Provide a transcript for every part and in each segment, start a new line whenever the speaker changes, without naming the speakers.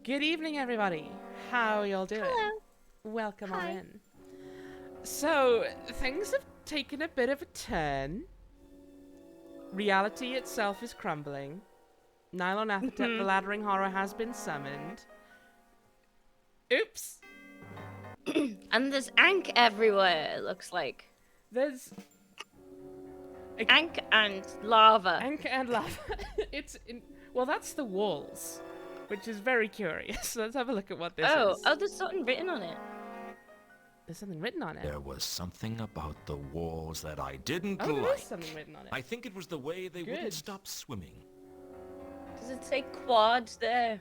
Good evening, everybody. How are y'all doing?
Hello.
Welcome
Hi.
on in. So, things have taken a bit of a turn. Reality itself is crumbling. Nylon Epithet, the laddering horror, has been summoned. Oops.
And there's ank everywhere, it looks like.
There's
Ank and lava.
anchor and lava. Well, that's the walls, which is very curious. Let's have a look at what this is.
Oh, there's something written on it.
There's something written on it.
There was something about the walls that I didn't
Oh, there
like.
is something written on it.
I think it was the way they
Good.
wouldn't stop swimming.
Does it say quad there?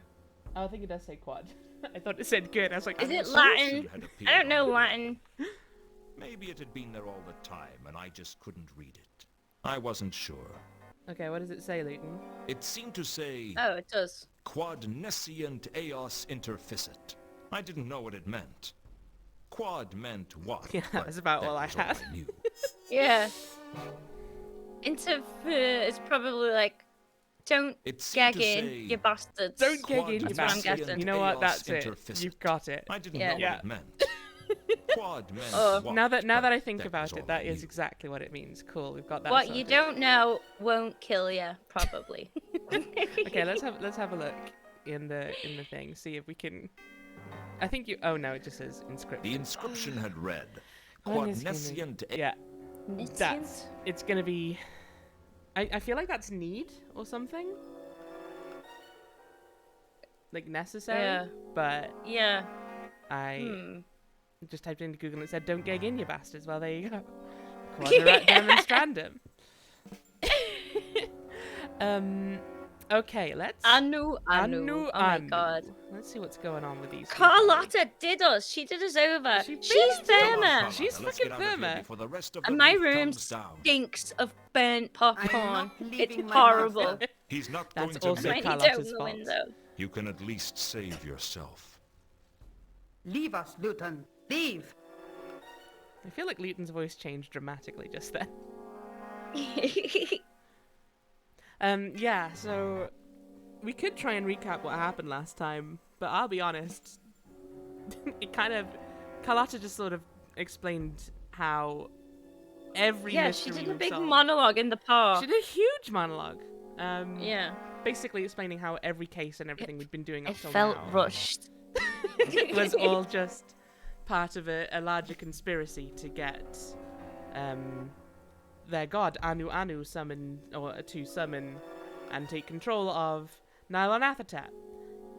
Oh, I think it does say quad. I thought it said good. I was like,
Is
I'm
it
assuming-
Latin?
Had appeared
I don't know
on
Latin.
Maybe it had been there all the time and I just couldn't read it. I wasn't sure.
Okay, what does it say, Luton?
It seemed to say
Oh, it does.
quad nescient eos interficit. I didn't know what it meant. Quad meant what?
Yeah,
but
that's about
that
all I
was
had.
I knew.
Yeah. Is probably like, don't
It seemed
gag
to
in,
say
you bastards.
Don't gag in, you
That's what I'm
bastard.
guessing.
You know what?
Eos
That's it.
interficit.
You've got it.
I didn't
Yeah.
know what
Yeah.
it meant. Quad meant
Oh.
what?
Now that
but
I think
that
about
was
it,
all
that
I
is
knew.
exactly what it means. Cool, we've got that.
What you
sorted.
don't know won't kill you, probably.
Okay, let's have a look in the thing. See if we can. I think you. Oh no, it just says inscription.
The inscription had read,
When
quad
is gonna-
nescient
Yeah,
Nescient?
that's. It's gonna be. I feel like that's need or something. Like necessary.
Yeah.
But
Yeah.
I just typed into Google and it said, "Don't gag in, you bastards." Well, there you go. Quadrat demonstrandum. Okay, let's.
Anu.
Anu,
Oh my
Anu.
god.
Let's see what's going on with these.
Carlotta did us. She did us over.
She
She's
really did.
Come on,
firmer.
come on,
She's
let's
fucking
get out of here
firmer.
before the rest of
And
the
my
roof
room
comes down.
stinks of burnt popcorn.
not
It's
leaving my
horrible.
master.
He's not
That's
going to
also
make
Tiny
Carlotta's
down the
fault.
window.
You can at least save yourself.
Leave us, Luton. Leave.
I feel like Luton's voice changed dramatically just then. Yeah, so we could try and recap what happened last time, but I'll be honest, it kind of Carlotta just sort of explained how every
Yeah, she
mystery
did a
was
big
solved.
monologue in the park.
She did a huge monologue.
Yeah.
Basically explaining how every case and everything we'd been doing up
It
till
felt
now.
rushed.
was all just part of a larger conspiracy to get their god Anu Anu to summon and take control of Nylon Athertep.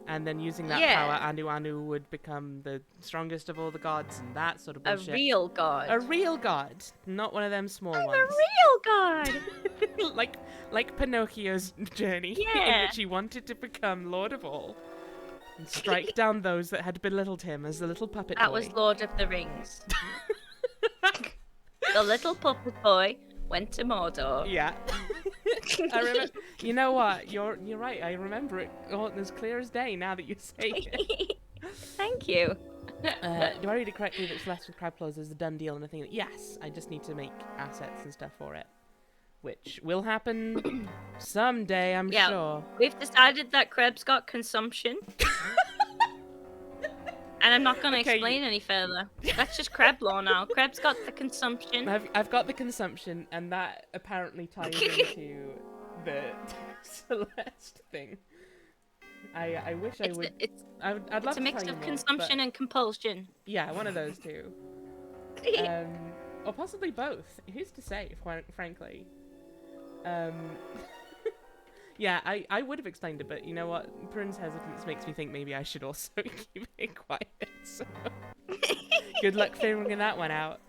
And then using that power, Anu Anu would become the strongest of all the gods and that sort of
A
bullshit.
real god.
A real god, not one of them small
I'm
ones.
a real god.
like Pinocchio's journey, in which he wanted to become Lord of all and strike down those that had belittled him as a little puppet
That
boy.
was Lord of the Rings. The little puppet boy went to Mordor.
Yeah. I remember. You know what? You're right. I remember it all as clear as day now that you say it.
Thank you.
Do I read it correctly that Celeste with Crab Claws is a done deal and a thing? Yes, I just need to make assets and stuff for it, which will happen someday, I'm sure.
We've decided that Krebs got consumption. And I'm not going to explain any further. That's just Kreb law now. Krebs got the consumption.
I've got the consumption, and that apparently ties into the Celeste thing. I wish I would. I'd love to tell you more.
It's a mix of consumption and compulsion.
Yeah, one of those two. Or possibly both. Who's to say, frankly? Yeah, I would have explained it, but you know what? Prune's hesitance makes me think maybe I should also keep it quiet. So good luck figuring that one out.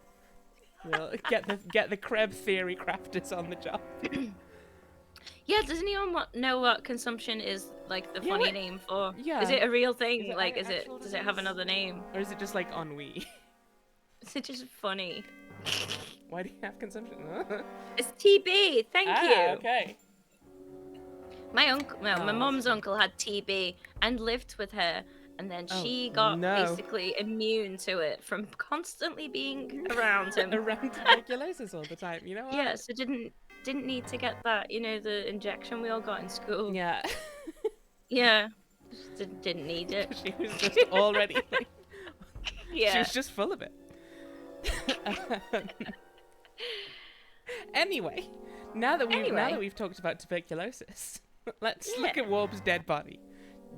We'll get the Kreb theory crafters on the job.
Yeah, does anyone know what consumption is, like, the funny name for?
Yeah.
Is it a real thing?
Is it
Does it have another name?
Or is it just like ennui?
Is it just funny?
Why do you have consumption?
It's TB. Thank you.
Okay.
My mum's uncle had TB and lived with her, and then she got basically immune to it from constantly being around him.
Around tuberculosis all the time. You know what?
Yeah, so didn't need to get that, the injection we all got in school.
Yeah.
Yeah. Just didn't need it.
She was just already
Yeah.
She was just full of it. Anyway, now that we've talked about tuberculosis, let's look at Warb's dead body.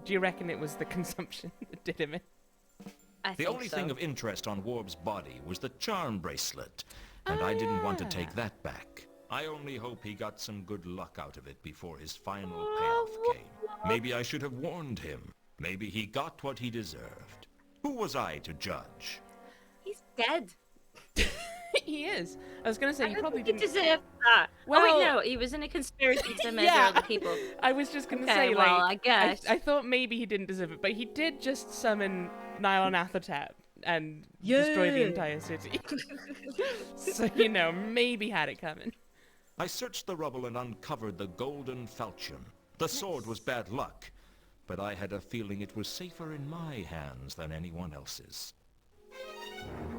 Do you reckon it was the consumption that did him in?
The only thing of interest on Warb's body was the charm bracelet, and I didn't want to take that back. I only hope he got some good luck out of it before his final payoff came. Maybe I should have warned him. Maybe he got what he deserved. Who was I to judge?
He's dead.
He is. I was going to say, you probably didn't...
He deserved that.
Well,
wait, no. He was in a conspiracy to murder other people.
I was just going to
Okay,
say,
well, I guess.
I thought maybe he didn't deserve it, but he did just summon Nylon Athertep and destroy the entire city. So, maybe had it coming.
I searched the rubble and uncovered the golden falchion. The sword was bad luck, but I had a feeling it was safer in my hands than anyone else's.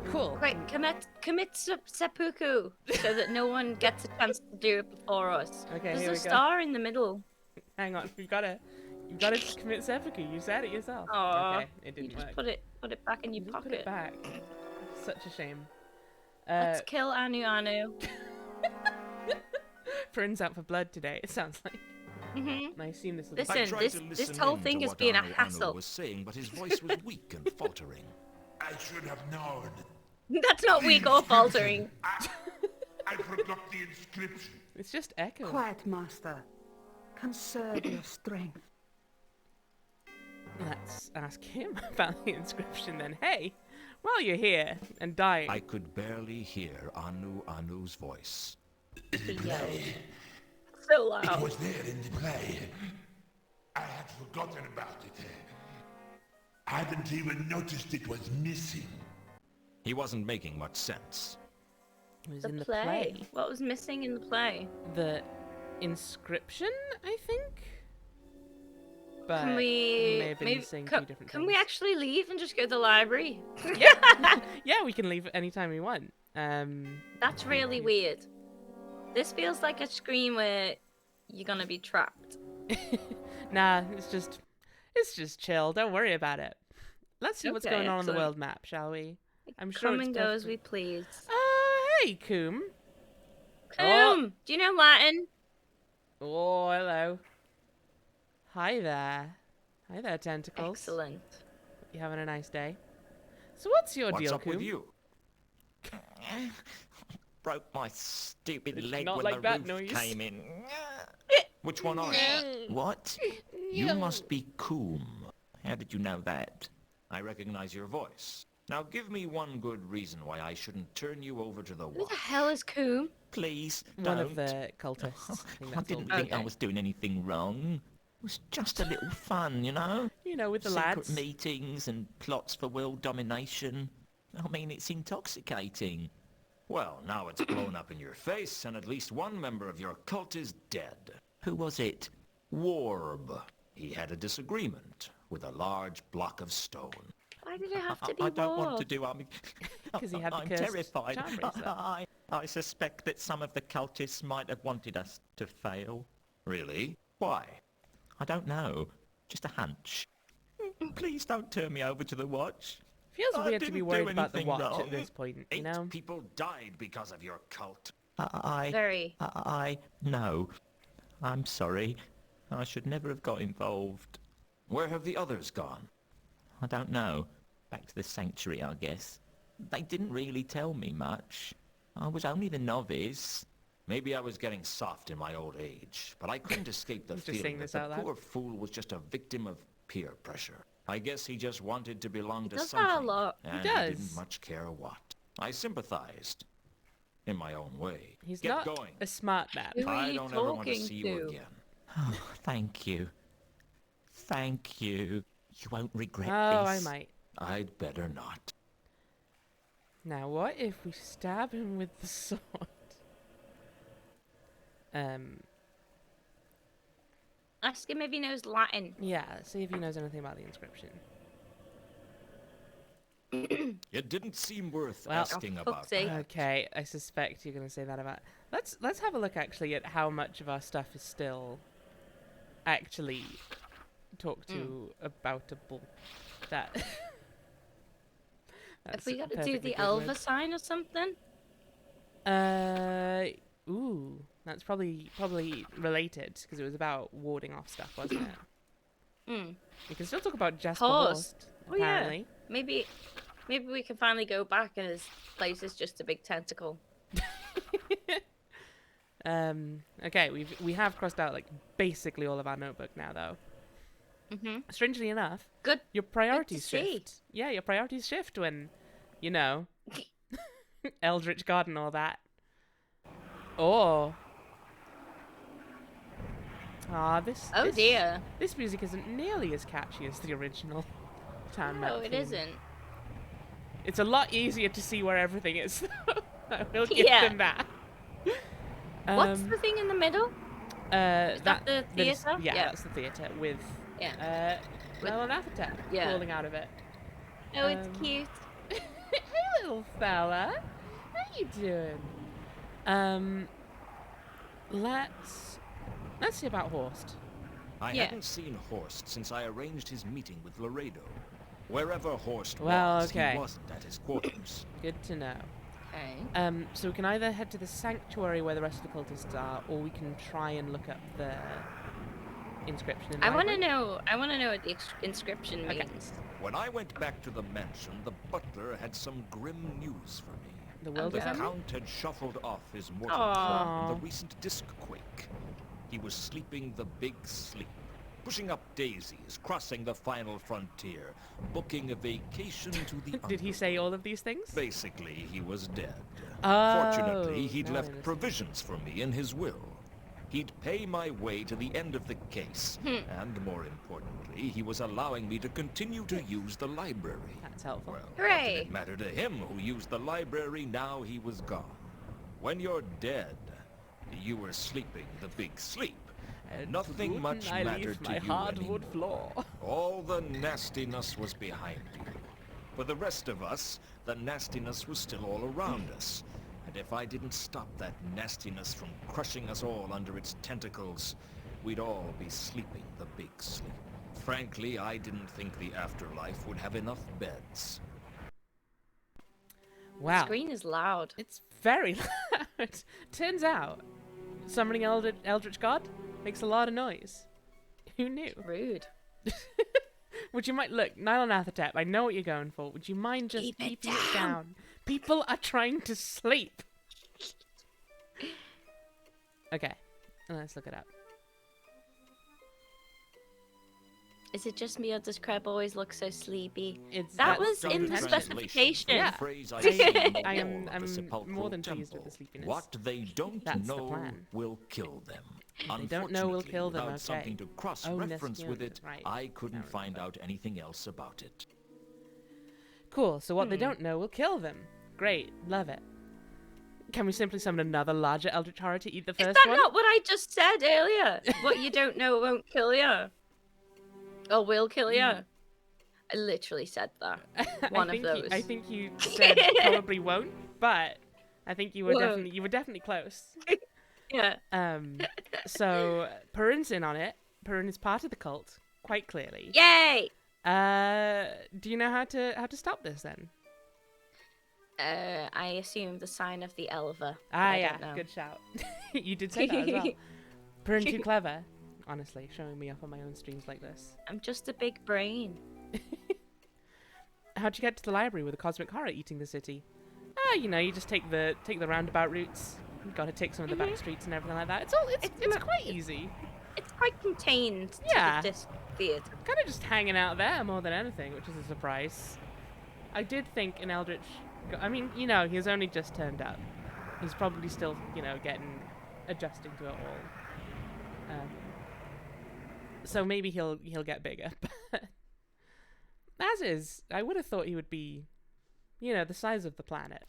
Cool.
Right, commit seppuku so that no one gets a chance to do it before us.
Okay,
There's
here
a
we go.
star in the middle.
Hang on, you've got to commit seppuku. You said it yourself.
Aw,
Okay, it didn't
you just
work.
put it back in your
Just
pocket.
put it back. Such a shame.
Let's kill Anu Anu.
Prin's out for blood today. It sounds like.
Mm-hmm.
I assume this will.
Listen,
I tried to
this
listen
whole
in
thing
to
is
what
being a
Anu Anu
hassle.
was saying, but his voice was weak and faltering.
I should have known.
That's not weak or faltering.
I forgot the inscription.
It's just echo.
Quiet, master. Conserve your strength.
Let's ask him about the inscription then. Hey, while you're here and dying.
I could barely hear Anu Anu's voice.
So
It
loud.
was there in the play. I had forgotten about it. I hadn't even noticed it was missing.
He wasn't making much sense.
It was
The
in the
play.
play.
What was missing in the play?
The inscription, I think. But
Can we
may have been saying two different
can
things.
we actually leave and just go to the library?
Yeah, we can leave anytime we want.
That's really weird. This feels like a screen where you're gonna be trapped.
Nah, it's just chill. Don't worry about it. Let's see what's
Okay,
going on the
excellent.
world map, shall we? I'm sure
Come
it's
and go as
perfectly-
we please.
Hey, Coom.
Do you know Latin?
Oh, hello. Hi there. Hi there, tentacles.
Excellent.
You having a nice day? So what's your
What's
deal,
up with
Coom?
you? Broke my stupid leg
not
when
like
the
that
roof
noise.
came in. Which one are you? What? You must be Coom. How did you know that? I recognize your voice. Now give me one good reason why I shouldn't turn you over to the
Who
watch.
the hell is Coom?
Please,
One
don't.
of the cultists. I think
I
that's all
didn't
we
think I
Okay.
was doing anything wrong. It was just a little fun, you know?
You know, with the
Secret
lads.
meetings and plots for world domination. I mean, it's intoxicating. Well, now it's blown up in your face, and at least one member of your cult is dead. Who was it? Warb. He had a disagreement with a large block of stone.
Why did it have to be
I don't want to
Warb?
do...
Because he had the
I'm
cursed
terrified.
charm bracelet.
I suspect that some of the cultists might have wanted us to fail. Really? Why? I don't know. Just a hunch. Please don't turn me over to the watch.
Feels
I
weird to be
didn't
worried
do
about the
anything
watch
wrong.
at this point, you
8
know?
people died because of your cult.
Very.
No. I'm sorry. I should never have got involved. Where have the others gone? I don't know. Back to the sanctuary, I guess. They didn't really tell me much. I was only the novice. Maybe I was getting soft in my old age, but I couldn't escape the
Just saying
feeling that
this
the
out loud.
poor fool was just a victim of peer pressure. I guess he just wanted to belong to
does that a
something,
lot.
and
He
he
does.
didn't much care what. I sympathized. In my own way.
He's
Get
not
going.
a smart man.
Who are
I
you
don't ever want to
talking
see you
to?
again. Oh, thank you. Thank you. You won't regret
Oh,
this.
I might.
I'd better not.
Now, what if we stab him with the sword?
Ask him if he knows Latin.
Yeah, see if he knows anything about the inscription.
It didn't seem worth
Well,
asking
for
about
fuck's sake.
that.
Okay, I suspect you're going to say that about... Let's have a look, actually, at how much of our stuff is still actually talked to aboutable. That...
Have
That's
we got to do
perfectly
the
good
Elva
word.
sign or something?
Ooh, that's probably related, because it was about warding off stuff, wasn't it?
Hmm.
We can still talk about Jasper
Horst.
Horst,
Oh, yeah.
apparently.
Maybe we can finally go back and his place is just a big tentacle.
Okay, we have crossed out like basically all of our notebook now, though.
Mhm.
Strangely enough,
Good.
your priorities
see.
shift. Yeah, your priorities shift when, you know, Eldritch God and all that. Or, this.
Oh
this-
dear.
This music isn't nearly as catchy as the original Town
No,
Map
it
theme.
isn't.
It's a lot easier to see where everything is. I will give
Yeah.
them that.
What's the thing in the middle? Is that the
is-
theatre?
yeah,
Yeah.
that's the theatre with
Yeah. With-
Melanathatep
Yeah.
falling out of it.
Oh, it's
Um,
cute.
Hey, little fella, how you doing? Let's see about Horst.
I
Yeah.
hadn't seen Horst since I arranged his meeting with Laredo. Wherever Horst
Well,
was,
okay.
he wasn't at his quarters.
Good to know.
Okay.
So we can either head to the sanctuary where the rest of the cultists are, or we can try and look up the inscription in the
I want to
library.
know. I want to know what the inscription
Okay.
means.
When I went back to the mansion, the butler had some grim news for me.
The world
Okay.
is
The
ending?
Count had shuffled off his mortal
Aw.
coil in the recent disc-quake. He was sleeping the big sleep, pushing up daisies, crossing the final frontier, booking a vacation to the
Did he say all of these things?
Basically, he was dead.
Oh,
Fortunately, he'd
now I
left
understand.
provisions for me in his will. He'd pay my way to the end of the case, and more importantly, he was allowing me to continue to use the library.
That's helpful.
Well, what
Hooray.
did it matter to him who used the library now he was gone? When you're dead, you were sleeping the big sleep.
And
Nothing much
wouldn't I
mattered
leave
to
my
you
hardwood
anymore.
floor.
All the nastiness was behind you. For the rest of us, the nastiness was still all around us. And if I didn't stop that nastiness from crushing us all under its tentacles, we'd all be sleeping the big sleep. Frankly, I didn't think the afterlife would have enough beds.
Wow.
Screen is loud.
It's very loud. Turns out, summoning Eldritch God makes a lot of noise. Who knew?
Rude.
Would you mind... Look, Nylanathatep, I know what you're going for. Would you mind just keeping it down? People are trying to sleep. Okay, let's look it up.
Is it just me or does Crab always look so sleepy?
That
that was in the specification.
Yeah. I'm more than pleased with the sleepiness.
What they don't know will kill them.
They don't know we'll kill them,
without something to cross-reference with it,
right.
I couldn't find out anything else about it.
Cool, so what they don't know will kill them. Great, love it. Can we simply summon another larger Eldritch Horror to eat the first one?
Is that not what I just said earlier? What you don't know won't kill you. Or will kill you. I literally said that. One of those.
I think you said probably won't, but I think you were definitely close.
Yeah.
So Perrin's in on it. Perrin is part of the cult, quite clearly.
Yay!
Do you know how to stop this then?
I assume the sign of the Elva.
Yeah, good shout. You did say that as well. Perrin too clever, honestly, showing me off on my own streams like this.
I'm just a big brain.
How'd you get to the library with the cosmic horror eating the city? You just take the roundabout routes. You've got to take some of the back streets and everything like that. It's quite easy.
It's quite contained to the disc theatre.
Kind of just hanging out there more than anything, which is a surprise. I did think in Eldritch... I mean, he's only just turned up. He's probably still, adjusting to it all. So maybe he'll get bigger. But as is, I would have thought he would be, the size of the planet.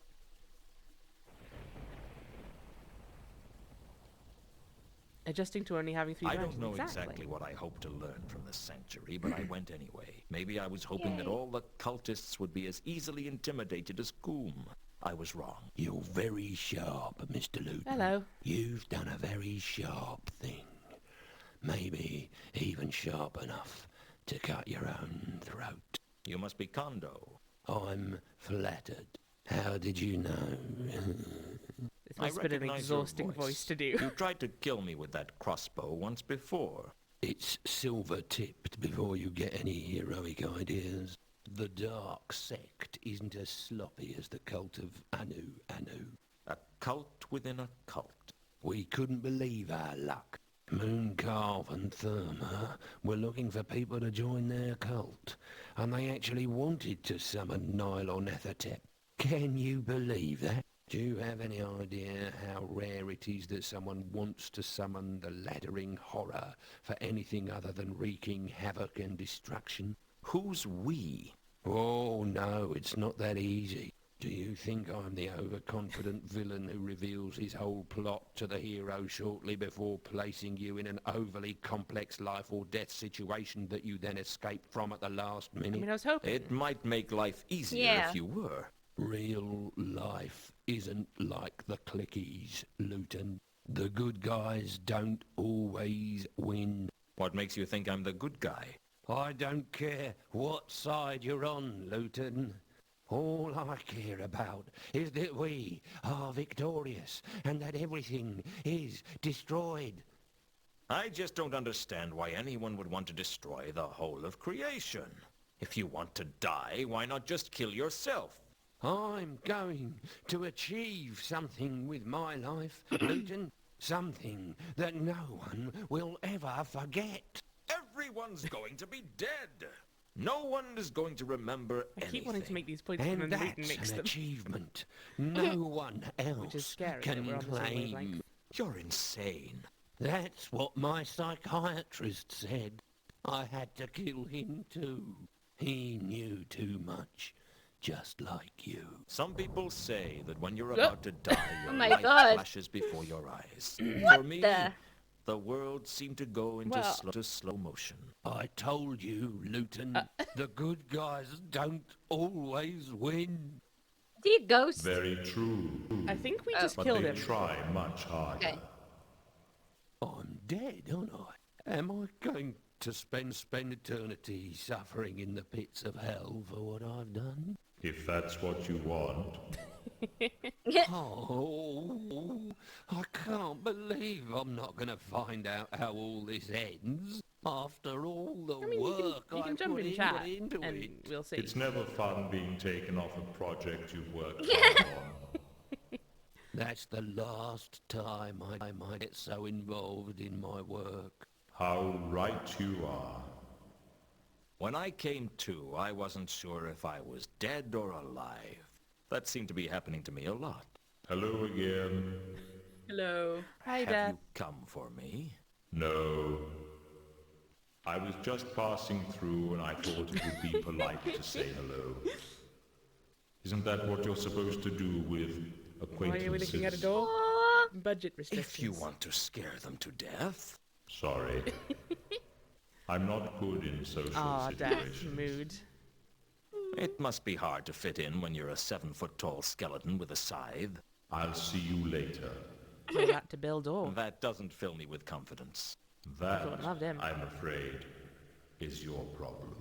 Adjusting to only having 3
I
dimensions.
don't know exactly what I hoped to learn from the sanctuary, but I went anyway. Maybe I was hoping that all the cultists would be as easily intimidated as Coom. I was wrong.
You're very sharp, Mr. Luton.
Hello.
You've done a very sharp thing. Maybe even sharp enough to cut your own throat.
You must be Kondo.
I'm flattered. How did you know?
This must have been an exhausting voice to do.
You tried to kill me with that crossbow once before.
It's silver-tipped before you get any heroic ideas. The dark sect isn't as sloppy as the cult of Anu.
A cult within a cult.
We couldn't believe our luck. Mooncarve and Therma were looking for people to join their cult, and they actually wanted to summon Nylanathatep. Can you believe that? Do you have any idea how rare it is that someone wants to summon the laddering horror for anything other than wreaking havoc and destruction?
Who's we?
Oh, no, it's not that easy. Do you think I'm the overconfident villain who reveals his whole plot to the hero shortly before placing you in an overly complex life or death situation that you then escape from at the last minute?
I mean, I was hoping.
It might make life easier if you were.
Real life isn't like the clickies, Luton. The good guys don't always win.
What makes you think I'm the good guy?
I don't care what side you're on, Luton. All I care about is that we are victorious and that everything is destroyed.
I just don't understand why anyone would want to destroy the whole of creation. If you want to die, why not just kill yourself?
I'm going to achieve something with my life, Luton. Something that no one will ever forget.
Everyone's going to be dead. No one is going to remember anything.
I keep wanting to make these points
and
and
that's
mix
an
them.
achievement no one else can claim.
You're insane.
That's what my psychiatrist said. I had to kill him too. He knew too much. Just like you.
Some people say that when you're about to die, your life flashes before your eyes. For me, the world seemed to go into slow motion.
I told you, Luton, the good guys don't always win.
Do you ghost?
Very true.
I think we just killed him.
Try much harder.
Okay.
I'm dead, aren't I? Am I going to spend eternity suffering in the pits of hell for what I've done?
If that's what you want.
Oh, I can't believe I'm not going to find out how all this ends. After all the
I mean,
work
you can
I
jump
put
in chat
into
and
it.
we'll see.
It's never fun being taken off a project you've worked hard on.
That's the last time I might get so involved in my work.
How right you are.
When I came to, I wasn't sure if I was dead or alive. That seemed to be happening to me a lot.
Hello again.
Hello.
Hi,
Have
Dad.
you come for me?
No. I was just passing through and I thought it would be polite to say hello. Isn't that what you're supposed to do with
Why are we looking at a
acquaintances?
door?
Aw.
Budget restrictions.
If you want to scare them to death.
Sorry. I'm not good in social
Aw, Dad.
situations.
Mood.
It must be hard to fit in when you're a 7-foot-tall skeleton with a scythe.
I'll see you later.
Tell that to Bill Dore.
That doesn't fill me with confidence.
That,
Everyone loved him.
I'm afraid, is your problem.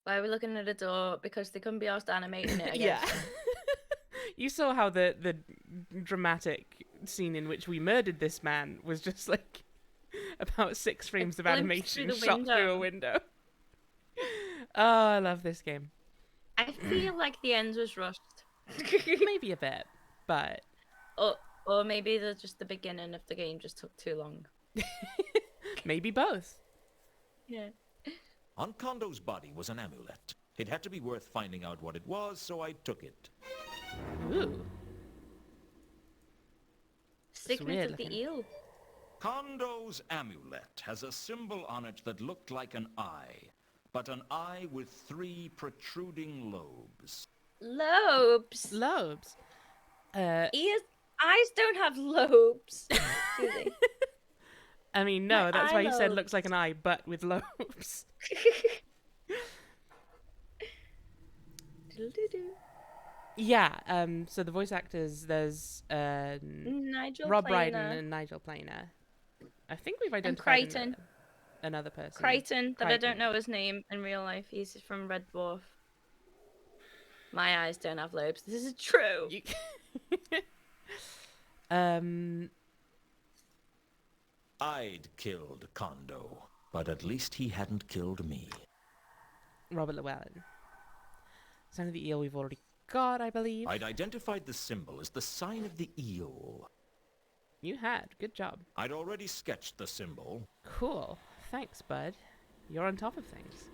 Why are we looking at a door? Because they couldn't be asked animating it, I
Yeah.
guess.
You saw how the dramatic scene in which we murdered this man was just like about 6 frames of
glimpse
animation
through the
shot through a
window.
window. Oh, I love this game.
I feel like the end was rushed.
Maybe a bit, but
Or maybe just the beginning of the game just took too long.
maybe both.
Yeah.
On Kondo's body was an amulet. It had to be worth finding out what it was, so I took it.
Ooh.
Signet
weird
of the
looking.
eel.
Kondo's amulet has a symbol on it that looked like an eye, but an eye with 3 protruding lobes.
Lobes.
Lobes.
Eyes don't have lobes, do they?
I mean, no,
My
that's why you said
lobes.
looks like an eye, but with lobes.
Diddle-doo-doo.
Yeah, so the voice actors, there's
Nigel
Rob
Planer.
Brydon and Nigel Planer. I think we've identified
Crichton.
another person.
Crichton, that I don't
Crichton.
know his name in real life. He's from Red Dwarf. My eyes don't have lobes. This is true.
You... um,
I'd killed Kondo, but at least he hadn't killed me.
Robert Llewellyn. Sign of the eel we've already got, I believe.
I'd identified the symbol as the sign of the eel.
You had. Good job.
I'd already sketched the symbol.
Cool. Thanks, bud. You're on top of things.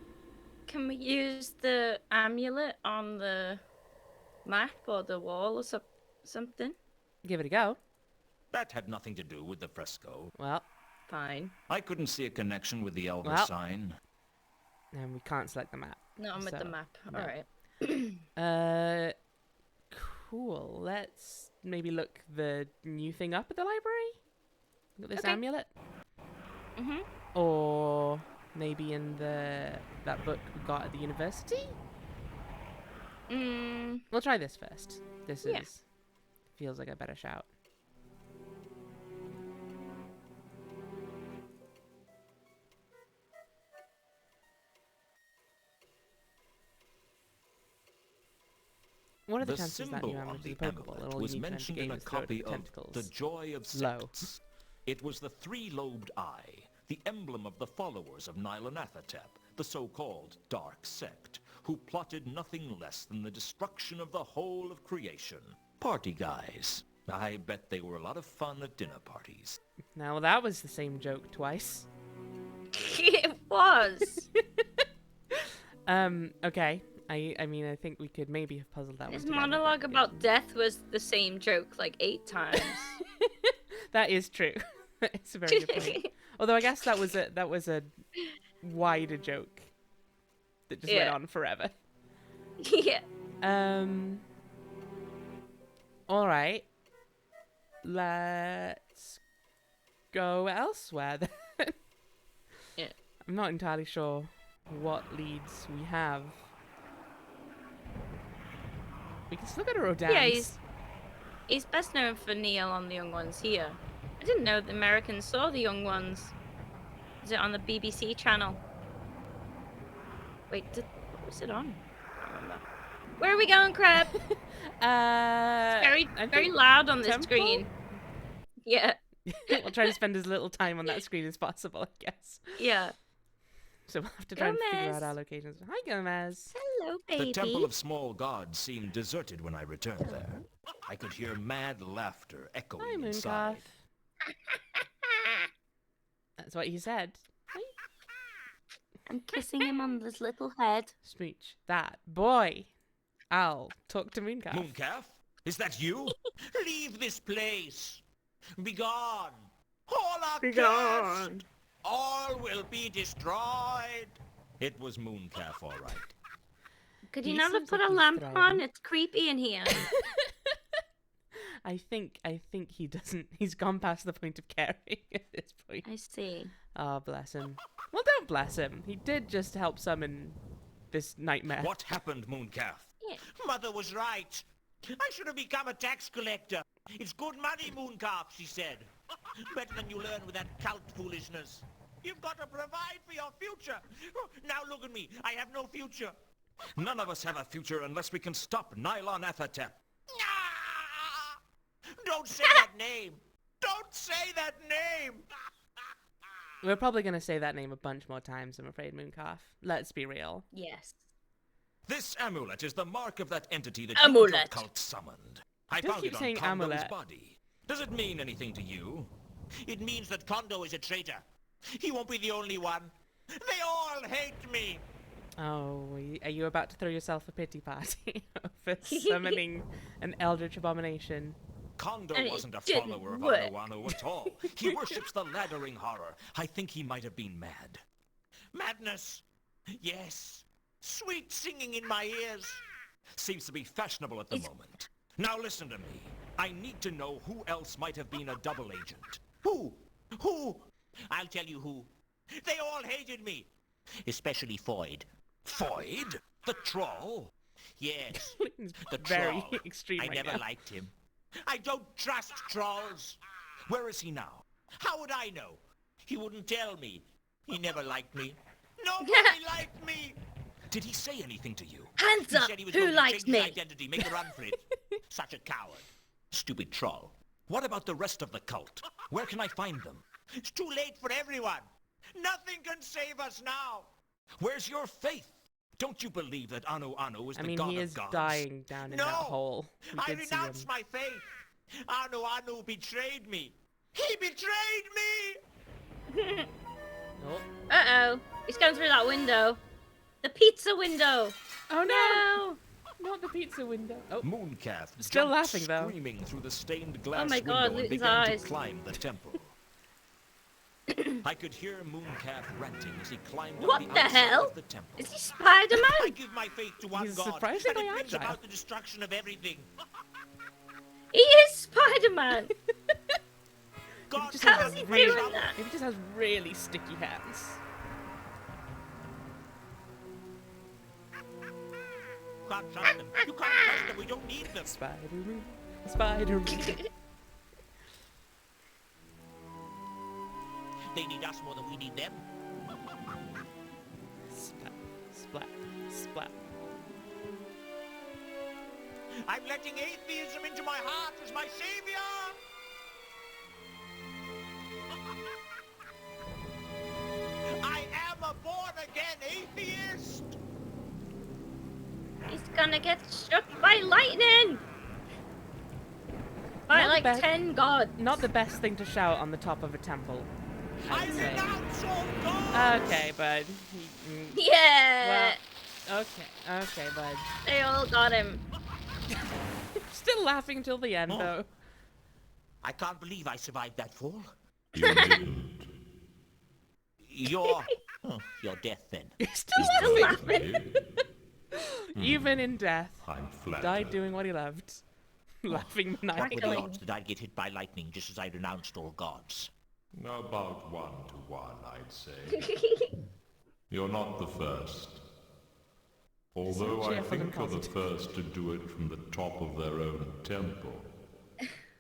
Can we use the amulet on the map or the wall or something?
Give it a go.
That had nothing to do with the fresco.
Well,
Fine.
I couldn't see a connection with the Elver
Well.
sign.
and we can't select the map.
Not on with the
So,
map.
no.
Alright.
Cool. Let's maybe look the new thing up at the library. Look at this
Okay.
amulet.
Mhm.
Or maybe in that book we got at the university. We'll try this first. This
Yeah.
is feels like a better shout. What are the
The
chances that
symbol
new
on
amulet
the
is a Pokeball?
amulet
And all
was
you need to
mentioned
enter
in
game
a
is throw it
copy
at
of
tentacles.
The Joy of
Low.
Sects. It was the 3-lobed eye, the emblem of the followers of Nylanathatep, the so-called Dark Sect, who plotted nothing less than the destruction of the whole of creation. Party guys. I bet they were a lot of fun at dinner parties.
Now that was the same joke twice.
It was.
Okay. I mean, I think we could maybe have puzzled that
His
one together,
monologue
but-
about death was the same joke like 8 times.
That is true. It's a very good point. Although I guess that was a wider joke that just went
Yeah.
on forever.
Yeah.
All right. Let's go elsewhere then.
Yeah.
I'm not entirely sure what leads we have. We can still go to Rodan's.
Yeah, he's best known for Neil on The Young Ones here. I didn't know the Americans saw The Young Ones. Is it on the BBC channel? Wait, what was it on? I don't remember. Where are we going, Crab? Very loud on this
temple?
screen. Yeah.
We'll try to spend as little time on that screen as possible, I guess.
Yeah.
So we'll have to try and figure
Gomez.
out our locations. Hi, Gomez.
Hello, baby.
The Temple of Small Gods seemed deserted when I returned there. I could hear mad laughter
Hi,
echoing
Mooncalf.
inside.
That's what he said.
I'm kissing him on his little head.
Smooch. That boy. I'll talk to Mooncalf.
Mooncalf? Is that you? Leave this place. Begone. All are cursed. All will be destroyed. It was Mooncalf, all right.
Could you
He
not have
seems
put
like
a
he's
lamp
thriving.
on? It's creepy in here.
I think he doesn't. He's gone past the point of caring at this point.
I see.
Oh, bless him. Well, don't bless him. He did just help summon this nightmare.
What happened, Mooncalf?
Yeah.
Mother was right. I should have become a tax collector. It's good money, Mooncalf, she said. Better than you learn with that cult foolishness. You've got to provide for your future. Now look at me. I have no future. None of us have a future unless we can stop Nylon Athatep. Don't say that name. Don't say that name.
We're probably going to say that name a bunch more times, I'm afraid, Mooncalf. Let's be real.
Yes.
This amulet is the mark of that entity that
Amulet.
your cult summoned. I
Just
found
keep
it on
saying
Kondo's
amulet.
body. Does it mean anything to you? It means that Kondo is a traitor. He won't be the only one. They all hate me.
Oh, are you about to throw yourself a pity party for summoning an eldritch abomination?
Kondo
And it
wasn't a
didn't
follower of
work.
Anu at all. He worships the laddering horror. I think he might have been mad. Madness! Yes. Sweet singing in my ears. Seems to be fashionable at the moment. Now listen to me. I need to know who else might have been a double agent. Who? Who? I'll tell you who. They all hated me. Especially Foyd. Foyd? The troll? Yes. The
Very
troll.
extreme
I
right
never
now.
liked him. I don't trust trolls. Where is he now? How would I know? He wouldn't tell me. He never liked me. Nobody liked me. Did he say anything to you?
Hands
He
up.
said he was
Who
going to
likes
change his
me?
identity, make a run for it. Such a coward. Stupid troll. What about the rest of the cult? Where can I find them? It's too late for everyone. Nothing can save us now. Where's your faith? Don't you believe that Anu is
I
the
mean,
god
he
of
is
gods?
dying down in
No!
that hole. We
I
did see him.
renounce my faith. Anu betrayed me. He betrayed me!
Oh.
Uh-oh. He's going through that window. The pizza window.
Oh
No.
Not the pizza window. Oh,
Mooncalf
Still
jumped
laughing, though.
screaming through the stained glass
my God,
window and
Luton's
began
eyes.
to climb the temple. I could hear Mooncalf ranting as he climbed up
What
the
the
outside
hell?
of the temple.
Is he
I
Spider-Man?
give my faith to one
He's
God, and
surprisingly
it brings
agile.
about the destruction of everything.
He is Spider-Man.
God
just
How's
has
he
really,
doing that?
Maybe he just has really sticky hands.
Can't trust them. You can't trust them. We don't need them.
Spider-Man. Spider-Man.
They need us more than we need them.
Splat. Splat. Splat.
I'm letting atheism into my heart as my savior. I am a born-again atheist.
He's gonna get struck by lightning. By
Not
like
bad.
10 gods.
Not the best thing to shout on the top of a temple.
I
I'd say.
renounce all gods.
Okay, bud.
Yeah.
Okay, bud.
They all got him.
Still laughing until the end,
Oh.
though.
I can't believe I survived that fall.
You didn't.
Your death then.
You're still
Still
laughing.
laughing.
Even in death.
I'm flattered.
Died doing what he loved. Laughing
What were the
maniacally.
odds that I'd get hit by lightning just as I renounced all gods?
About 1 to 1, I'd say. You're not the first. Although I
cheerful and
think you're the
positive.
first to do it from the top of their own temple.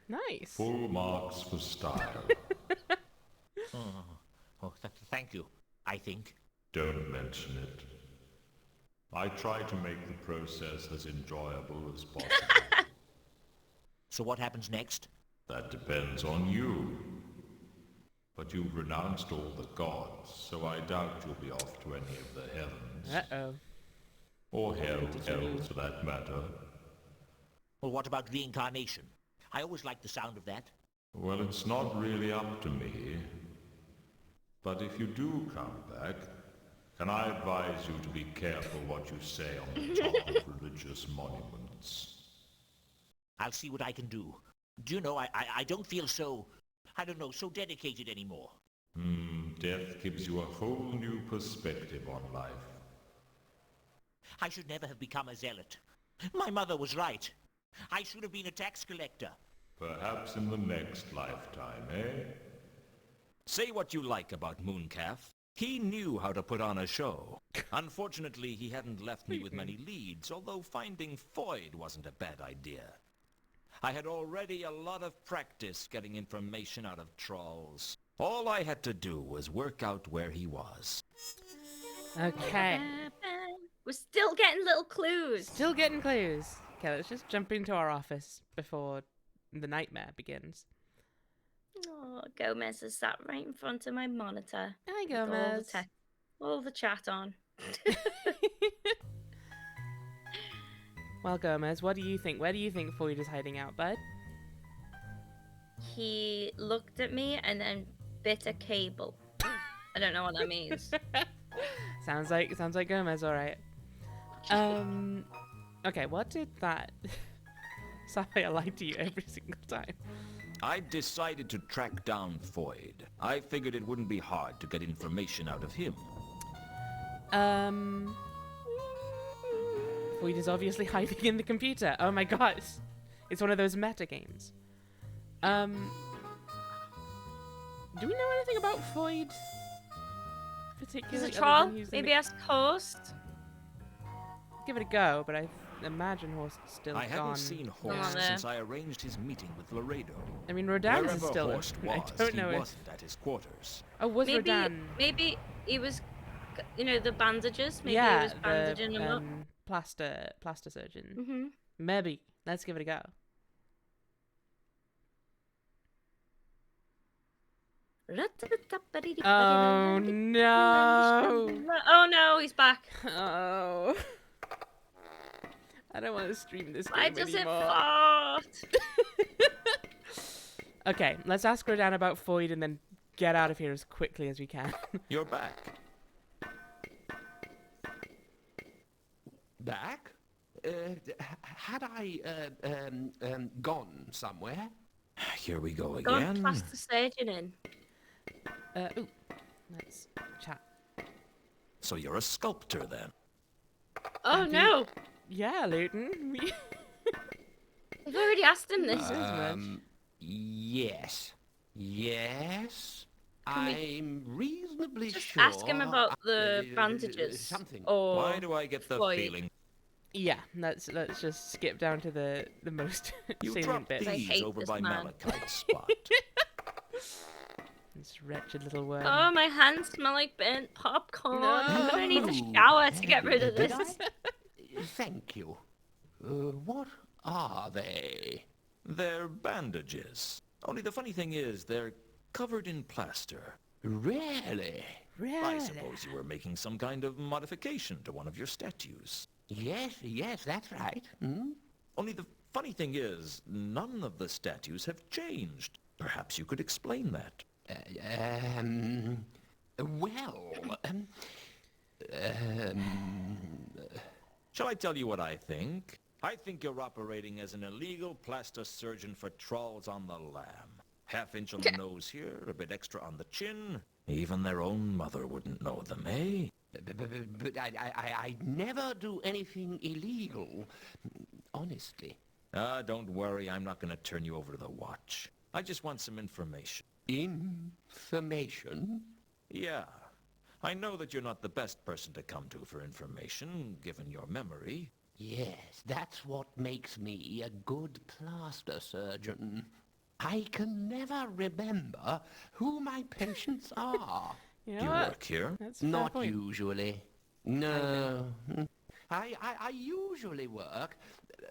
Nice.
Full marks for style.
Thank you, I think.
Don't mention it. I try to make the process as enjoyable as possible.
So what happens next?
That depends on you. But you've renounced all the gods, so I doubt you'll be off to any of the heavens.
Uh-oh.
Or hell for that matter.
Well, what about reincarnation? I always like the sound of that.
Well, it's not really up to me. But if you do come back, can I advise you to be careful what you say on the top of religious monuments?
I'll see what I can do. Do you know, I don't feel so, I don't know, so dedicated anymore.
Death gives you a whole new perspective on life.
I should never have become a zealot. My mother was right. I should have been a tax collector.
Perhaps in the next lifetime, eh?
Say what you like about Mooncalf. He knew how to put on a show. Unfortunately, he hadn't left me with many leads, although finding Foyd wasn't a bad idea. I had already a lot of practice getting information out of trolls. All I had to do was work out where he was.
Okay.
We're still getting little clues.
Still getting clues. Okay, let's just jump into our office before the nightmare begins.
Oh, Gomez is sat right in front of my monitor.
Hi,
with
Gomez.
All the chat on.
Well, Gomez, what do you think? Where do you think Foyd is hiding out, bud?
He looked at me and then bit a cable. I don't know what that means.
sounds like Gomez, all right. Okay, what did that Sapphire lie to you every single time?
I decided to track down Foyd. I figured it wouldn't be hard to get information out of him.
Foyd is obviously hiding in the computer. Oh my gosh. It's one of those meta games. Do we know anything about Foyd? Particularly
He's a
other
troll.
than using
Maybe
the-
ask Host.
Give it a go, but I imagine Horst's still
I
gone.
hadn't seen
Come on
Horst
there.
since I arranged his meeting with Laredo.
I mean, Rodan is
Wherever
still.
Horst
I
was,
don't know
he
if.
wasn't at his quarters.
Oh, was Rodan?
Maybe he was, you know, the bandages. Maybe
Yeah,
he was bandaging
the
him up.
plaster surgeon.
Mm-hmm.
Maybe. Let's give it a go. Oh no!
Oh no, he's back.
Oh. I don't want to stream this
Why
game
does it
anymore.
fart?
Okay, let's ask Rodan about Foyd and then get out of here as quickly as we can.
You're back.
Back? Had I gone somewhere?
Here we go
Go on,
again.
pass the surgeon in.
Ooh, let's chat.
So you're a sculptor then?
Oh no!
Yeah, Luton.
We've already asked him this.
Yes. Yes.
Can we
I'm reasonably
Just
sure.
ask him about the bandages.
Something.
Or
Why do I get the
Foyd.
feeling
Yeah, let's just skip down to the most
you
salient
dropped
bits.
I
these
hate
over
this
by
man.
Malachite's spot?
This wretched little worm.
Oh, my hands smell like burnt popcorn. I'm gonna need a
No.
shower to get rid of
Did
this.
Thank you. What are they?
They're bandages. Only the funny thing is, they're covered in plaster.
Really?
I suppose you were making some kind of modification to one of your statues.
Yes, that's right. Hmm?
Only the funny thing is, none of the statues have changed. Perhaps you could explain that.
Well,
Shall I tell you what I think? I think you're operating as an illegal plaster surgeon for trolls on the lam. Half-inch on the nose here, a bit extra on the chin. Even their own mother wouldn't know them, eh?
but I never do anything illegal, honestly.
Don't worry, I'm not going to turn you over to the watch. I just want some information.
Information?
Yeah. I know that you're not the best person to come to for information, given your memory.
Yes, that's what makes me a good plaster surgeon. I can never remember who my patients are.
You know
You
what?
work here?
That's a fair
Not
point.
usually. No. I usually work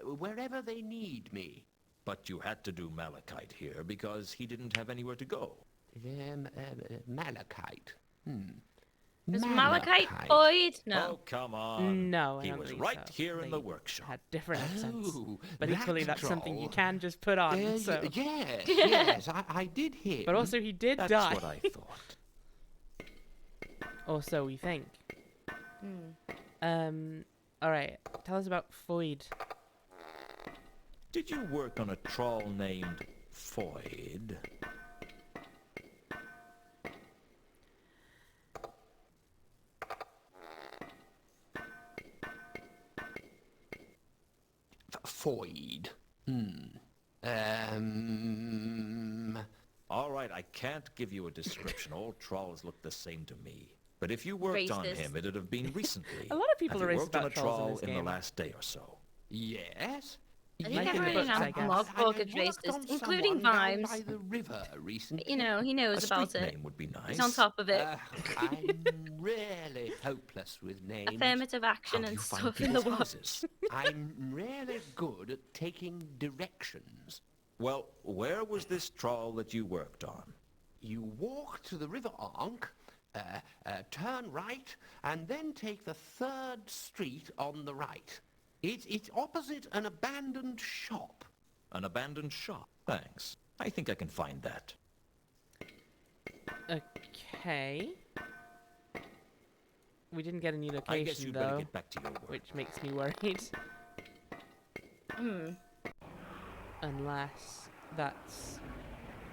wherever they need me.
But you had to do Malachite here because he didn't have anywhere to go.
Malachite.
Was Malachite Boyd? No.
Oh, come on.
No, I
He
don't
was
think
right
so.
here in
They
the workshop.
Had different accents.
Oh,
But equally, that's something you can just put on. So.
Yes, I did hear.
But also, he did
That's
die.
what I thought.
Or so we think. Alright, tell us about Foyd.
Did you work on a troll named Foyd?
Foyd.
All right, I can't give you a description. All trolls look the same to me. But if you worked on
Racist.
him, it'd have been recently.
A lot of people
have
are
you
racist
worked on a
about trolls in
troll
this
in the
game.
last day or so?
Yes.
I think
Like in the
everyone
books, I
in
guess.
Logbook is
worked on
racist, including
someone down
Vimes.
by the river recently.
You know, he
A
knows
street
about it.
name would be nice.
He's on top of it.
I'm really hopeless with names.
Affirmative
How
action
do you
and
find
stuff in the
people's
woods.
houses?
I'm really good at taking directions.
Well, where was this troll that you worked on?
You walk to the river Ankh, turn right, and then take the 3rd street on the right. It's opposite an abandoned shop.
An abandoned shop. Thanks. I think I can find that.
Okay. We didn't get a new location,
I guess you'd better
though,
get back to your work.
which makes me worried. Unless that's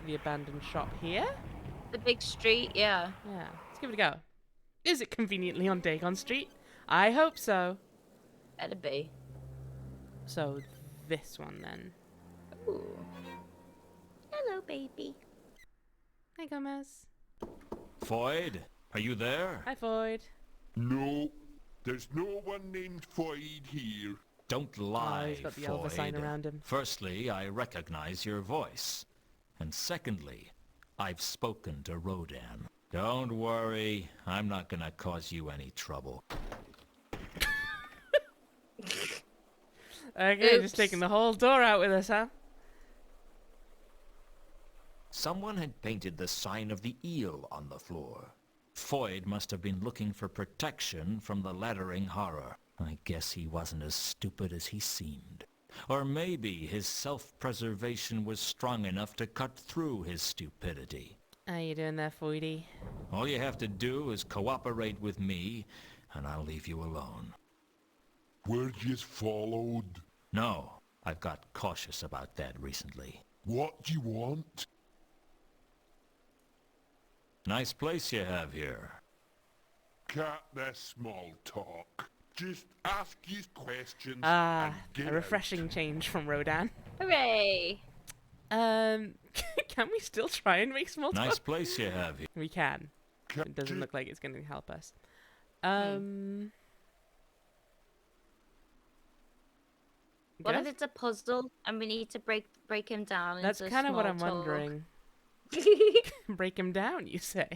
the abandoned shop here?
The big street, yeah.
Yeah, let's give it a go. Is it conveniently on Dagon Street? I hope so.
Better be.
So, this one then.
Ooh. Hello, baby.
Hi, Gomez.
Foyd, are you there?
Hi, Foyd.
No, there's no one named Foyd here.
Don't lie,
he's got the Elva sign
Foyd.
around him.
Firstly, I recognize your voice. And secondly, I've spoken to Rodan. Don't worry, I'm not gonna cause you any trouble.
Okay,
Oops.
just taking the whole door out with us, huh?
Someone had painted the sign of the eel on the floor. Foyd must have been looking for protection from the laddering horror. I guess he wasn't as stupid as he seemed. Or maybe his self-preservation was strong enough to cut through his stupidity.
How you doing there, Foydy?
All you have to do is cooperate with me, and I'll leave you alone.
Were yous followed?
No, I've got cautious about that recently.
What do you want?
Nice place you have here.
Cat this small talk. Just ask yous questions
Ah,
and get
a refreshing change from Rodan.
Hooray!
Can we still try and make small talk?
Nice place you have here.
We can.
out.
It doesn't look like it's going to help us.
What if
guess
it's a puzzle and we need to break him down
that's
into
kind of what
small
I'm
talk?
wondering. Break him down, you say?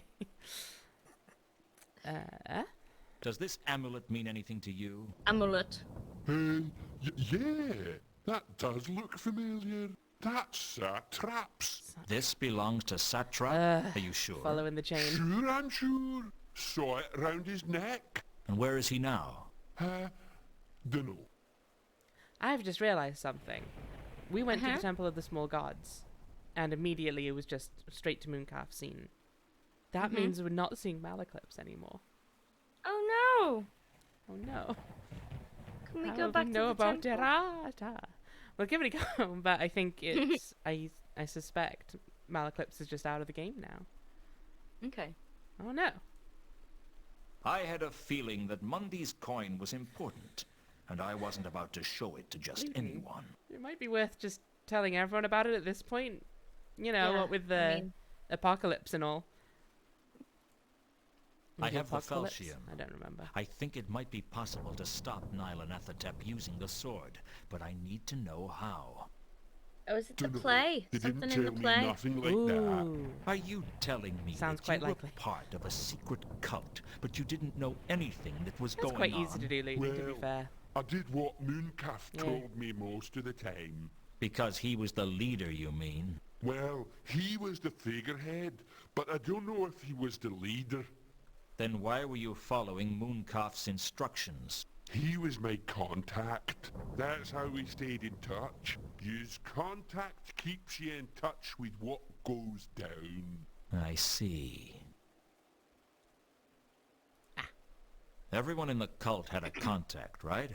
Does this amulet mean anything to you?
Amulet.
Yeah, that does look familiar. That's Traps.
This belongs to Satrap? Are you sure?
Following the chain.
Sure, I'm sure. Saw it round his neck.
And where is he now?
Dunno.
I've just realized something. We went to
Uh-huh.
the Temple of the Small Gods, and immediately it was just straight to Mooncalf scene. That means we're not seeing Malaclips anymore.
Oh
Oh no.
no! Can we
How
go
will
back
we
to
know
the
about
temple?
Derata? We'll give it a go, but I think it's I suspect Malaclips is just out of the game now.
Okay.
Oh no.
I had a feeling that Mundy's coin was important, and I wasn't about to show it to just anyone.
It might be worth just telling everyone about it at this point. You know,
Yeah,
what with the
I mean-
apocalypse and all.
I
Was it
have the
apocalypse?
Felsium.
I don't remember.
I think it might be possible to stop Nylanethotep using the sword, but I need to know how.
Oh, is it the
Dunno.
play?
They
Something
didn't
in
tell
the
me
play?
nothing like that.
Ooh.
Are you telling me
Sounds
that
quite
you
likely.
were part of a secret cult, but you didn't know anything that was
It's
going
quite
on?
easy to do, Lady, to be
Well,
fair.
I did what Mooncalf told me most of the time.
Because he was the leader, you mean?
Well, he was the figurehead, but I don't know if he was the leader.
Then why were you following Mooncalf's instructions?
He was my contact. That's how we stayed in touch. Use contact keeps you in touch with what goes down.
I see. Everyone in the cult had a contact, right?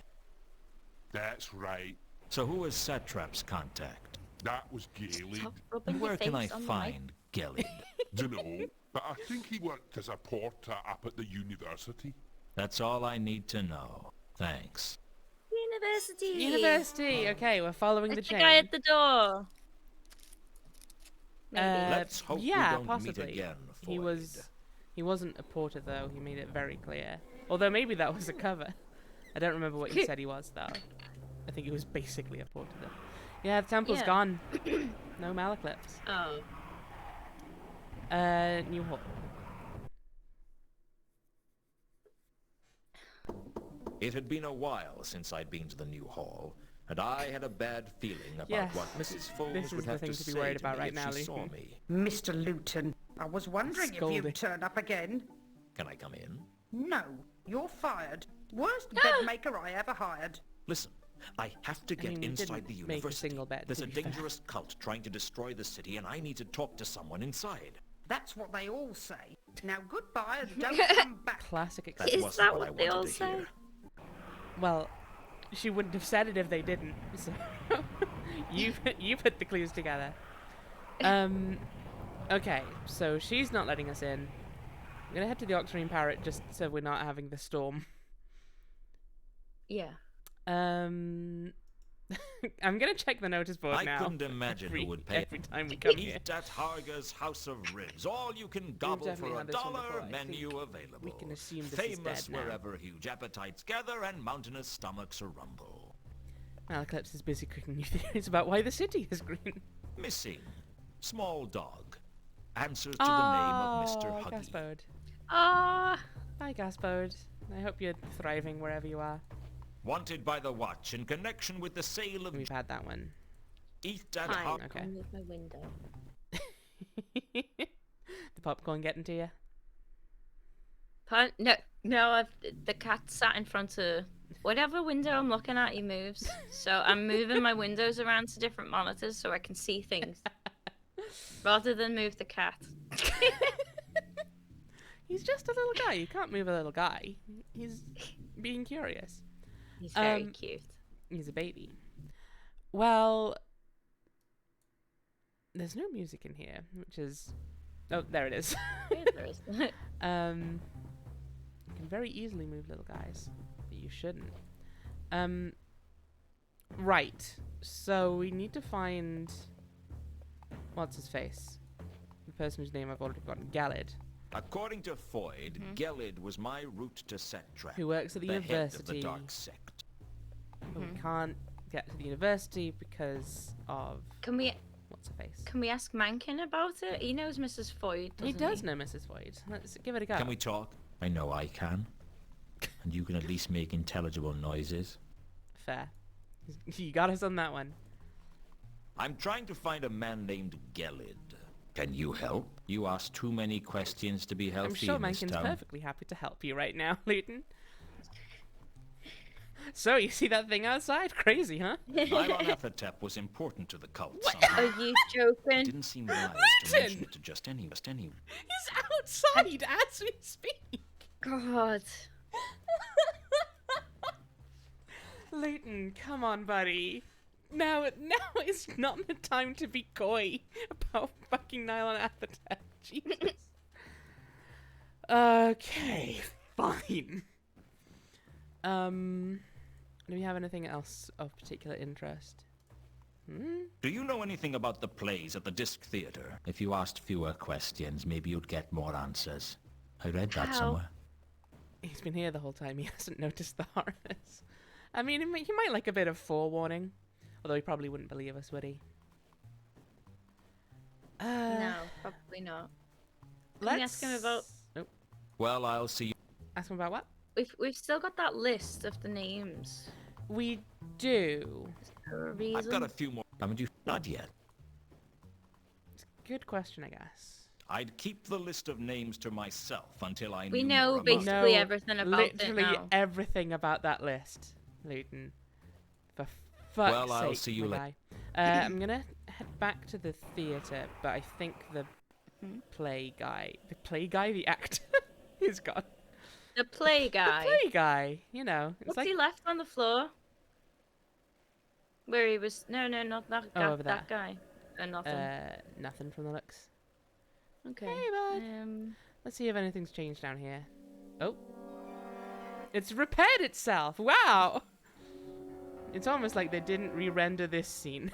That's right.
So who was Satrap's contact?
That was Galed.
And where can I find Gelid?
Dunno, but I think he worked as a porter up at the university.
That's all I need to know. Thanks.
University.
Okay, we're following the
It's
chain.
the guy at the door. Maybe.
Let's hope
yeah,
we don't
possibly.
meet again,
He wasn't a porter though. He made it very clear. Although maybe that was a cover. I don't remember what he said he was though. I think he was basically a porter though. Yeah, the temple's gone. No Malaclips.
Oh.
New hall.
It had been a while since I'd been to the new hall, and I had a bad feeling about
Yes,
what Mrs. Foles
this
would
is the
have
thing
to
to be
say
worried
to
about
me
right
if
now,
she saw
Luton.
me.
Mr. Luton, I was wondering if
Scolding.
you'd turn up again.
Can I come in?
No, you're fired. Worst bedmaker I ever hired.
Listen, I have to get
mean, we
inside the
didn't make a
university.
single bed,
There's
to
a
be fair.
dangerous cult trying to destroy the city, and I need to talk to someone inside.
That's what they all say. Now goodbye and don't come back.
Classic
That
excuse.
Is
wasn't
that
what I
what they
wanted
all
to
say?
hear.
Well, she wouldn't have said it if they didn't. So you put the clues together. Okay, so she's not letting us in. I'm gonna head to the Oxrine Parrot just so we're not having the storm.
Yeah.
I'm gonna check the notice board
I
now.
couldn't imagine who would pay.
every time we come here.
Eat at Harga's House of Ribs. All you can gobble
definitely
for
had this one
$1.
before. I
Menu
think
available.
we can assume this is
Famous
dead now.
wherever huge appetites gather and mountainous stomachs a rumble.
Malaclips is busy cooking new theories about why the city is green.
Missing. Small dog. Answers to the name of Mr. Huggy.
Gaspode.
Ah.
Hi, Gaspode. I hope you're thriving wherever you are.
Wanted by the watch in connection with the sale of
We've had that one.
Eat at
Fine.
Harga.
Okay.
I'll move my window.
The popcorn getting to you?
No, the cat sat in front of whatever window I'm looking at. He moves, so I'm moving my windows around to different monitors so I can see things, rather than move the cat.
He's just a little guy. You can't move a little guy. He's being curious.
He's very cute.
He's a baby. Well, there's no music in here, which is... Oh, there it is.
Yeah, there is.
You can very easily move little guys, but you shouldn't. Right. So we need to find... What's his face? The person whose name I've already forgotten. Galid.
According to Foyd, Gelid was my route to Satrap.
Who works at the
head of
university.
the dark sect.
But we can't get to the university because of...
Can we
What's her face?
can we ask Mankin about it? He knows Mrs. Foyd.
He
Doesn't
does know Mrs. Void. Let's give it a go.
Can we talk? I know I can. And you can at least make intelligible noises.
Fair. You got us on that one.
I'm trying to find a man named Gelid. Can you help? You ask too many questions to be healthy
I'm sure
in this
Mankin's
town.
perfectly happy to help you right now, Luton. So, you see that thing outside? Crazy, huh?
Nylon Athetep was important to the cult.
Are you joking?
Didn't seem wise to
Luton!
mention it to just any.
He's outside as we speak!
God.
Luton, come on, buddy. Now is not the time to be coy about fucking Nylon Athetep. Jesus. Okay, fine. Do we have anything else of particular interest?
Do you know anything about the plays at the Disc Theatre? If you asked fewer questions, maybe you'd get more answers. I read that
How?
somewhere.
He's been here the whole time. He hasn't noticed the horrors. I mean, he might like a bit of forewarning. Although he probably wouldn't believe us, would he?
No, probably not. Can we ask him about?
Nope.
Well, I'll see you.
Ask him about what?
We've still got that list of the names.
We do.
For a reason.
I've got a few more. Haven't you? Not yet.
Good question, I guess.
I'd keep the list of names to myself until I
We
knew
know
more about
basically
it.
everything about
literally
it now.
everything about that list, Luton. For fuck's
Well, I'll
sake,
see you
my
later.
guy. I'm gonna head back to the theater, but I think the play guy, the actor, is gone.
The play guy.
The play guy, you know. It's
What's
like
he left on the floor? Where he was... No, not that,
Oh, over
that
there.
guy. Nothing.
nothing from the looks.
Okay.
Hey, bud. Let's see if anything's changed down here. Oh. It's repaired itself. Wow. It's almost like they didn't re-render this scene.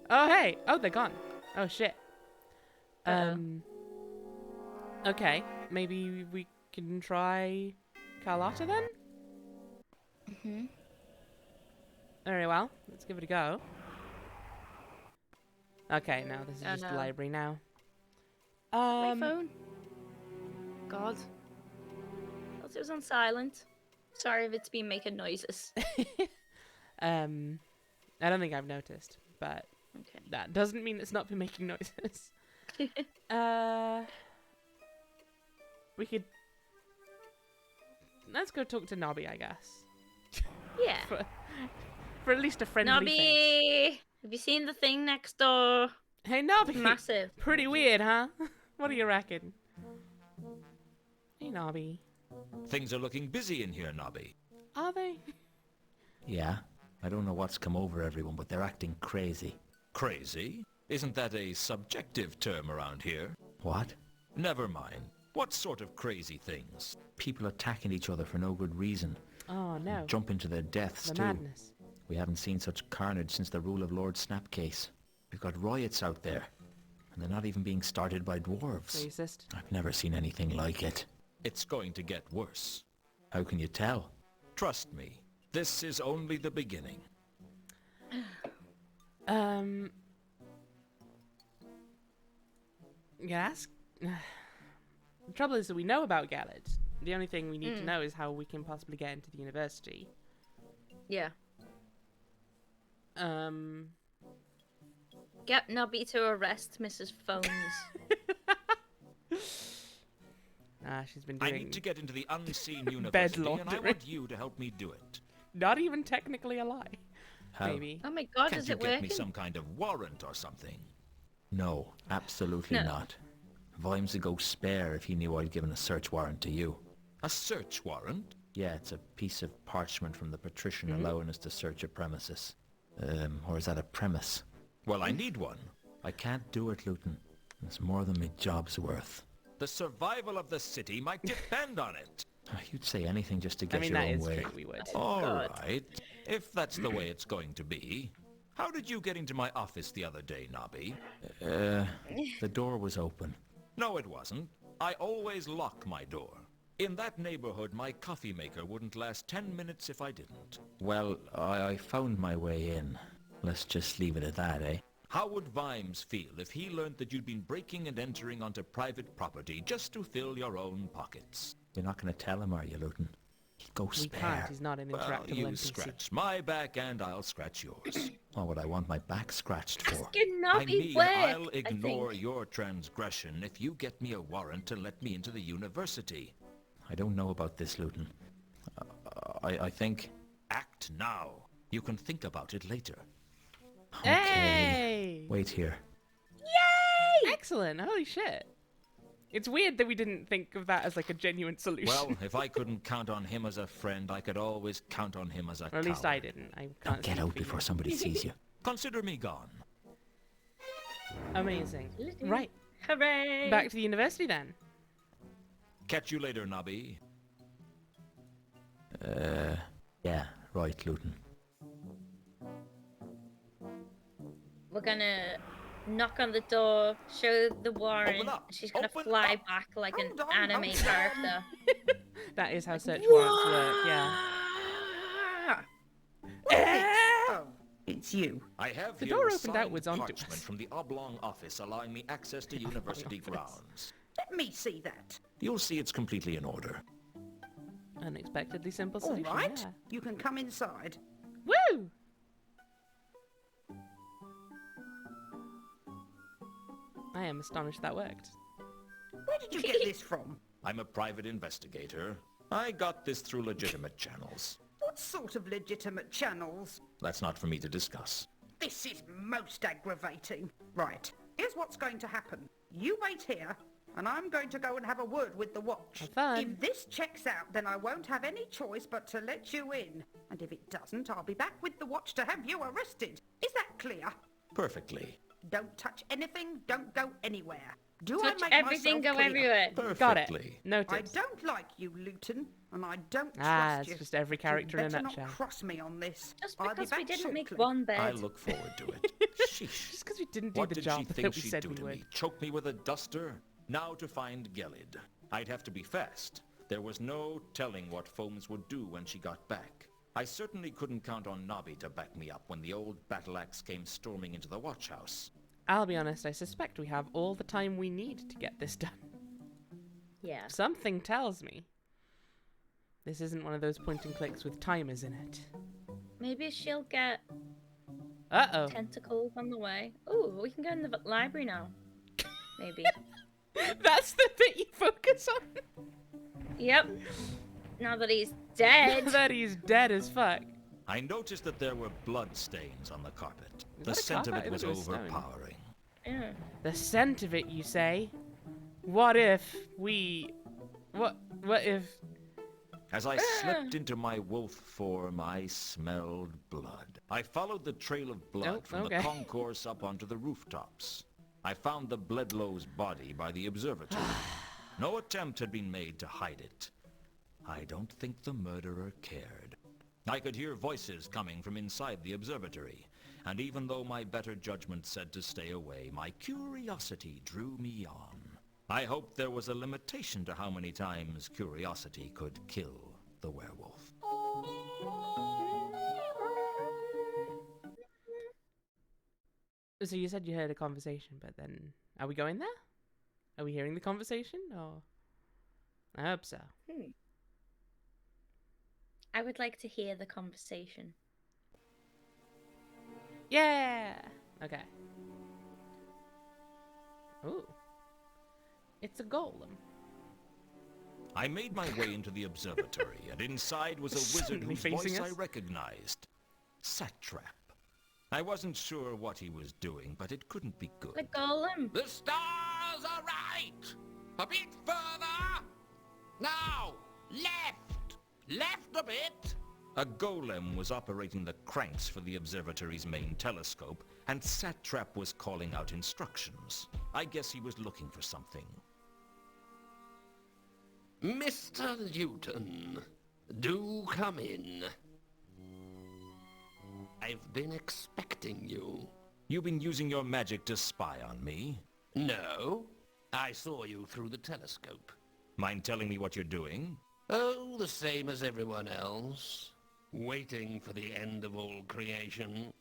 Oh, hey. Oh, they're gone. Oh, shit. Okay. Maybe we can try Carlotta then?
Mm-hmm.
Very well. Let's give it a go. Okay, no, this is just the library now.
My phone. God. Thought it was on silent. Sorry if it's been making noises.
I don't think I've noticed, but
Okay.
that doesn't mean it's not been making noises. We could... Let's go talk to Nobby, I guess.
Yeah.
For at least a friendly face.
Nobby! Have you seen the thing next door?
Hey, Nobby!
Massive.
Pretty weird, huh? What do you reckon? Hey, Nobby.
Things are looking busy in here, Nobby.
Are they?
Yeah. I don't know what's come over everyone, but they're acting crazy.
Crazy? Isn't that a subjective term around here?
What?
Never mind. What sort of crazy things?
People attacking each other for no good reason.
Oh, no.
Jumping to their deaths,
The
too.
madness.
We haven't seen such carnage since the rule of Lord Snapcase. We've got riots out there. And they're not even being started by dwarves.
Racist.
I've never seen anything like it.
It's going to get worse.
How can you tell?
Trust me. This is only the beginning.
Yes. The trouble is that we know about Gallad. The only thing we need to know is how we can possibly get into the university.
Yeah. Get Nobby to arrest Mrs. Phones.
She's been doing...
I need to get into the unseen university, and I
laundering.
want you to help me do it.
Not even technically a lie.
How?
Maybe.
Oh my god,
Can't
is
you
it
get
working?
me some kind of warrant or something?
No, absolutely
No.
not. Vimes would go spare if he knew I'd given a search warrant to you.
A search warrant?
Yeah, it's a piece of parchment from the patrician allowing us to search a premises. Or is that a premise?
Well, I need one.
I can't do it, Luton. It's more than my job's worth.
The survival of the city might depend on it.
You'd say anything just to get
I mean,
your
that
own
is
way.
true, we would.
All
God.
right. If that's the way it's going to be. How did you get into my office the other day, Nobby?
The door was open.
No, it wasn't. I always lock my door. In that neighborhood, my coffee maker wouldn't last 10 minutes if I didn't.
Well, I found my way in. Let's just leave it at that, eh?
How would Vimes feel if he learned that you'd been breaking and entering onto private property just to fill your own pockets?
You're not going to tell him, are you, Luton? He'd go
We
spare.
can't. He's not an
Well,
interactable
you
NPC.
scratch my back and I'll scratch yours.
What would I want my back scratched for?
Asking
I
Nobby
mean,
work,
I'll
I
ignore
think.
your transgression if you get me a warrant to let me into the university.
I don't know about this, Luton. I think...
Act now. You can think about it later.
Okay.
Hey!
Wait here.
Excellent. Holy shit. It's weird that we didn't think of that as like a genuine solution.
Well, if I couldn't count on him as a friend, I could always count on him as a
or at least I
coward.
didn't. I
Don't
can't
get
speak
out
for
before
you.
somebody sees you.
Consider me gone.
Amazing. Right.
Hooray!
Back to the university then.
Catch you later, Nobby.
Yeah, right, Luton.
We're gonna knock on the door, show the warrant.
Open up!
She's gonna
Open
fly
up!
back like an
Hold on,
anime
hold on.
character.
That is how search warrants work, yeah.
Oh, it's you.
I have
The
here
door
a
opened
signed
outwards onto
parchment
us.
from the oblong office allowing me access to university grounds.
Let me see that.
You'll see it's completely in order.
Unexpectedly simple
All
solution.
right,
Yeah.
you can come inside.
Woo! I am astonished that worked.
Where did you get this from?
I'm a private investigator. I got this through legitimate channels.
What sort of legitimate channels?
That's not for me to discuss.
This is most aggravating. Right, here's what's going to happen. You wait here, and I'm going to go and have a word with the watch.
Have fun.
If this checks out, then I won't have any choice but to let you in. And if it doesn't, I'll be back with the watch to have you arrested. Is that clear?
Perfectly.
Don't touch anything, don't go anywhere. Do
Touch
I make
everything,
myself
go
clear?
everywhere.
Got it.
Perfectly.
Noted.
I don't like you, Luton, and I don't
Ah,
trust
it's
you.
just every
So
character in a
better
nutshell.
not cross me on this.
Just
I'll be
because we
back
didn't make
shortly.
one bed.
I look forward to it. Sheesh.
Just because we didn't do
What
the
did
job
she
that
think
we
she'd
said
do
we
to
would.
me? Choke me with a duster? Now to find Gelid. I'd have to be fast. There was no telling what Foams would do when she got back. I certainly couldn't count on Nobby to back me up when the old battle axe came storming into the watch house.
I'll be honest, I suspect we have all the time we need to get this done.
Yeah.
Something tells me this isn't one of those point and clicks with timers in it.
Maybe she'll get
Uh-oh.
tentacles on the way. Ooh, we can go in the library now. Maybe.
That's the bit you focus on?
Yep. Now that he's dead.
That he's dead as fuck.
I noticed that there were blood stains on the carpet.
Is
The
that a
scent of
carpet?
it
I
was
thought it was stone.
overpowering.
Yeah.
The scent of it, you say? What if we... What if...
As I slipped into my wolf form, I smelled blood. I followed the trail of blood
Oh,
from
okay.
the concourse up onto the rooftops. I found the Bledlow's body by the observatory. No attempt had been made to hide it. I don't think the murderer cared. I could hear voices coming from inside the observatory, and even though my better judgment said to stay away, my curiosity drew me on. I hoped there was a limitation to how many times curiosity could kill the werewolf.
So you said you heard a conversation, but then... Are we going there? Are we hearing the conversation, or... I hope so.
I would like to hear the conversation.
Yeah! Okay. Ooh. It's a golem.
I made my way into the observatory, and inside was a wizard
Suddenly
whose
facing
voice I
us.
recognized. Satrap. I wasn't sure what he was doing, but it couldn't be
The
good.
golem.
The stars are right! A bit further! Now! Left! Left a bit!
A golem was operating the cranks for the observatory's main telescope, and Satrap was calling out instructions. I guess he was looking for something.
Mr. Newton, do come in. I've been expecting you.
You've been using your magic to spy on me?
No, I saw you through the telescope.
Mind telling me what you're doing?
Oh, the same as everyone else. Waiting for the end of all creation.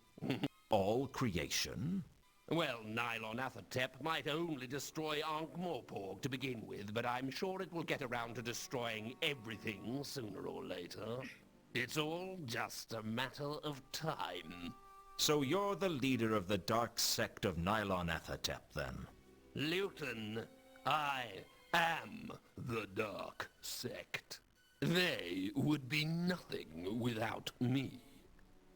All creation?
Well, Nylon Athertep might only destroy Ankh-Morpork to begin with, but I'm sure it will get around to destroying everything sooner or later. It's all just a matter of time.
So you're the leader of the dark sect of Nylon Athertep, then?
Luton, I am the Dark Sect. They would be nothing without me.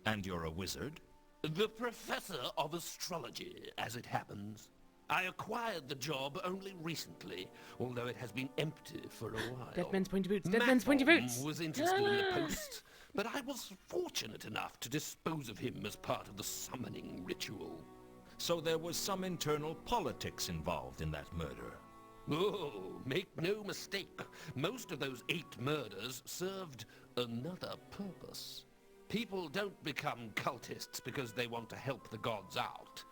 And you're a wizard?
The Professor of Astrology, as it happens. I acquired the job only recently, although it has been empty for a while.
Dead men's pointy boots. Dead men's pointy
Mathom
boots.
was interested in the post, but I was fortunate enough to dispose of him as part of the summoning ritual.
So there was some internal politics involved in that murder.
Oh, make no mistake. Most of those 8 murders served another purpose. People don't become cultists because they want to help the gods out.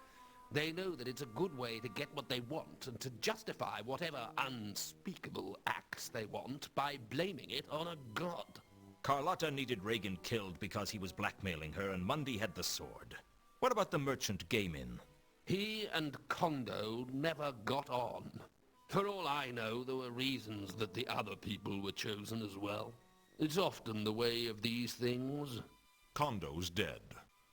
They know that it's a good way to get what they want and to justify whatever unspeakable acts they want by blaming it on a god.
Carlotta needed Reagan killed because he was blackmailing her, and Mundy had the sword. What about the merchant Gaimin?
He and Kondo never got on. For all I know, there were reasons that the other people were chosen as well. It's often the way of these things.
Kondo's dead.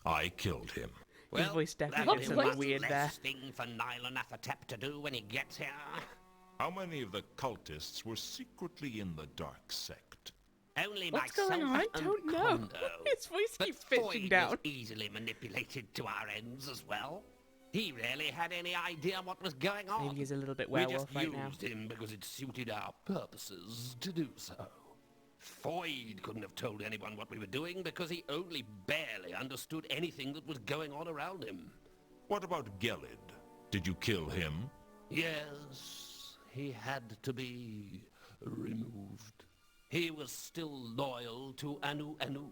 I killed him.
His voice definitely
What?
gets a little
What?
weird there.
thing for Nylonathotep to do when he gets here.
How many of the cultists were secretly in the dark sect?
Only
What's
myself
going on?
and
I don't know.
Kondo.
His voice
But
keeps pitching
Foyd
down.
was easily manipulated to our ends as well. He rarely had any idea what was going on.
Maybe he's a little bit
We
werewolf
just
right now.
used him because it suited our purposes to do so. Foyd couldn't have told anyone what we were doing because he only barely understood anything that was going on around him.
What about Gelid? Did you kill him?
Yes, he had to be removed. He was still loyal to Anu Anu,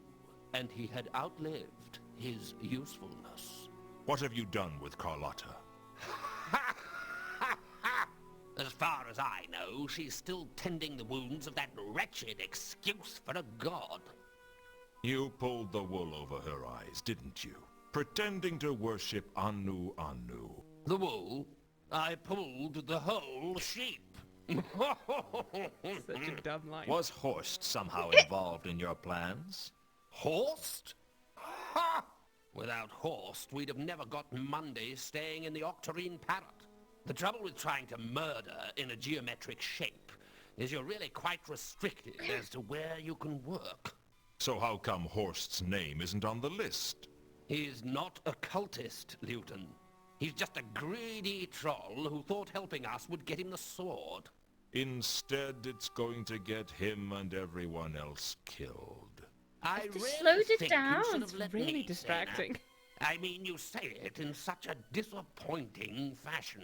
and he had outlived his usefulness.
What have you done with Carlotta?
As far as I know, she's still tending the wounds of that wretched excuse for a god.
You pulled the wool over her eyes, didn't you? Pretending to worship Anu Anu.
The wool? I pulled the whole sheep.
Such a dumb line.
Was Horst somehow involved in your plans?
Horst? Ha! Without Horst, we'd have never got Monday staying in the Octarine Parrot. The trouble with trying to murder in a geometric shape is you're really quite restricted as to where you can work.
So how come Horst's name isn't on the list?
He's not a cultist, Luton. He's just a greedy troll who thought helping us would get him the sword.
Instead, it's going to get him and everyone else killed.
I
Just
really
slowed it
think
down.
you should
It's
have let
Really
me say
distracting.
that. I mean, you say it in such a disappointing fashion.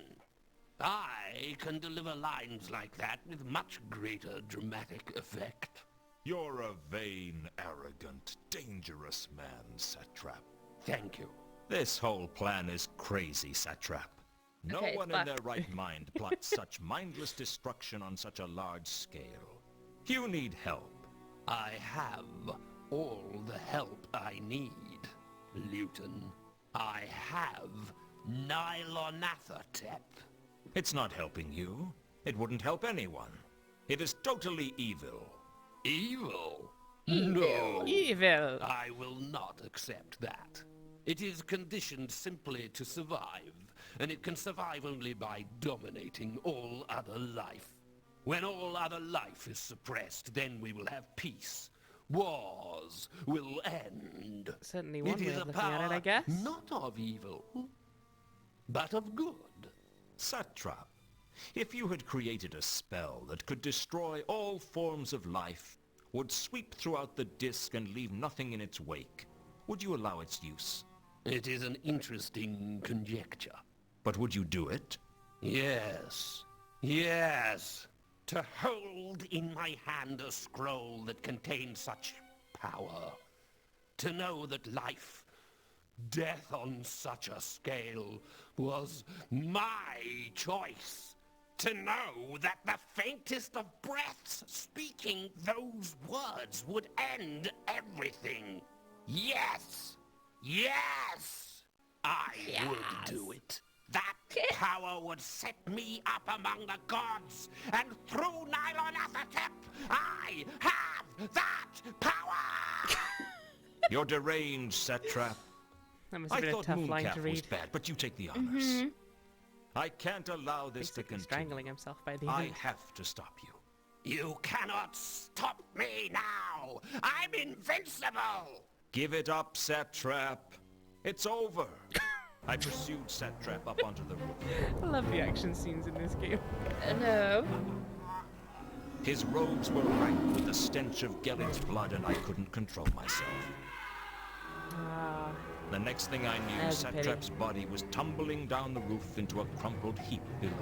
I can deliver lines like that with much greater dramatic effect.
You're a vain, arrogant, dangerous man, Satrap.
Thank you.
This whole plan is crazy, Satrap. No
Okay, it's
one in
back.
their right mind plots such mindless destruction on such a large scale. You need help.
I have all the help I need, Luton. I have Nylonathotep.
It's not helping you. It wouldn't help anyone. It is totally evil.
Evil? No.
Evil.
I will not accept that. It is conditioned simply to survive, and it can survive only by dominating all other life. When all other life is suppressed, then we will have peace. Wars will end.
Certainly one
It
way
is
of
a
looking at it, I
power
guess.
not of evil, but of good.
Satrap, if you had created a spell that could destroy all forms of life, would sweep throughout the disk and leave nothing in its wake, would you allow its use?
It is an interesting conjecture.
But would you do it?
Yes. Yes. To hold in my hand a scroll that contains such power. To know that life, death on such a scale, was my choice. To know that the faintest of breaths speaking those words would end everything. Yes! Yes! I would do it. That power would set me up among the gods, and through Nylonathotep, I have that power!
You're deranged, Satrap.
That must have
I
been a
thought
tough line
Mooncalf
to
was
read.
bad, but you take the honors. I can't allow this to
Basically
continue.
strangling himself by the
I
end.
have to stop you.
You cannot stop me now! I'm invincible!
Give it up, Satrap. It's over. I pursued Satrap up onto the roof.
I love the action scenes in this game.
No.
His robes were rank with the stench of Gelid's blood, and I couldn't control myself.
Ah,
The next thing I knew,
That's a pity.
Satrap's body was tumbling down the roof into a crumpled heap below.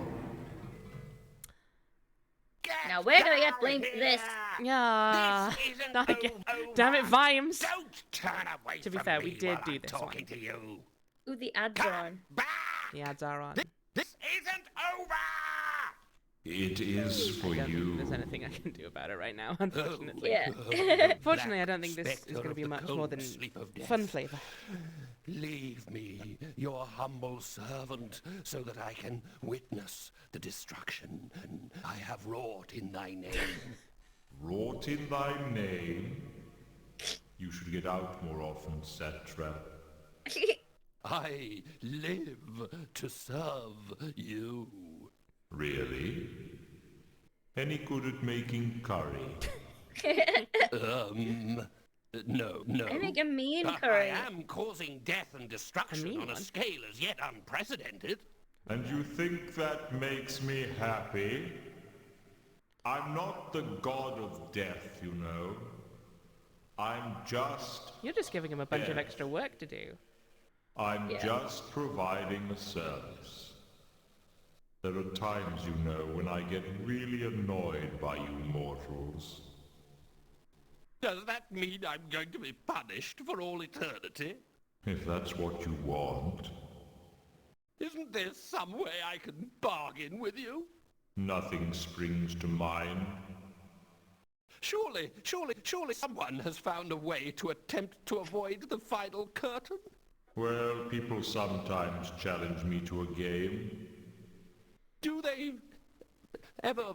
Now we're gonna get blamed for this.
yeah.
This isn't
Not again.
over.
Damn it, Vimes.
Don't turn away
To be
from
fair,
me
we did
while
do
I'm
this
talking
one.
to you.
Ooh, the ads are on.
Back!
The ads are on.
This isn't over!
It is for
I don't think
you.
there's anything I can do about it right now, unfortunately.
Yeah.
Fortunately, I don't think this is
Spectre
going to
of
be
the
much
cold
more than
sleep of death.
fun flavor.
Leave me, your humble servant, so that I can witness the destruction I have wrought in thy name.
Wrought in thy name. You should get out more often, Cetra.
I live to serve you.
Really? Any good at making curry?
No.
I make a mean
But
curry.
I am causing death and destruction
mean
on a
one?
scale as yet unprecedented.
And you think that makes me happy? I'm not the god of death, you know. I'm just...
You're just giving him a bunch of
Death.
extra work to do.
I'm
Yeah.
just providing a service. There are times, you know, when I get really annoyed by you mortals.
Does that mean I'm going to be punished for all eternity?
If that's what you want.
Isn't there some way I can bargain with you?
Nothing springs to mind.
Surely someone has found a way to attempt to avoid the final curtain?
Well, people sometimes challenge me to a game.
Do they ever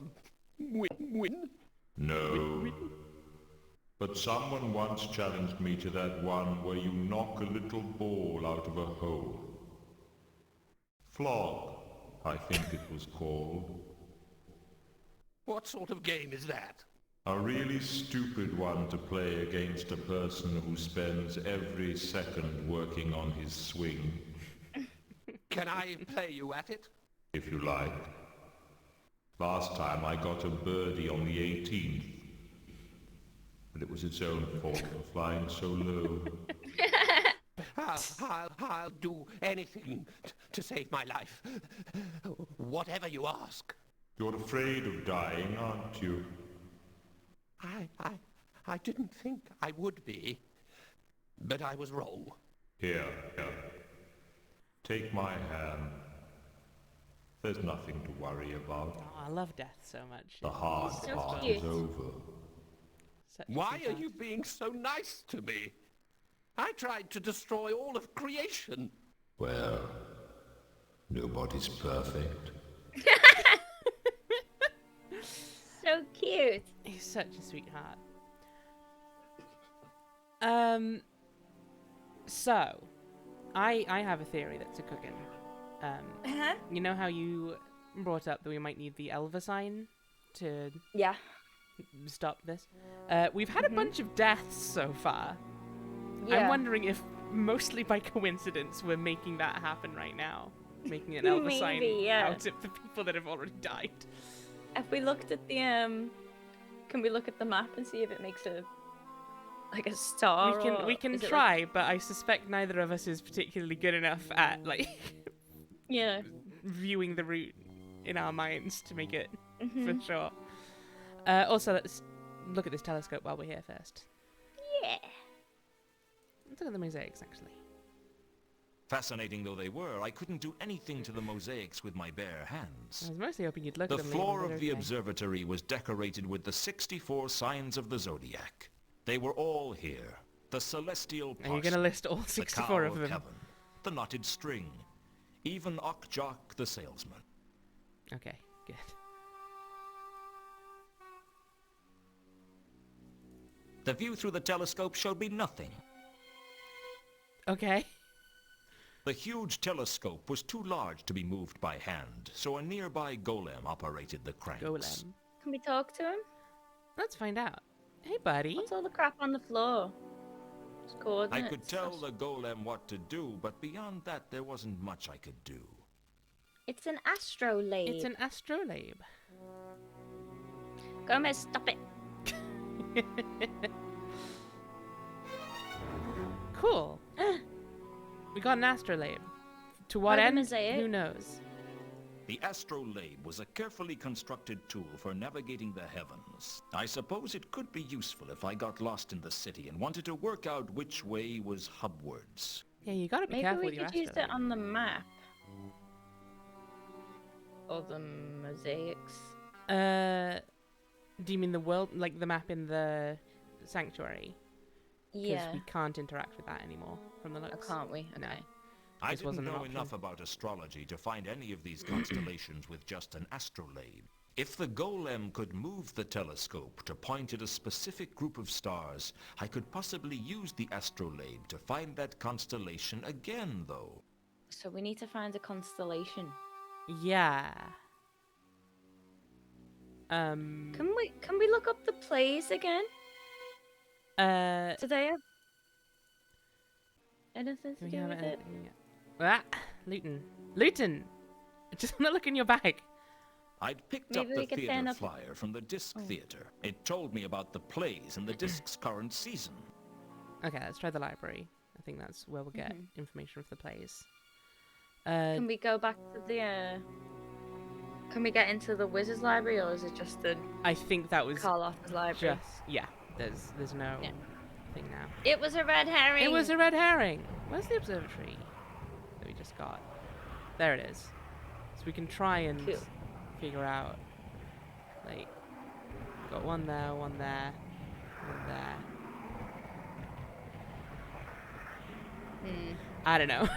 win?
No. But someone once challenged me to that one where you knock a little ball out of a hole. Flog, I think it was called.
What sort of game is that?
A really stupid one to play against a person who spends every second working on his swing,
Can I play you at it?
if you like. Last time I got a birdie on the 18th. But it was its own fault for flying so low.
I'll do anything to save my life. Whatever you ask.
You're afraid of dying, aren't you?
I didn't think I would be, but I was wrong.
Here. Take my hand. There's nothing to worry about.
Oh, I love death so much.
The hard
so
part
cute.
is over.
Such a
Why are
sweetheart.
you being so nice to me? I tried to destroy all of creation.
Well, nobody's perfect.
So cute.
He's such a sweetheart. So, I have a theory that's a cooking.
Uh-huh.
You know how you brought up that we might need the Elva sign to
Yeah.
stop this? We've had a bunch of deaths so far.
Yeah.
I'm wondering if, mostly by coincidence, we're making that happen right now. Making an Elva sign
Maybe, yeah.
out of the people that have already died.
If we looked at the can we look at the map and see if it makes a star?
We can
is it
try, but I suspect neither of us is particularly good enough at
yeah.
viewing the route in our minds to make it
Mhm.
for sure. Also, let's look at this telescope while we're here first.
Yeah.
Let's look at the mosaics, actually.
Fascinating though they were, I couldn't do anything to the mosaics with my bare
I
hands.
was mostly hoping you'd look
The
at them. later,
floor
but
of the
okay.
observatory was decorated with the 64 signs of the zodiac. They were all here. The celestial
Are you going to
parsec,
list all
the
64
cow
of them?
heaven, the knotted string, even Okjok the salesman.
Okay, good.
The view through the telescope showed me nothing.
Okay.
The huge telescope was too large to be moved by hand, so a nearby golem operated the cranks.
Golem.
Can we talk to him?
Let's find out. Hey, buddy.
What's all the crap on the floor? Just
I
coordinates.
could tell the golem what to do, but beyond that there wasn't much I could do.
It's an astrolabe.
It's an astrolabe.
Gomez, stop it.
Cool. We got an astrolabe. To what
Or the
end?
mosaic.
Who knows?
The astrolabe was a carefully constructed tool for navigating the heavens. I suppose it could be useful if I got lost in the city and wanted to work out which way was hubwards.
Yeah, you gotta be
Maybe
careful
we
with your
could use
astrolabe.
it on the map. Or the mosaics.
Do you mean the world, like the map in the sanctuary? Because
Yeah.
we can't interact with that anymore from the
Oh,
looks.
can't we?
No.
Okay.
I
This
didn't
wasn't an
know
option.
enough about astrology to find any of these constellations with just an astrolabe. If the golem could move the telescope to point at a specific group of stars, I could possibly use the astrolabe to find that constellation again, though.
So we need to find a constellation.
Yeah.
Can we look up the plays again? Do they have anything to
Do we
do
have
with it?
anything yet? Ah, Luton! Just want to look in your bag.
I'd picked
Maybe
up
we
the
could
theater
turn up-
flyer from the Disc Theater. It told me about the plays in the Disc's current season.
Okay, let's try the library. I think that's where we'll get information for the plays.
Can we go back to the? Can we get into the Wizard's Library, or is it just the
I think that was
Carlotta's Library?
just... Yeah, there's no thing now.
It was a red herring.
It was a red herring! Where's the observatory that we just got? There it is. So we can try and
Cool.
figure out... Like, got one there, one there, one there. I don't know.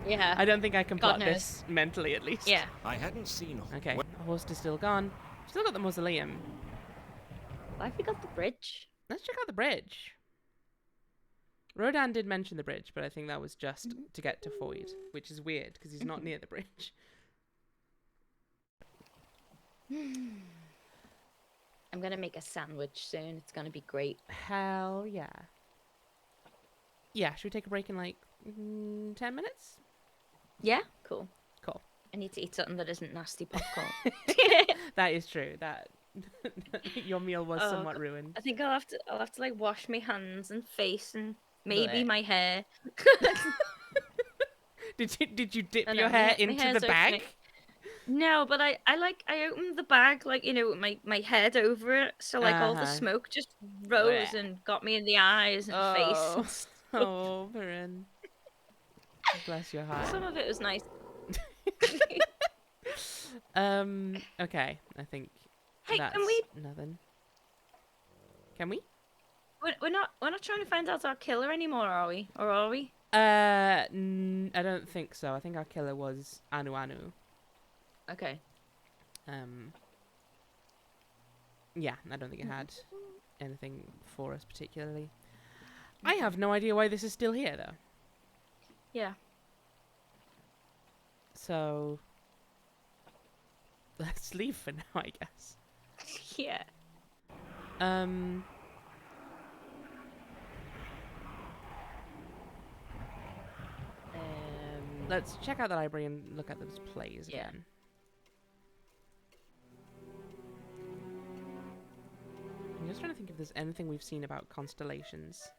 Yeah.
I don't think I can
God
plot
knows.
this mentally, at least.
Yeah.
I hadn't seen...
Okay, Horst is still gone. Still got the mausoleum.
Why have we got the bridge?
Let's check out the bridge. Rodan did mention the bridge, but I think that was just to get to Foyd, which is weird because he's not near the bridge.
I'm gonna make a sandwich soon. It's gonna be great.
Hell yeah. Yeah, should we take a break in like 10 minutes?
Yeah. Cool.
Cool.
I need to eat something that isn't nasty popcorn.
That is true. That your meal was
Oh,
somewhat ruined.
I think I'll have to like wash my hands and face and maybe
Blech.
my hair.
Did you dip
I
your
know,
hair
my
into
hair's
the bag?
okay. No, but I opened the bag like, you know, with my head over it, so like all the
Uh-huh.
smoke just rose
Blech.
and got me in the eyes and face.
Oh,
And stuff.
oh, Varen. Bless your heart.
Some of it was nice.
Okay, I think
Hey,
that's
can we?
nothing. Can we?
We're not trying to find out our killer anymore, are we? Or are we?
I don't think so. I think our killer was Anu Anu.
Okay.
Yeah, I don't think it had anything for us particularly. I have no idea why this is still here though.
Yeah.
So let's leave for now, I guess.
Yeah.
Let's check out the library and look at those plays
Yeah.
again. I'm just trying to think if there's anything we've seen about constellations.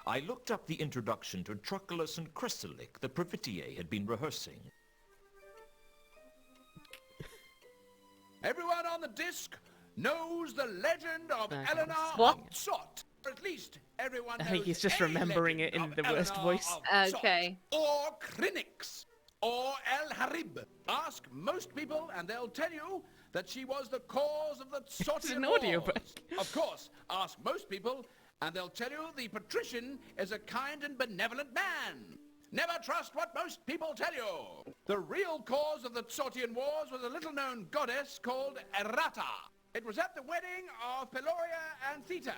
I looked up the introduction to Truculus and Chrysalic the Pravitier had been rehearsing.
Everyone on the disc knows the legend of
Okay.
Eleanor
What?
of Sot. Or at least everyone
I
knows
think he's just
a
remembering it
legend
in
of
the worst
Eleanor
voice.
of Sot,
Okay.
or Crinix. Or El Harib. Ask most people and they'll tell you that she was the cause of the Sotian
an audiobook.
Wars. Of course, ask most people and they'll tell you the patrician is a kind and benevolent man. Never trust what most people tell you. The real cause of the Sotian Wars was a little-known goddess called Errata. It was at the wedding of Peloria and Theta.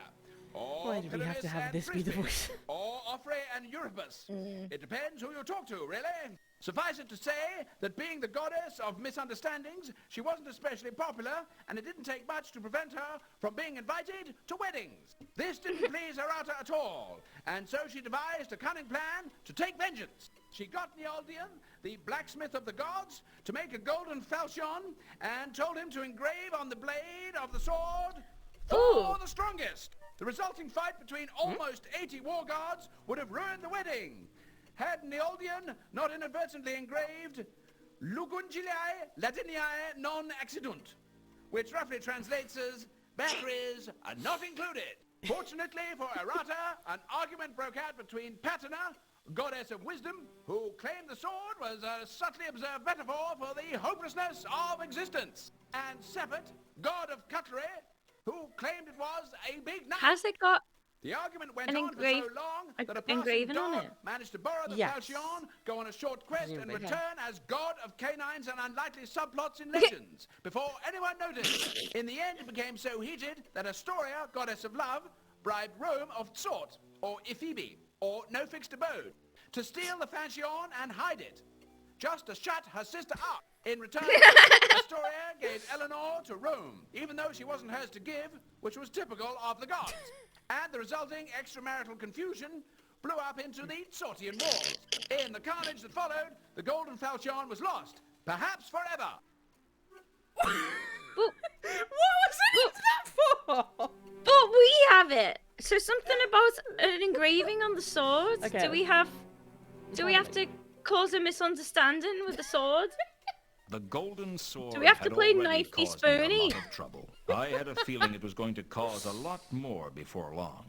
Or
Why did we have to
Peleus
have
and
this be the
Thisbe,
voice?
or Offrey and Euripus. It depends who you talk to, really. Suffice it to say that being the goddess of misunderstandings, she wasn't especially popular, and it didn't take much to prevent her from being invited to weddings. This didn't please Errata at all, and so she devised a cunning plan to take vengeance. She got Neoldian, the blacksmith of the gods, to make a golden falchion, and told him to engrave on the blade of the sword for
Ooh.
the strongest. The resulting fight between almost 80 war gods would have ruined the wedding. Had Neoldian not inadvertently engraved Lugungiliae Latiniae non accidunt, which roughly translates as batteries are not included. Fortunately for Errata, an argument broke out between Patina, goddess of wisdom, who claimed the sword was a subtly observed metaphor for the hopelessness of existence, and Sephet, god of cutlery, who claimed it was a big knife.
Has it got
The argument went
An
on for so long
a-
that a passing
engraving on
dog
it.
managed to borrow the
Yes.
falchion, go on a short quest, and
Presumably,
return as god of canines and unlikely subplots in legends, before anyone noticed. In the end, it became so heated that Astoria, goddess of love, bribed Rome of Sort, or Ephebi, or No Fixed Abode, to steal the falchion and hide it, just to shut her sister up. In return, Astoria gave Eleanor to Rome, even though she wasn't hers to give, which was typical of the gods. And the resulting extramarital confusion blew up into the Sortian Wars. In the carnage that followed, the golden falchion was lost, perhaps forever.
But,
What was it that for?
but we have it. So something about an engraving on the sword.
Okay.
Do we have to cause a misunderstanding with the sword?
The golden sword
Do we have to
had
play
already
knifey
caused me a
spoony?
lot of trouble. I had a feeling it was going to cause a lot more before long.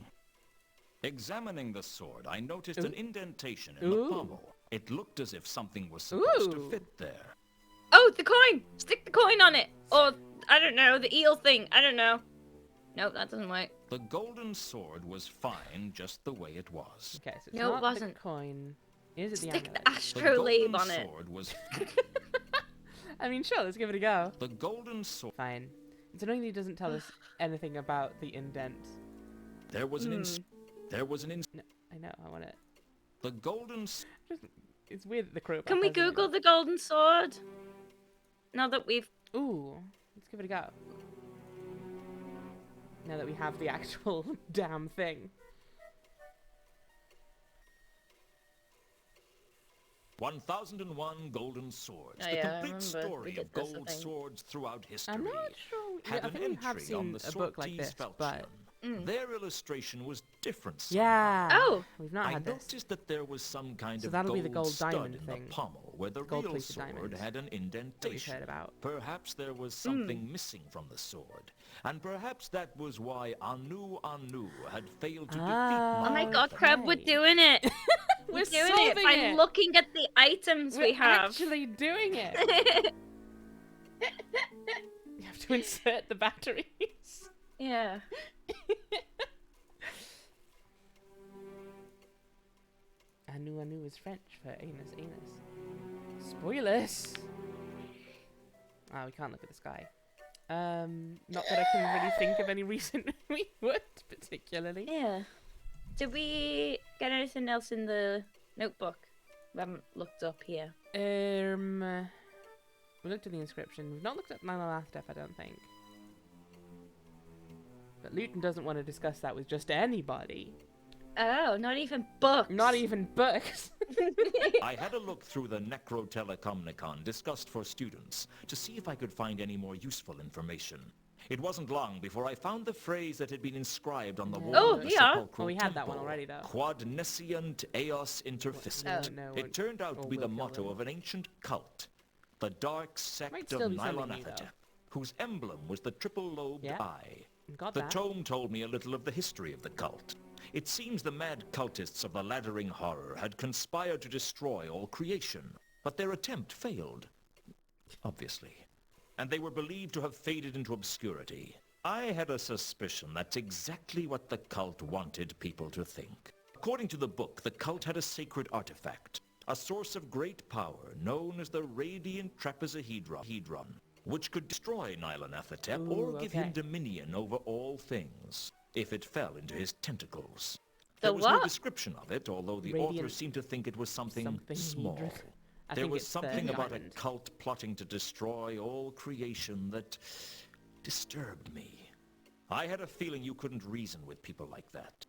Examining the sword, I noticed an indentation in the pommel. It looked as if something was supposed to fit there.
Oh, the coin! Stick the coin on it! Or, I don't know, the eel thing. I don't know. Nope, that doesn't work.
The golden sword was fine just the way it was.
Okay, so it's
No, it
not
wasn't.
the coin. Is it the
Stick
amulet?
the
The
astrolabe
golden
on it.
sword was
I mean, sure, let's give it a go.
the golden sword.
Fine. It's annoying that he doesn't tell us anything about the indent.
There was an
No, I know, I want it.
The golden
It's weird that the crow.
Can we Google the golden sword? Now that we've...
Ooh, let's give it a go. Now that we have the actual damn thing.
1001 Golden Swords,
Oh,
the
yeah, I
complete
remember
story
we
of
did this, I
gold
think.
swords throughout history.
I'm not sure.
Had
I
an
think we have
entry on
seen
the
a book like
Sorties
this,
Falchion.
but
Their illustration was different.
yeah.
Oh!
We've not
I
had this.
noticed that there was some kind
So
of
that'll be the
gold
gold
stud
diamond
in
thing.
the pommel, where the
Gold
real
plated
sword
diamond
had an
that we've
indentation.
heard about.
Perhaps there was something missing from the sword, and perhaps that was why Anu had failed to defeat
Oh my
Nala.
god, Crab, we're doing it!
We're
doing it
solving
by
it.
looking at the items we
We're
have.
actually doing it. You have to insert the batteries.
Yeah.
Anu is French for anus. Spoilers. Ah, we can't look at the sky. Not that I can really think of any reason we would particularly.
Yeah. Did we get anything else in the notebook? We haven't looked up here.
We looked at the inscription. We've not looked at Nyarlathotep, I don't think. But Luton doesn't want to discuss that with just anybody.
Oh, not even books.
Not even books.
I had a look through the Necrotelecomnicon discussed for students to see if I could find any more useful information. It wasn't long before I found the phrase that had been inscribed on the wall
Oh,
of the
yeah.
sepulchral
Oh, we had that one
temple,
already, though.
Quod nescient eos interficit.
Oh, no,
It turned out to be the motto of an ancient cult, the dark
Might
sect
still
of
be something new,
Nyarlathotep,
though.
whose emblem was the triple-lobed
Yeah.
eye.
Got
The
that.
tome told me a little of the history of the cult. It seems the mad cultists of the Laddering Horror had conspired to destroy all creation, but their attempt failed. Obviously. And they were believed to have faded into obscurity. I had a suspicion that's exactly what the cult wanted people to think. According to the book, the cult had a sacred artifact, a source of great power known as the Radiant Trapezohedron, which could destroy Nyarlathotep or give him dominion over all things, if it fell into his tentacles.
The
There was no
what?
description of it, although the author
Radiant
seemed to think it was something small.
hedron. I
There
think
was
it's the
something about a
diamond.
cult plotting to destroy all creation that disturbed me. I had a feeling you couldn't reason with people like that.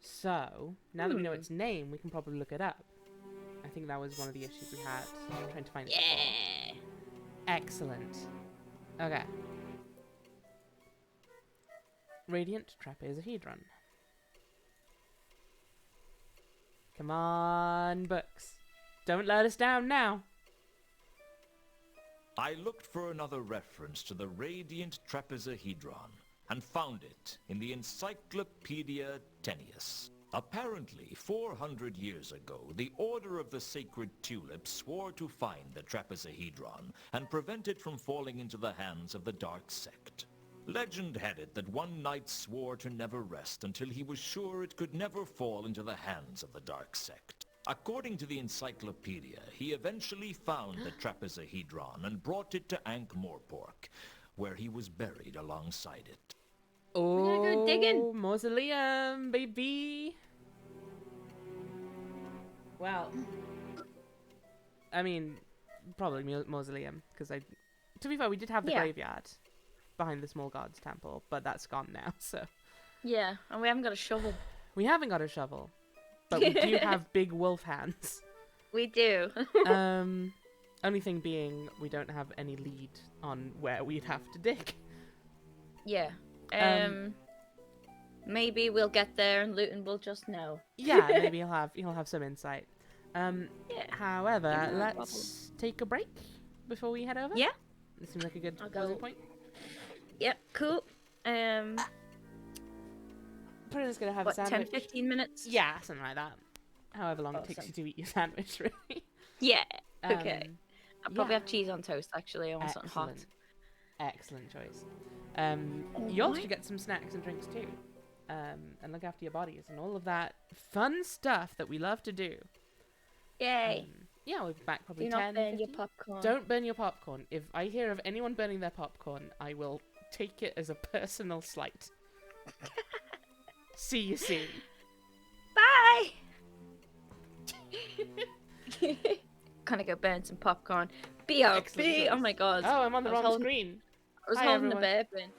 So, now that we know its name, we can probably look it up. I think that was one of the issues we had. I'm trying to find it.
Yeah.
Excellent. Okay. Radiant Trapezohedron. Come on, books. Don't let us down now.
I looked for another reference to the Radiant Trapezohedron and found it in the Encyclopedia Tennius. Apparently, 400 years ago, the Order of the Sacred Tulip swore to find the trapezohedron and prevent it from falling into the hands of the Dark Sect. Legend had it that one knight swore to never rest until he was sure it could never fall into the hands of the dark sect. According to the encyclopedia, he eventually found the trapezohedron and brought it to Ankh-Morpork, where he was buried alongside it.
Oh,
We're gonna go digging.
mausoleum, baby. Well, I mean, probably mausoleum, because to be fair, we did have the graveyard behind the small god's temple, but that's gone now, so.
Yeah, and we haven't got a shovel.
We haven't got a shovel, but we do have big wolf hands.
We do.
Only thing being, we don't have any lead on where we'd have to dig.
Yeah. Maybe we'll get there and Luton will just know.
Yeah, maybe he'll have some insight.
Yeah.
However, let's take a break before we head over.
Yeah.
It seems like a good
go.
point.
Yep, cool.
Probably just gonna have a
What,
sandwich.
10-15 minutes?
Yeah, something like that. However long it takes you to eat your sandwich, really.
Yeah. Okay. I'll probably
yeah.
have cheese on toast, actually. I want something hot.
Excellent choice. You also should get some snacks and drinks too. And look after your bodies and all of that fun stuff that we love to do.
Yay.
Yeah, we'll be back probably
Do
10,
not burn
15.
your popcorn.
Don't burn your popcorn. If I hear of anyone burning their popcorn, I will take it as a personal slight. See you soon.
Bye! Gonna go burn some popcorn. B.O.B. Oh my god.
Oh, I'm on the wrong screen.
I was
Hi,
holding
everyone.
the bear pin.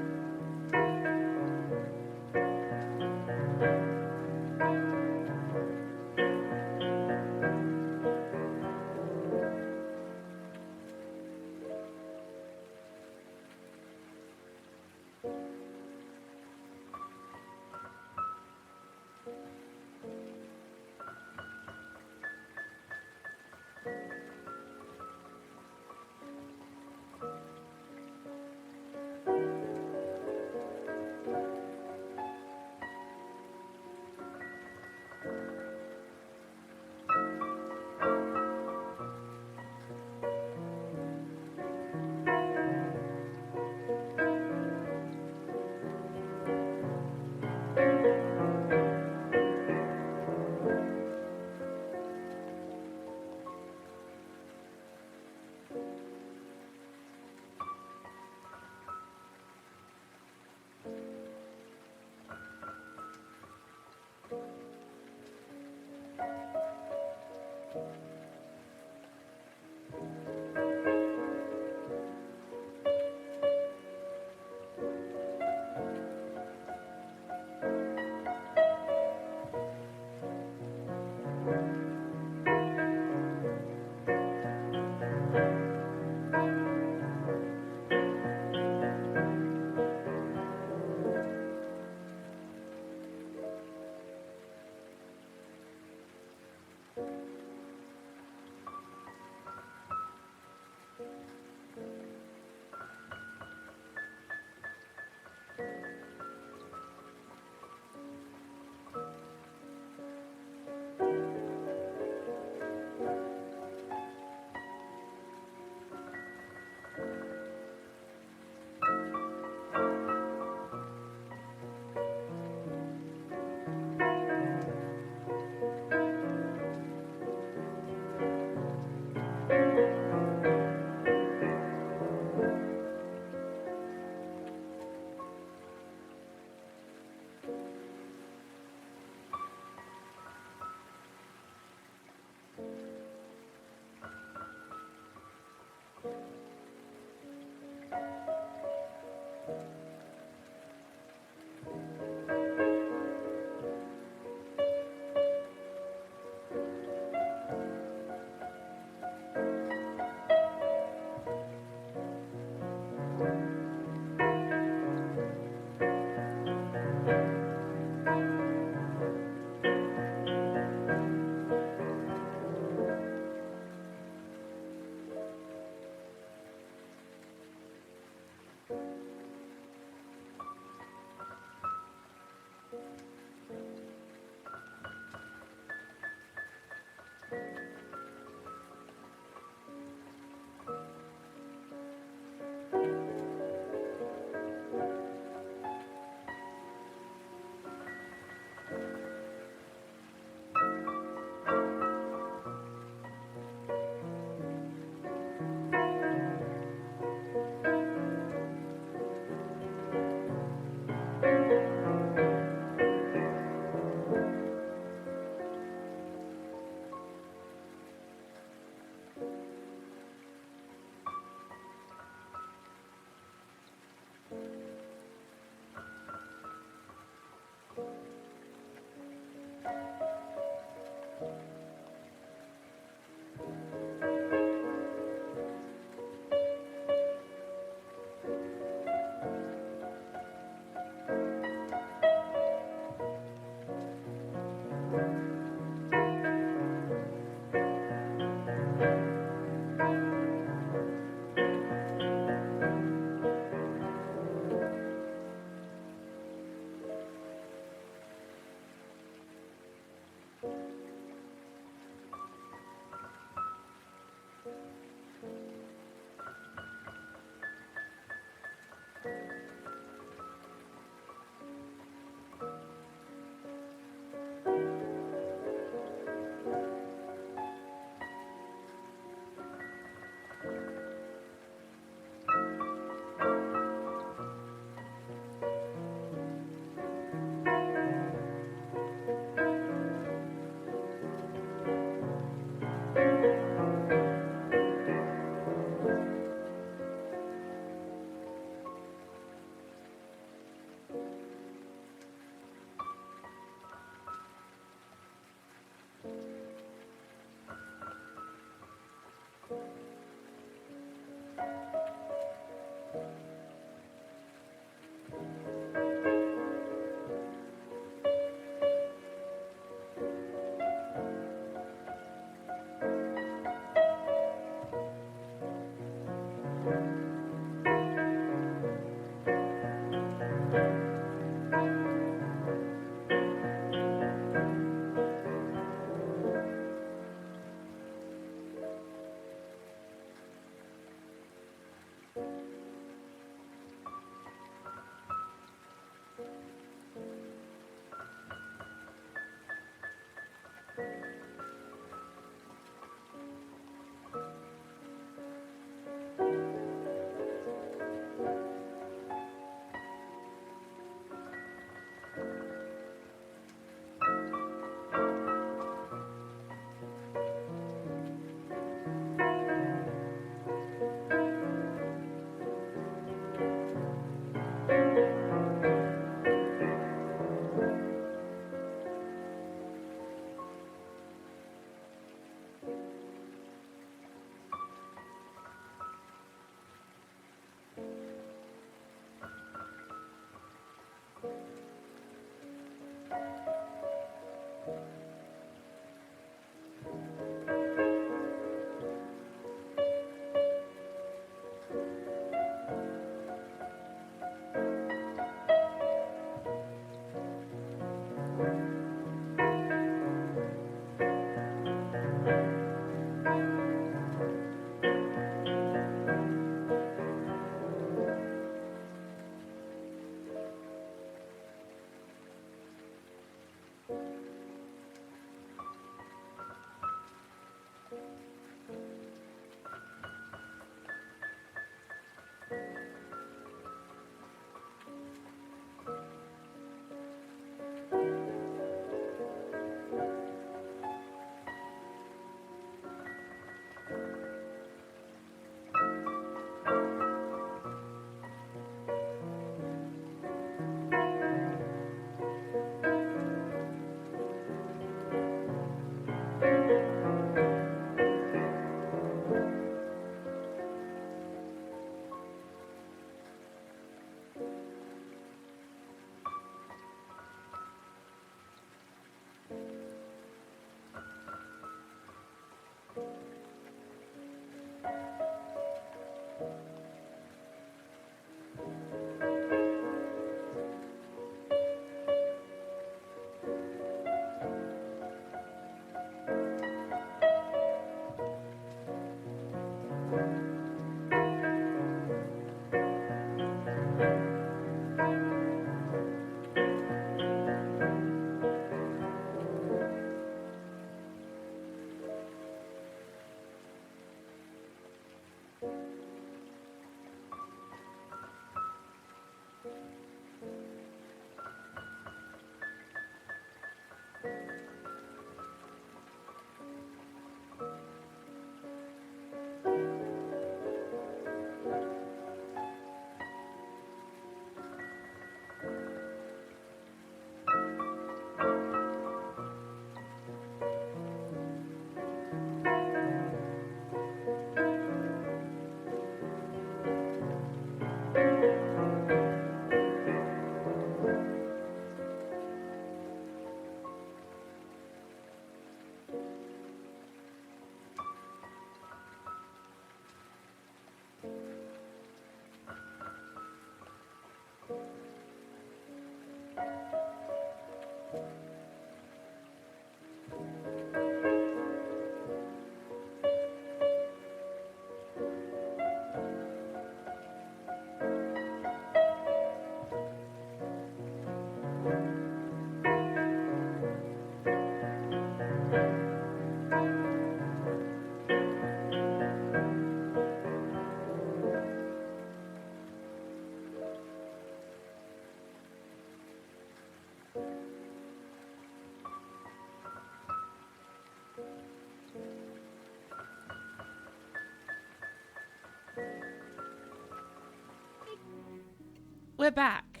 We're back.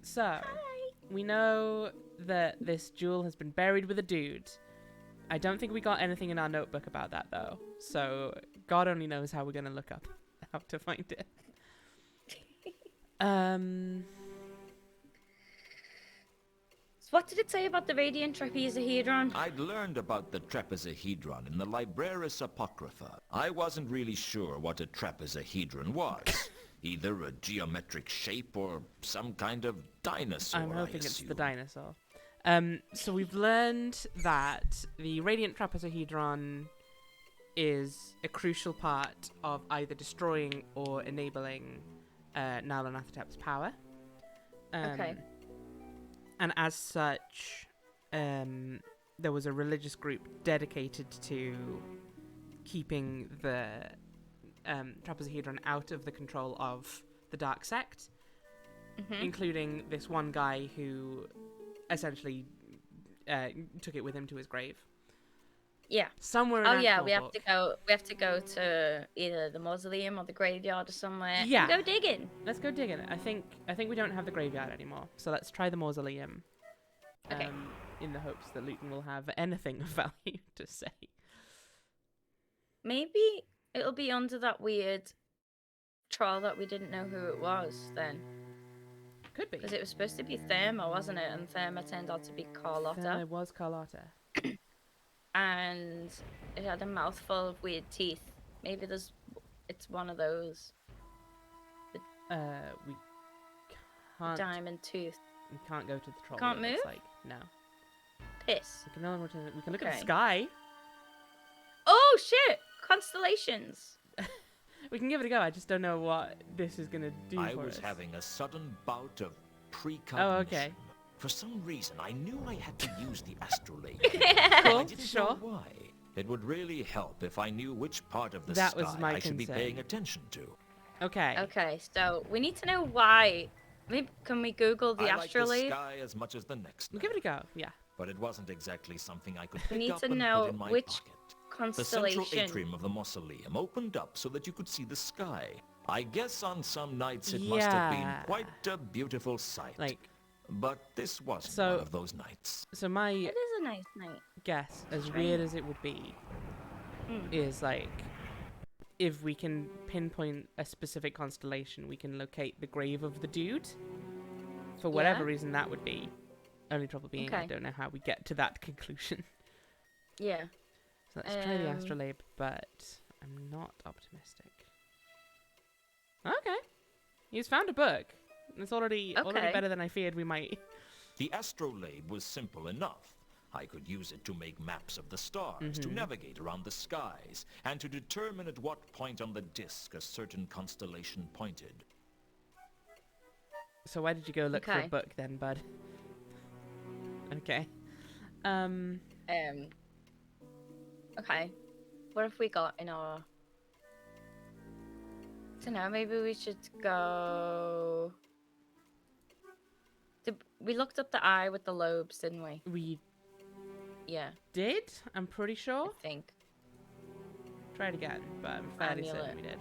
So, we know that this jewel has been buried with a dude. I don't think we got anything in our notebook about that, though. So, God only knows how we're going to look up how to find it.
So what did it say about the radiant trapezohedron?
I'd learned about the trapezohedron in the Libraris Apocrypha. I wasn't really sure what a trapezohedron was. Either a geometric shape or some kind of dinosaur,
I'm hoping it's
assume.
the dinosaur. So we've learned that the radiant trapezohedron is a crucial part of either destroying or enabling Nyarlathotep's power.
Okay.
And as such, there was a religious group dedicated to keeping the trapezohedron out of the control of the dark sect, including this one guy who essentially took it with him to his grave.
Yeah.
Somewhere in
Oh
our
yeah,
troll
we have
book.
to go. We have to go to either the mausoleum or the graveyard or somewhere.
Yeah.
And go digging.
Let's go digging. I think we don't have the graveyard anymore, so let's try the mausoleum.
Okay.
In the hopes that Luton will have anything of value to say.
Maybe it'll be under that weird troll that we didn't know who it was then.
Could be.
Because it was supposed to be Therma, wasn't it? And Therma turned out to be Carlotta.
It was Carlotta.
And it had a mouthful of weird teeth. Maybe it's one of those.
We can't.
Diamond tooth.
We can't go to the troll.
Can't
room,
move?
It's like, no.
Piss.
We can only we can look at
Okay.
the sky.
Oh shit! Constellations.
We can give it a go. I just don't know what this is gonna do
I
for
was
us.
having a sudden bout of precognition.
Oh, okay.
For some reason, I knew I had to use the astrolabe.
Cool,
I didn't
sure.
know why. It would really help if I knew which part of the
That
sky
was my
I should be
concern.
paying attention to.
Okay.
Okay, so we need to know why. Maybe can we Google the
I like the
astrolabe?
sky as much as the next
We'll
night,
give it a go. Yeah.
but it wasn't exactly something I could
We
pick
need
up
to
and
know
put in my
which
pocket. The central
constellation.
atrium of the mausoleum opened up so that you could see the sky. I guess on some nights it must have been
Yeah.
quite a beautiful sight.
Like,
But this wasn't
So-
one of those nights.
so my
It is a nice night.
guess, as weird as it would be, is like, if we can pinpoint a specific constellation, we can locate the grave of the dude. For whatever
Yeah.
reason that would be. Only trouble being, I
Okay.
don't know how we get to that conclusion.
Yeah.
So let's try the
Um,
astrolabe, but I'm not optimistic. Okay. He's found a book. It's already
Okay.
better than I feared we might.
The astrolabe was simple enough. I could use it to make maps of the stars, to navigate around the skies, and to determine at what point on the disk a certain constellation pointed.
So why did you go look for a
Okay.
book then, bud? Okay.
Okay. What have we got in our... I don't know, maybe we should go... We looked up the eye with the lobes, didn't we?
We
Yeah,
did? I'm pretty sure.
I think.
Try it again, but I'm fairly certain
Amulet.
we did.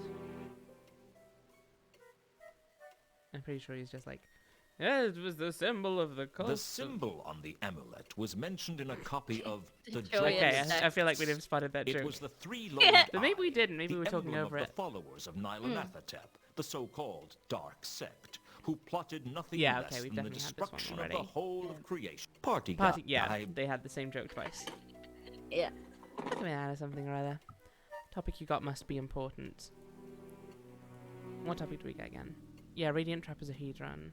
I'm pretty sure he's just like, yeah, it was the symbol of the cult.
The symbol on the amulet was mentioned in a copy of the
Joy
Joy
Okay,
and
of
I feel like we'd have spotted that
It
joke.
was the three-lobed
Yeah.
But maybe we
eye,
didn't. Maybe
the
we were talking
emblem
over
of
it.
the followers of Nyarlathotep, the so-called Dark Sect, who plotted nothing
Yeah,
less
okay, we've
than the
definitely had this one
destruction of the
already.
whole of creation. Party
Party,
got
yeah,
I
they had the same joke twice.
Yeah.
Coming out of something or other. Topic you got must be important. What topic do we get again? Yeah, Radiant Trapezohedron.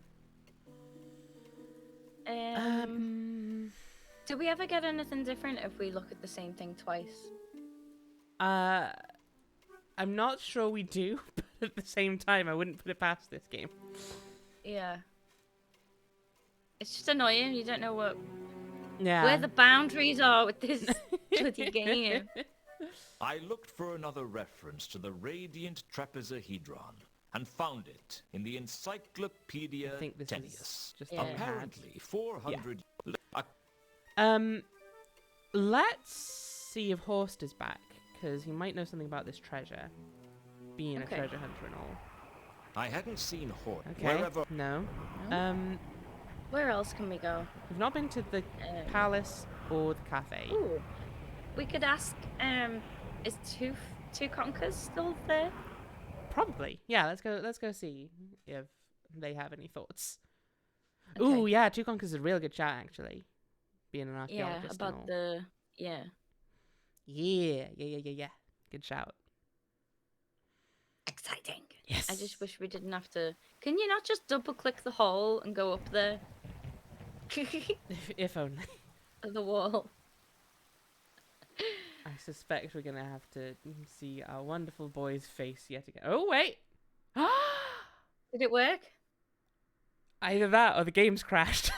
Do we ever get anything different if we look at the same thing twice?
I'm not sure we do, but at the same time, I wouldn't put it past this game.
Yeah. It's just annoying. You don't know what
Yeah.
where the boundaries are with this bloody game.
I looked for another reference to the Radiant Trapezohedron and found it in the Encyclopedia
I think this
Tennius.
is just
Yeah.
what we had.
Apparently, 400...
Let's see if Horst is back, because he might know something about this treasure. Being
Okay.
a treasure hunter and all.
I hadn't seen Hort
Okay.
wherever...
No.
Where else can we go?
We've not been to the palace or the cafe.
Ooh. We could ask, is two Conkers still there?
Probably. Yeah, let's go see if they have any thoughts.
Okay.
Ooh, yeah, Two Conkers is a real good chat, actually. Being an
Yeah,
archaeologist and all.
about the... Yeah.
Yeah. Good shout.
Exciting.
Yes.
I just wish we didn't have to... Can you not just double-click the hole and go up there?
If only.
The wall.
I suspect we're gonna have to see our wonderful boy's face yet again. Oh wait!
Did it work?
Either that or the game's crashed.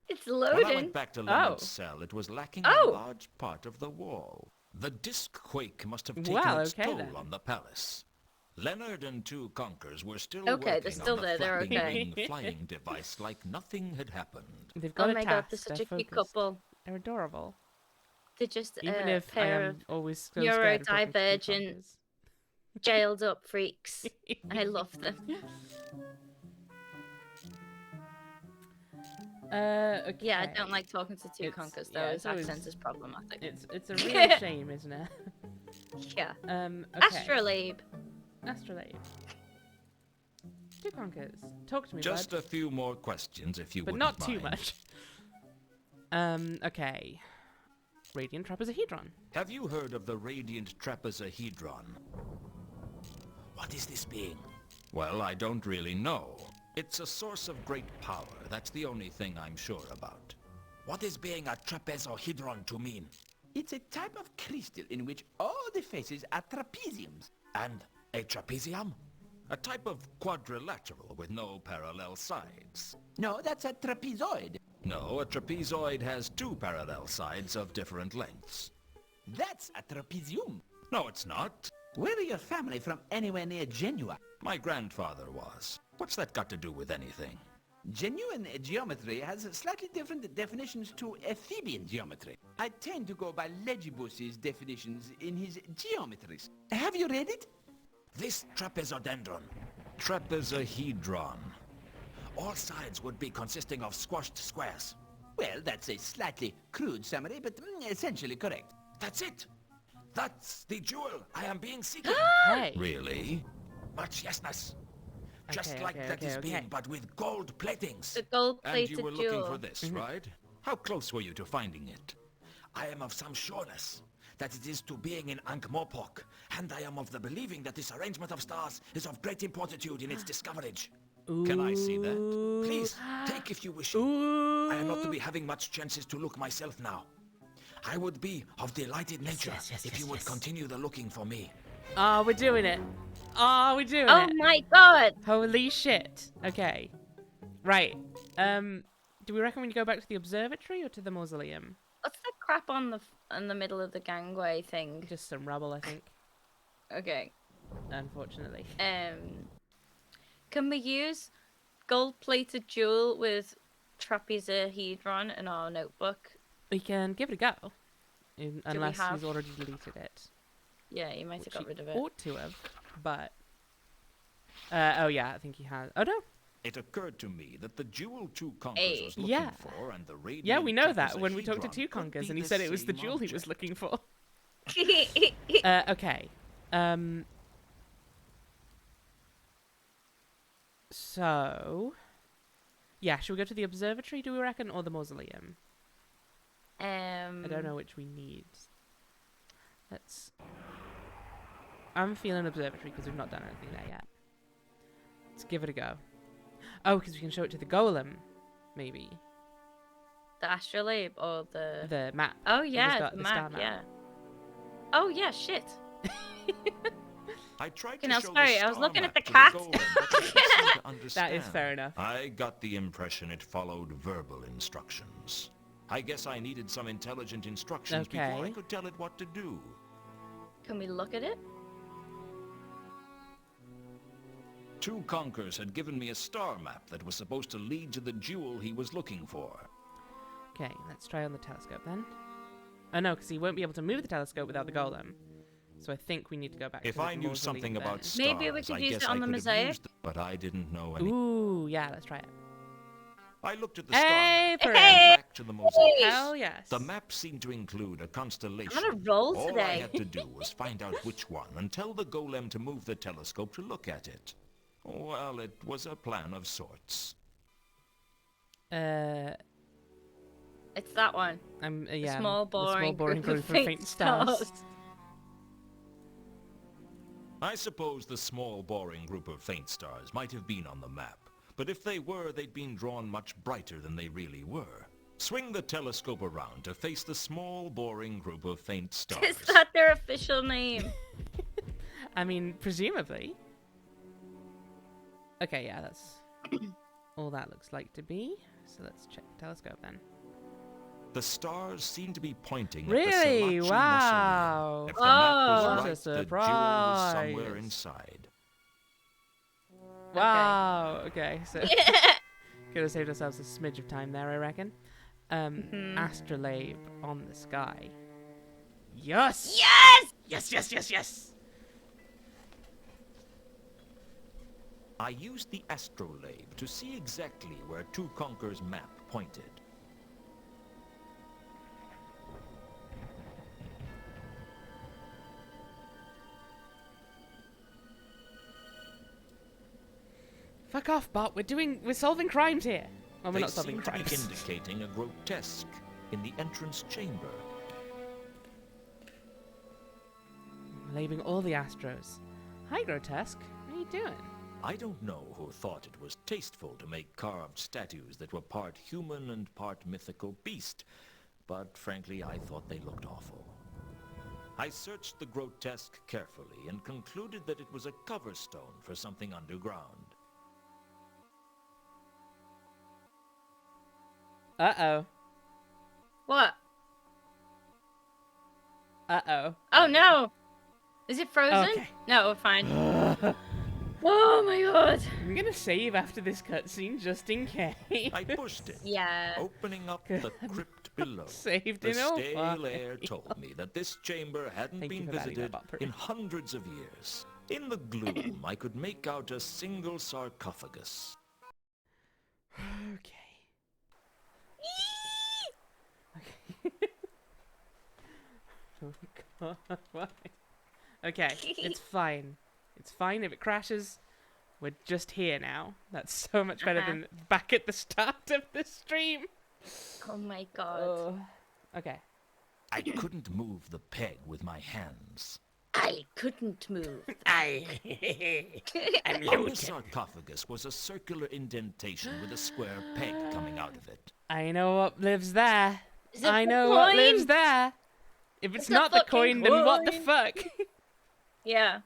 It's
When
loading.
I went back to Leonard's cell, it was lacking
Oh.
a large part of the wall. The disc quake must have taken
Well,
its
okay
toll
then.
on the palace. Leonard and Two Conkers were still
Okay,
working
they're still
on
there,
the
they're
flapping
okay.
wing flying device like nothing had happened.
They've got
Oh
a
my god,
task.
they're such
They're
a cute
focused.
couple.
They're adorable.
They're just
Even
a
if I
pair
am
of
always so scared of talking to Two
neurodivergent,
Conkers.
jailed up freaks. I love them.
Okay.
Yeah, I don't like talking to Two
It's-
Conkers though.
yeah,
His
it's always-
accent is problematic.
It's a real shame, isn't it?
Yeah.
Okay.
Astrolabe.
Astrolabe. Two Conkers. Talk to me,
Just
bud.
a few more questions, if you
But
wouldn't
not too
mind.
much. Okay. Radiant Trapezohedron.
Have you heard of the Radiant Trapezohedron?
What is this being?
Well, I don't really know. It's a source of great power. That's the only thing I'm sure about.
What is being a trapezohedron to mean?
It's a type of crystal in which all the faces are trapeziums.
And a trapezium?
A type of quadrilateral with no parallel sides.
No, that's a trapezoid.
No, a trapezoid has two parallel sides of different lengths.
That's a trapezium.
No, it's not.
Where are your family from anywhere near Genua?
My grandfather was. What's that got to do with anything?
Genuine geometry has slightly different definitions to Theban geometry. I tend to go by Legibus's definitions in his geometries. Have you read it?
This trapezodendron.
Trapezohedron.
All sides would be consisting of squashed squares.
Well, that's a slightly crude summary, but essentially correct.
That's it. That's the jewel I am being seeking.
Hey.
Really?
Much yesness. Just
Okay,
like
okay,
that is
okay,
being,
okay.
but with gold platings.
The
And
gold-plated
you were
jewel.
looking for this, right? How close were you to finding it?
I am of some sureness
that it is to being in Ankh-Morpork, and I am of the believing that this arrangement of stars is of great importance in its discoverage.
Can I see that?
Please, take if you wish.
Ooh.
I am not to be having much chances to look myself now. I would be of delighted nature if you would continue the looking for me.
Oh, we're doing it. Oh, we're doing it.
Oh my god!
Holy shit. Okay. Right. Do we reckon we go back to the observatory or to the mausoleum?
What's the crap on the middle of the gangway thing?
Just some rubble, I think.
Okay.
Unfortunately.
Can we use gold-plated jewel with trapezohedron in our notebook?
We can give it a go. Unless
have-
he's already deleted it.
Yeah, you might have
Which
got
he
rid of it.
ought to have, but... oh yeah, I think he has. Oh no!
It occurred to me that the jewel Two Conkers was looking
Yeah.
for and the radiant
Yeah, we know that when we talked to
trapezohedron
Two
could
Conkers
be
and he
the
said it was the
same
jewel he was
object.
looking for. Okay. So... Yeah, should we go to the observatory, do we reckon, or the mausoleum? I don't know which we need. Let's... I'm feeling observatory because we've not done anything there yet. Let's give it a go. Oh, because we can show it to the golem, maybe.
The astrolabe or the...
The map.
Oh
The
yeah,
star-
the
the star
map,
map.
yeah. Oh yeah, shit.
I tried
Okay,
to
now,
show
sorry,
the
I was
star
looking at
map
the
to
cat.
golem, but it didn't seem to understand.
That is fair enough.
I got the impression it followed verbal instructions. I guess I needed some intelligent instructions before I
Okay.
could tell it what to do.
Can we look at it?
Two Conkers had given me a star map that was supposed to lead to the jewel he was looking for.
Okay, let's try on the telescope then. Oh no, because he won't be able to move the telescope without the golem. So I think we need to go back to
If
the
I knew
mausoleum
something
then.
about stars,
Maybe we could
I
use
guess
it on
I
the
could have
mosaic.
used them, but I didn't know any.
Ooh, yeah, let's try it.
I looked at the
Hey,
star map
Perrin.
and back to the mosaic.
Hell yes.
The map seemed to include a constellation.
I'm on a roll
All I
today.
had to do was find out which one and tell the golem to move the telescope to look at it. Well, it was a plan of sorts.
It's that one.
Yeah.
small,
the small,
boring
boring
group
group
of
of faint stars.
I suppose the small, boring group of faint stars might have been on the map, but if they were, they'd been drawn much brighter than they really were. Swing the telescope around to face the small, boring group of faint stars.
Is that their official name?
I mean, presumably. Okay, yeah, that's all that looks like to be. So let's check the telescope then.
The stars seem to be pointing at
Really?
the Selachi
Wow.
Mausoleum. If the map was
what a
right, the jewel was somewhere
surprise.
inside.
Wow. Okay, so could have saved ourselves a smidge of time there, I reckon. Astrolabe on the sky. Yes.
Yes!
Yes. Yes. Yes. Yes.
I used the astrolabe to see exactly where Two Conkers' map pointed.
Fuck off, Bot. We're solving crimes here. Well, we're
They
not solving
seem to be
crimes.
indicating a grotesque in the entrance chamber.
Labing all the Astros. Hi, Grotesque. What are you doing?
I don't know who thought it was tasteful to make carved statues that were part human and part mythical beast, but frankly I thought they looked awful. I searched the grotesque carefully and concluded that it was a cover stone for something underground.
Uh-oh.
What?
Uh-oh.
Oh no! Is it frozen?
Okay.
No, we're fine. Oh my god!
I'm gonna save after this cutscene just in case.
I pushed it,
Yeah.
opening up the crypt below.
Saved
The
in all
stale
fun.
air told me that this chamber hadn't
Thank you
been
for batting that
visited
button.
in hundreds of years. In the gloom, I could make out a single sarcophagus.
Okay. Oh god, why? Okay, it's fine. It's fine if it crashes. We're just here now. That's so much better than back at the start of the stream.
Oh my god.
Oh. Okay.
I couldn't move the peg with my hands.
I couldn't move.
I'm
On the sarcophagus was a circular indentation with a square peg coming out of it.
I know what lives there.
Is it
I
the
know what
coin?
lives there. If it's
It's a
not the
fucking
coin, then what the
coin.
fuck?
Yeah.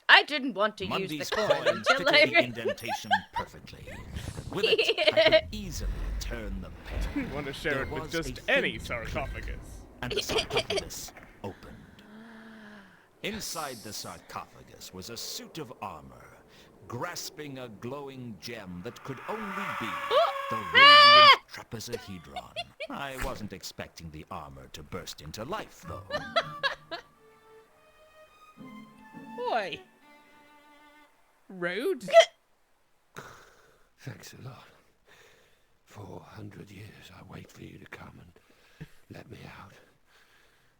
I didn't want to
Mundy's
use the coin
coin
until
fitted
I...
the indentation perfectly. With it, I could easily turn the peg.
Want to share
There
it with
was
just
a
any
faint
sarcophagus.
And the sarcophagus opened. Inside the sarcophagus was a suit of armor, grasping a glowing gem that could only be the radiant trapezohedron. I wasn't expecting the armor to burst into life, though.
Boy. Rude.
Thanks a lot. 400 years I wait for you to come and let me out.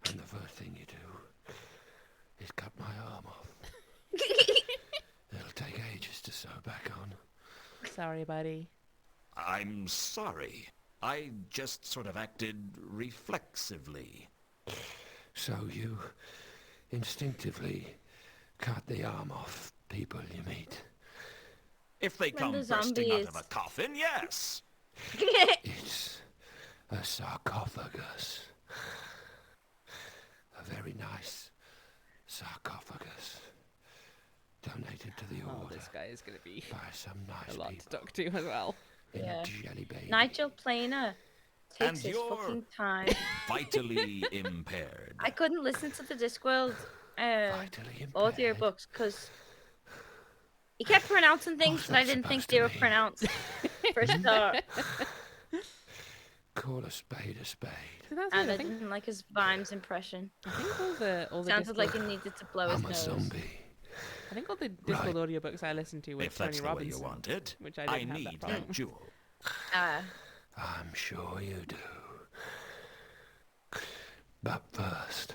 And the first thing you do is cut my arm off. It'll take ages to sew back on.
Sorry, buddy.
I'm sorry. I just sort of acted reflexively.
So you instinctively cut the arm off people you meet.
If they
When
come
the
bursting
zombie
out
is-
of a coffin, yes.
It's a sarcophagus. A very nice sarcophagus. Donated to the
Oh,
order
this guy is going to be
by some nice
a lot to
people
talk to as well.
in
Yeah.
a jelly baby.
Nigel Planer takes
And
his
you're-
fucking time.
Vitally impaired.
I couldn't listen to the Discworld
Vitally impaired.
audiobooks because he kept pronouncing things
What's
that I
that
didn't think
supposed
they
to
were
mean?
pronounced for a start.
Call a spade a spade.
So that's
And
it.
I didn't like his Vimes impression.
I think all the
Sounded like he
Discworld-
needed to blow his
I'm a
nose.
zombie.
I think all the Discworld audiobooks I listened to were
If that's
Tony
the way you
Robinson,
want it,
which I
I
didn't have
need
that problem.
that jewel.
I'm sure you do. But first,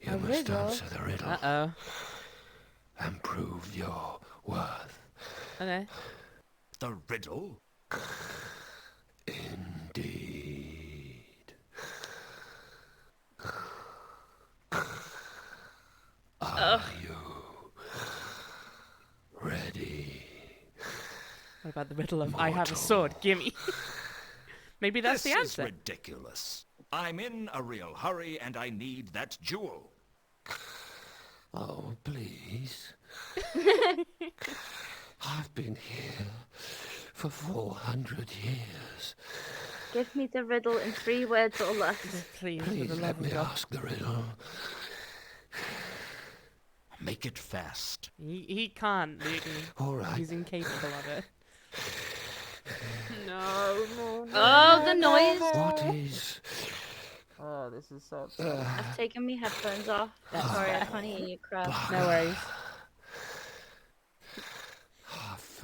you
A
must
riddle?
answer the riddle
Uh-oh.
and prove your worth.
Okay.
The riddle?
Indeed. Are you ready?
What about the riddle of I have a sword, gimme? Maybe that's
This
the
is
answer.
ridiculous. I'm in a real hurry and I need that jewel.
Oh, please. I've been here for 400 years.
Give me the riddle in 3 words or less.
Please, for
Please
the
let
love
me
of God.
ask the riddle.
Make it fast.
He can't, legally.
All right.
He's incapable of it.
Oh, the noise!
What is...
Oh, this is so
I've taken my headphones off. Sorry, I can't hear you crap.
No worries.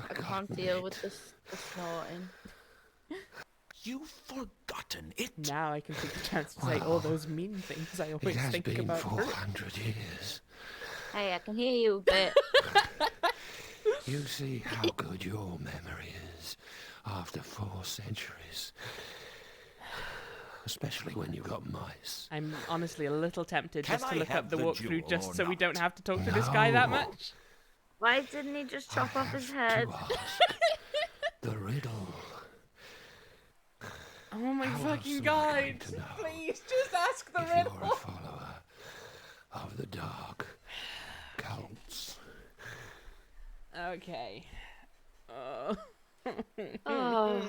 I can't deal with the snorting.
You've forgotten it.
Now I can take the chance to say all those mean things I
It
always
has
think
been
about.
400 years.
Hey, I can hear you a bit.
You see how good your memory is after 4 centuries. Especially when you've got mice.
I'm honestly a little tempted
Can
just to
I
look
have
up the
the
walkthrough
jewel
just
or
so we
not?
don't have to talk to this guy that
No.
much.
Why didn't he just chop off his
I
head?
have to ask the riddle.
Oh my
How else
fucking
am I
god!
going to know
Please, just ask the
if you're a
riddle.
follower of the dark cults.
Okay. Oh.
Oh,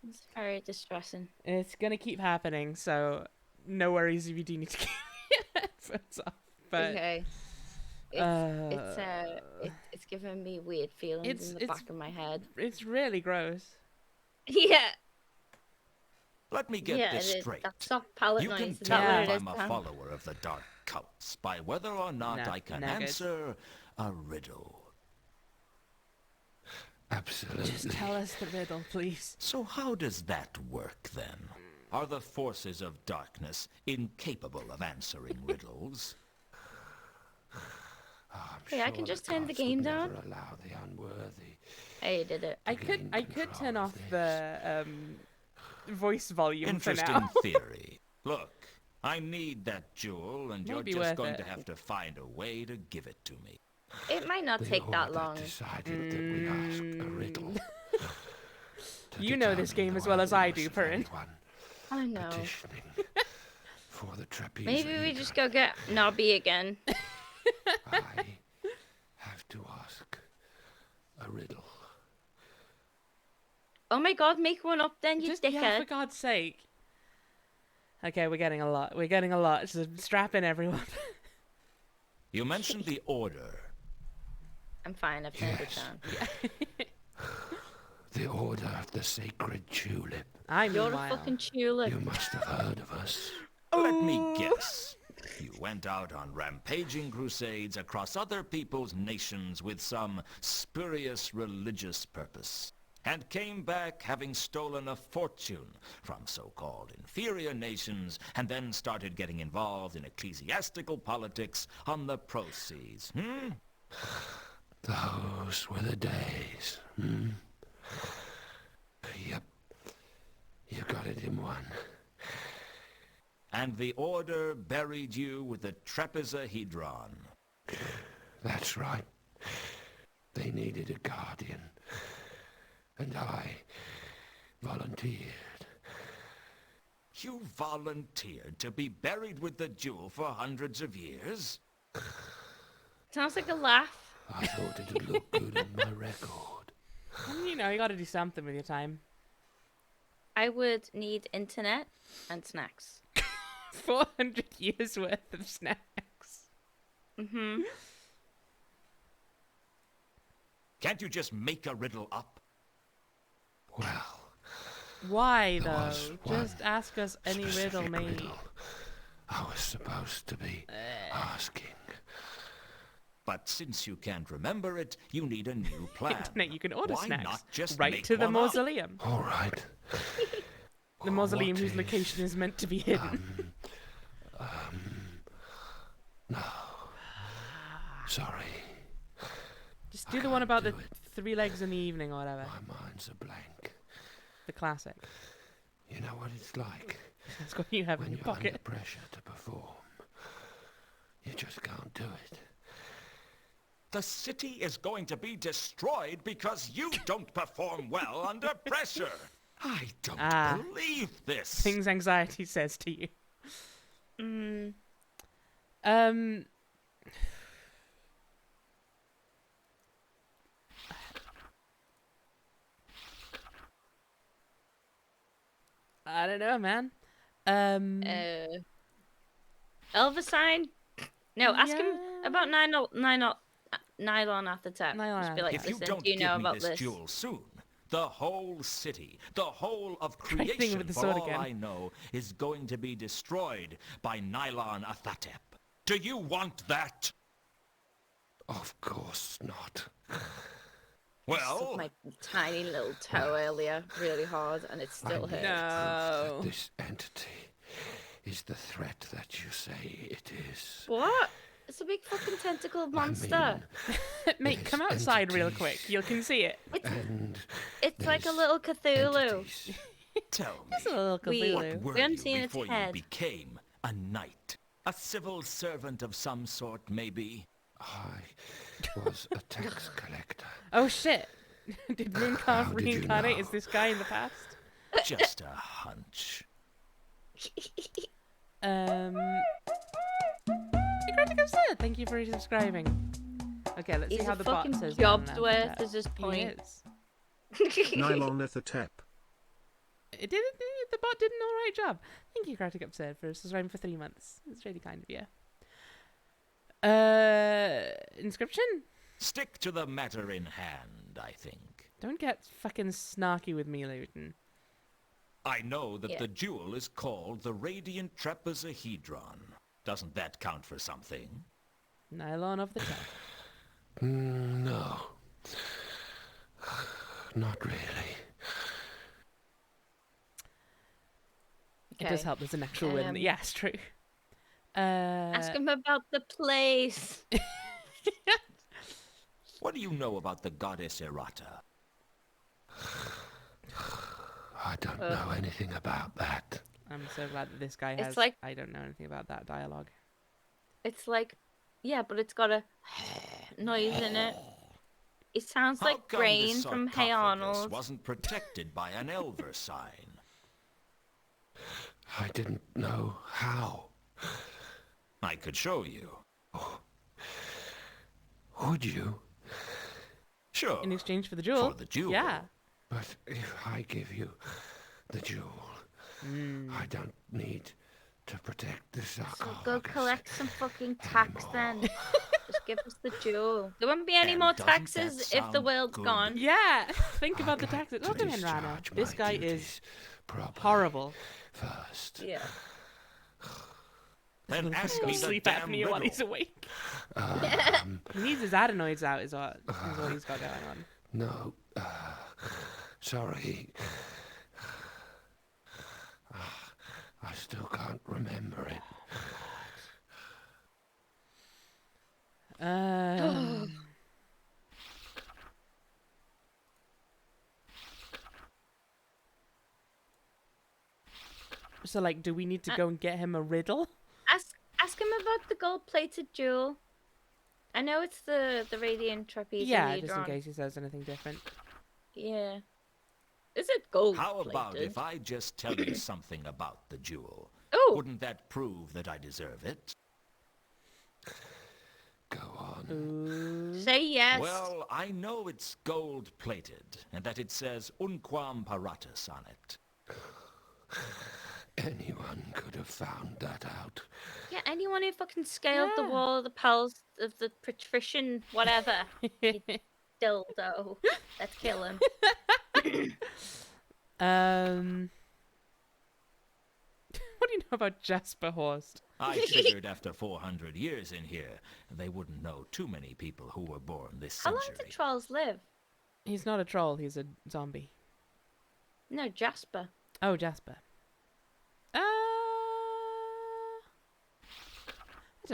it's very distressing.
It's gonna keep happening, so no worries if you do need to keep your headphones off. But
Okay. It's giving me weird feelings in the back of my head.
it's really gross.
Yeah.
Let me get
Yeah,
this
it is.
straight.
That soft palate
You
noise.
can
Is
tell
that
if
what it is,
I'm a
Dan?
follower of the dark cults by whether or not
No,
I can
no good.
answer a riddle.
Absolutely.
Just tell us the riddle, please.
So how does that work then? Are the forces of darkness incapable of answering riddles?
Hey, I can just turn the game down.
Allow the unworthy.
Hey, you did it.
I could turn off the voice volume for
Interesting
now.
theory. Look, I need that jewel, and
Might
you're
be
just
worth
going
it.
to have to find a way to give it to me.
It might not
The
take that
order
long.
decided that we'd ask a riddle. to
You know this
determine
game as
the
well as I
worthiness
do,
of
Perrin.
anyone
I know.
petitioning for the trapezoid.
Maybe we just go get Nobby again.
I have to ask a riddle.
Oh my god, make one up then, you
Just,
dickhead.
yeah, for God's sake. Okay, we're getting a lot. We're getting a lot. So strap in, everyone.
You mentioned the order.
I'm fine, I've turned
Yes.
it down.
The Order of the Sacred Tulip.
You're a fucking tulip.
You must have heard of us.
Let me guess. You went out on rampaging crusades across other people's nations with some spurious religious purpose, and came back having stolen a fortune from so-called inferior nations, and then started getting involved in ecclesiastical politics on the proceeds,
Those were the days. Yep. You got it in one.
And the Order buried you with the trapezohedron.
That's right. They needed a guardian. And I volunteered.
You volunteered to be buried with the jewel for hundreds of years?
Sounds like a laugh.
I thought it'd look good on my record.
Well, you know, you gotta do something with your time.
I would need internet and snacks.
400 years worth of snacks.
Mm-hmm.
Can't you just make a riddle up?
Well,
Why,
there
though?
was one
Just ask us any riddle,
specific
mate.
riddle I was supposed to be asking.
But since you can't remember it, you need a new plan.
Internet, you can order
Why
snacks.
not just
right
make
to the
one up?
mausoleum.
All right.
The mausoleum
What
whose
is-
location is meant to be hidden.
No. Sorry.
Just do the one about the
do it.
3 legs in the evening or whatever.
My mind's a blank.
The classic.
You know what it's like
That's what you have
when
in
you're
your
under
pocket.
pressure to perform. You just can't do it.
The city is going to be destroyed because you don't perform well under pressure. I don't believe this.
Things anxiety says to you.
Mm.
I don't know, man.
Elvisine? No, ask him
Yeah.
about nylon at the top.
Nylon
Just be
at
like,
If you
listen,
don't
do you
give
know
me
about
this
this?
jewel soon, the whole city, the whole of
Try thing
creation,
with the
for
sword
all
again.
I know, is going to be destroyed by Nylon Athatep. Do you want that?
Of course not.
Well,
Sucked my tiny little toe earlier really hard and it still
I need
hurts.
proof
No.
that this entity is the threat that you say it is.
What? It's a big fucking tentacled monster.
Mate,
There's
come outside real quick.
entities.
You can see it.
And
It's like a
there's
little Cthulhu.
entities.
tell me,
It's a little
We-
Cthulhu.
what were
We haven't
you
seen its
before you
head.
became a knight? A civil servant of some sort, maybe?
I was a tax collector.
Oh shit! Did Mooncarve
How did you
reincarnate
know?
as this guy in the past?
Just a hunch.
Critic Absurd, thank you for subscribing. Okay, let's
He's
see how
a
the bot
fucking
says.
job's
on
worth
that.
is his
He
point.
is.
Nylon Ethertep.
It did. The bot did an alright job. Thank you, Critic Absurd, for subscribing for 3 months. It's really kind of you. Inscription?
Stick to the matter in hand, I think.
Don't get fucking snarky with me, Luton.
I know that
Yeah.
the jewel is called the Radiant Trapezohedron. Doesn't that count for something?
Nylon of the top.
No. Not really.
It does
Okay.
help there's an actual word in it.
Um,
Yes, true.
Ask him about the place.
What do you know about the goddess Errata?
I don't know anything about that.
I'm so glad that this guy
It's
has...
like-
I don't know anything about that dialogue.
It's like, yeah, but it's got a noise in it. It sounds
How
like
come
Brain
this
from Hey
sarcophagus
Arnold.
wasn't protected by an Elver sign?
I didn't know how.
I could show you.
Would you?
Sure.
In exchange for the jewel?
For the jewel.
Yeah.
But if I give you the jewel, I don't need to protect the
So
sarcophagus.
go collect some fucking tax then. Just give us the jewel. There won't be any
And
more
doesn't that
taxes if the
sound
world's
good?
gone.
Yeah! Think about the
I'd like
taxes.
to
Look at him, Rana.
discharge
This
my
guy
duties
is
properly
horrible.
First.
Yeah.
Then ask me the
Sleep
damn
apnea while he's
riddle.
awake. He needs his adenoids out is what he's got going on.
No. Sorry. I still can't remember it.
So, like, do we need to go and get him a riddle?
Ask him about the gold-plated jewel. I know it's the radiant trapeze
Yeah,
leader
just in
on.
case he says anything different.
Yeah. Is it gold-plated?
How about if I just tell you something about the jewel?
Oh!
Wouldn't that prove that I deserve it?
Go on.
Say yes.
Well, I know it's gold-plated, and that it says Unquam Paratus on it.
Anyone could have found that out.
Yeah, anyone who fucking scaled the wall of the pals of the patrician whatever. You dildo. Let's kill him.
What do you know about Jasper Horst?
I figured after 400 years in here, they wouldn't know too many people who were born this
How long
century.
do trolls live?
He's not a troll, he's a zombie.
No, Jasper.
Oh, Jasper. I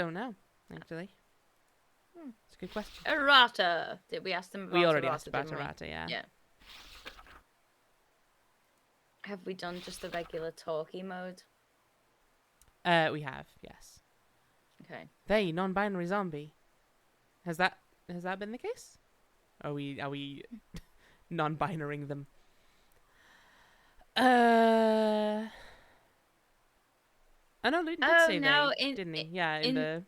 don't know, actually. It's a good question.
Errata. Did we ask them about
We already
errata,
asked about
didn't we?
Errata, yeah.
Yeah. Have we done just the regular talkie mode?
We have, yes.
Okay.
They, non-binary zombie. Has that been the case? Are we non-binarying them? I know Luton did say
no,
they, didn't he? Yeah,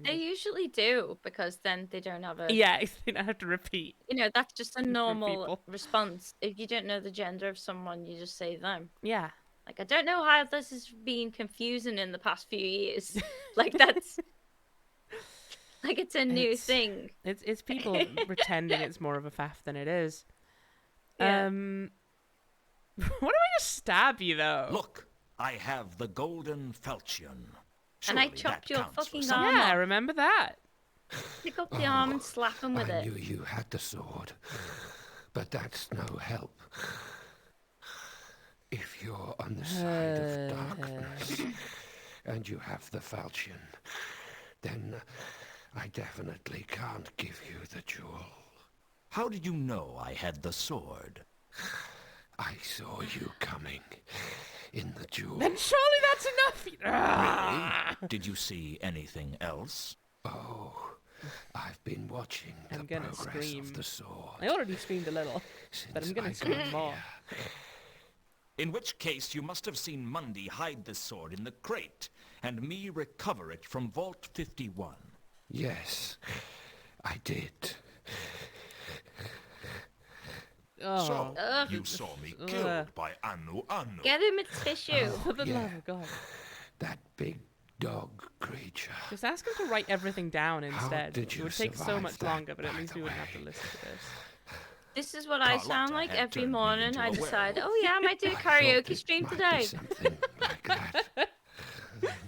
they usually do, because then they don't have a...
Yeah, they don't have to repeat.
You know, that's just a normal
people.
response. If you don't know the gender of someone, you just say them.
Yeah.
Like, I don't know how this has been confusing in the past few years. Like, that's... like, it's a new thing.
It's people pretending it's more of a faff than it is.
Yeah.
Why don't I just stab you, though?
Look, I have the golden falchion.
And I
Surely
chopped
that
your
counts for
fucking
something.
arm
Yeah, I
off.
remember that.
Pick up the arm and slap him with
I
it.
knew you had the sword, but that's no help. If you're on the side of darkness and you have the falchion, then I definitely can't give you the jewel.
How did you know I had the sword?
I saw you coming in the jewel.
Then surely that's enough.
Really? Did you see anything else?
Oh, I've been watching the
I'm gonna
progress
scream.
of the sword.
I already screamed a little, but I'm
since
gonna
I
scream
got
more.
here.
In which case you must have seen Mundy hide the sword in the crate, and me recover it from Vault 51.
Yes, I did.
Oh,
So,
Ugh.
you saw me killed by Anu Anu.
Get him a tissue.
for the
yeah.
love of God.
That big dog creature.
Just ask him to write everything down instead.
did
It
you
would take so
survive
much
that,
longer, but at
by
least
the
we wouldn't have to
way?
listen to this.
This is what I
Carlotta
sound like
had
every
turned me
morning.
into
I
a
decide,
werewolf.
oh yeah, I might do a
I thought
karaoke
it
stream
might be
today.
something like that.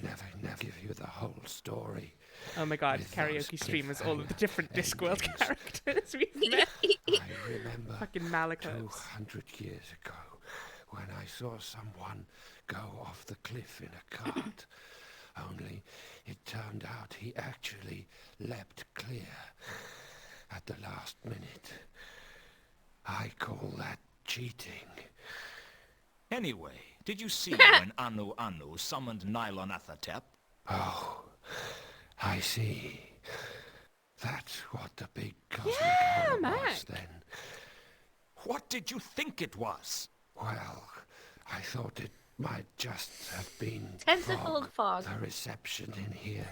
Never give you the whole story.
Oh my God,
With those
karaoke stream is all of the
cliffhanger
different Discworld
endings.
characters we've met.
I remember
Fucking Malachos.
200 years ago when I saw someone go off the cliff in a cart. Only it turned out he actually leapt clear at the last minute. I call that cheating.
Anyway, Did you see when Anu Anu summoned Nylonathotep?
Oh, I see. That's what the big cosmic
Yeah,
horror
Mac.
was then.
What did you think it was?
Well, I thought it might just have been
Tentacled fog.
The reception in here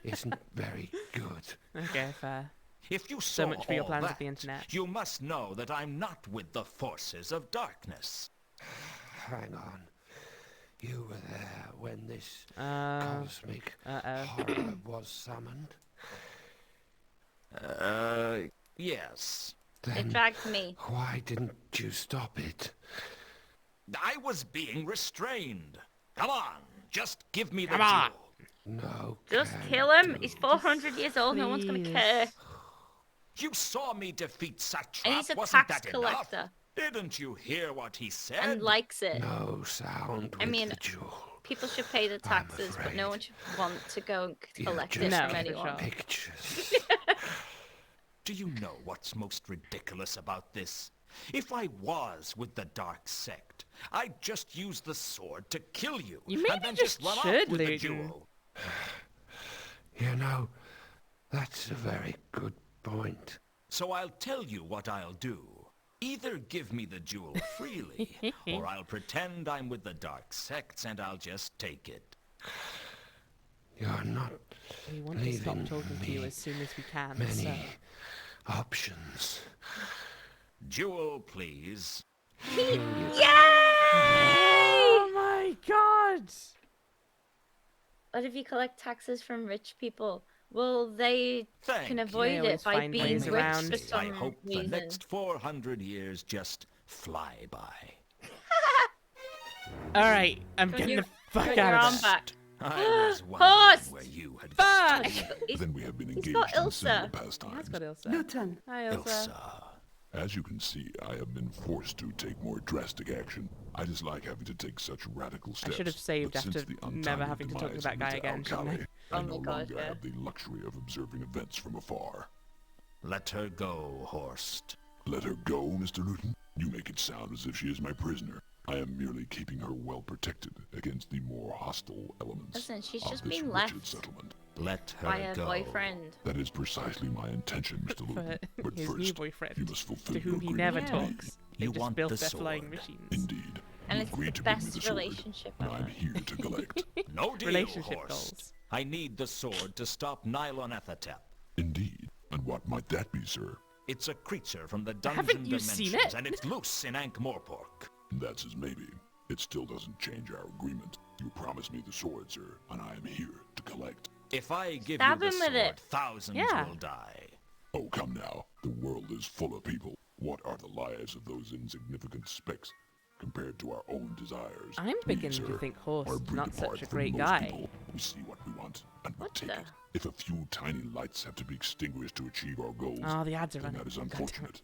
isn't very good.
Okay, fair.
If you
So
saw
much for your
all
plans
that,
with the internet.
you must know that I'm not with the forces of darkness.
Hang on. You were there when this cosmic
uh-oh.
horror was summoned?
Yes.
It
Then
dragged me.
why didn't you stop it?
I was being restrained. Come on, just give me the
Come on.
jewel.
No.
Just
can
kill him.
do.
He's 400 years old. No one's gonna
Please.
care.
You saw me defeat Satrap.
And he's a
Wasn't
tax
that
collector.
enough? Didn't you hear what he said?
And likes it.
No sound with
mean,
the jewel.
People should pay the taxes, but no one should want to go and
You
collect it
just
No,
from
for
anyone.
sure.
Pictures.
Do you know what's most ridiculous about this? If I was with the dark sect, I'd just use the sword to kill you,
You maybe
and then
just
run
should,
off with the
Luton.
jewel.
You know, that's a very good point.
So I'll tell you what I'll do. Either give me the jewel freely, or I'll pretend I'm with the dark sects and I'll just take it.
You're not
We want to stop
leaving
talking to you
me
as soon as we can,
many
so...
options.
Jewel, please.
Oh my god!
What if you collect taxes from rich people? Well, they
Thank
can
you.
avoid
They
it
always
by
find
being
ways
rich
around.
for some
I hope the
reason.
next 400 years just fly by.
Alright, I'm
Put
getting
your-
the fuck
put your
out
arm
of there.
back.
I was
Horse!
wondering where you had
Fuck!
He's-
Then we have been
he's
engaged
got
in similar
Ilsa.
He has
pastimes.
got Ilsa.
Luton,
Hi, Ilsa.
Ilsa.
As you can see, I have been forced to take more drastic action. I dislike having to take such radical steps.
should have saved
but since
after
the
never
untimely
having to talk to
demise
that
of
guy
Mr.
again, shouldn't I?
Alcali,
Oh
I
my
no
God,
longer
yeah.
have the luxury of observing events from afar.
Let her go, Horst.
Let her go, Mr. Luton? You make it sound as if she is my prisoner. I am merely keeping her well protected against the more hostile elements
Listen, she's
of
just
this
being
wretched
left
settlement.
Let her
by her
go.
boyfriend.
That is precisely my intention, Mr. Luton.
For
But
his
first,
new boyfriend,
you must fulfill
to whom
your
he
agreement
never
with me.
talks.
You
They just
want
built
the
their flying
sword.
machines.
Indeed.
And
You
it's
agreed
the
to give me
best
the sword,
relationship
and
ever.
I'm here to collect.
No deal,
Relationship
Horst.
goals.
I need the sword to stop Nylonathotep.
Indeed. And what might that be, sir?
It's a creature from the dungeon
Haven't you
dimensions,
seen it?
and it's loose in Ankh-Morpork.
That's as maybe. It still doesn't change our agreement. You promised me the sword, sir, and I am here to collect.
If I give
Stab
you
him
the
with
sword,
it.
thousands
Yeah.
will die.
Oh, come now. The world is full of people. What are the lives of those insignificant specks compared to our own desires?
I'm
We,
beginning to
sir,
think
are
Horst's
breed
not
apart
such a
from
great
most
guy.
people. We see what we want, and we
What
take
the-
it. If a few tiny lights have to be extinguished to achieve our goals,
Oh, the ads are
then
running.
that is
God damn it.
unfortunate.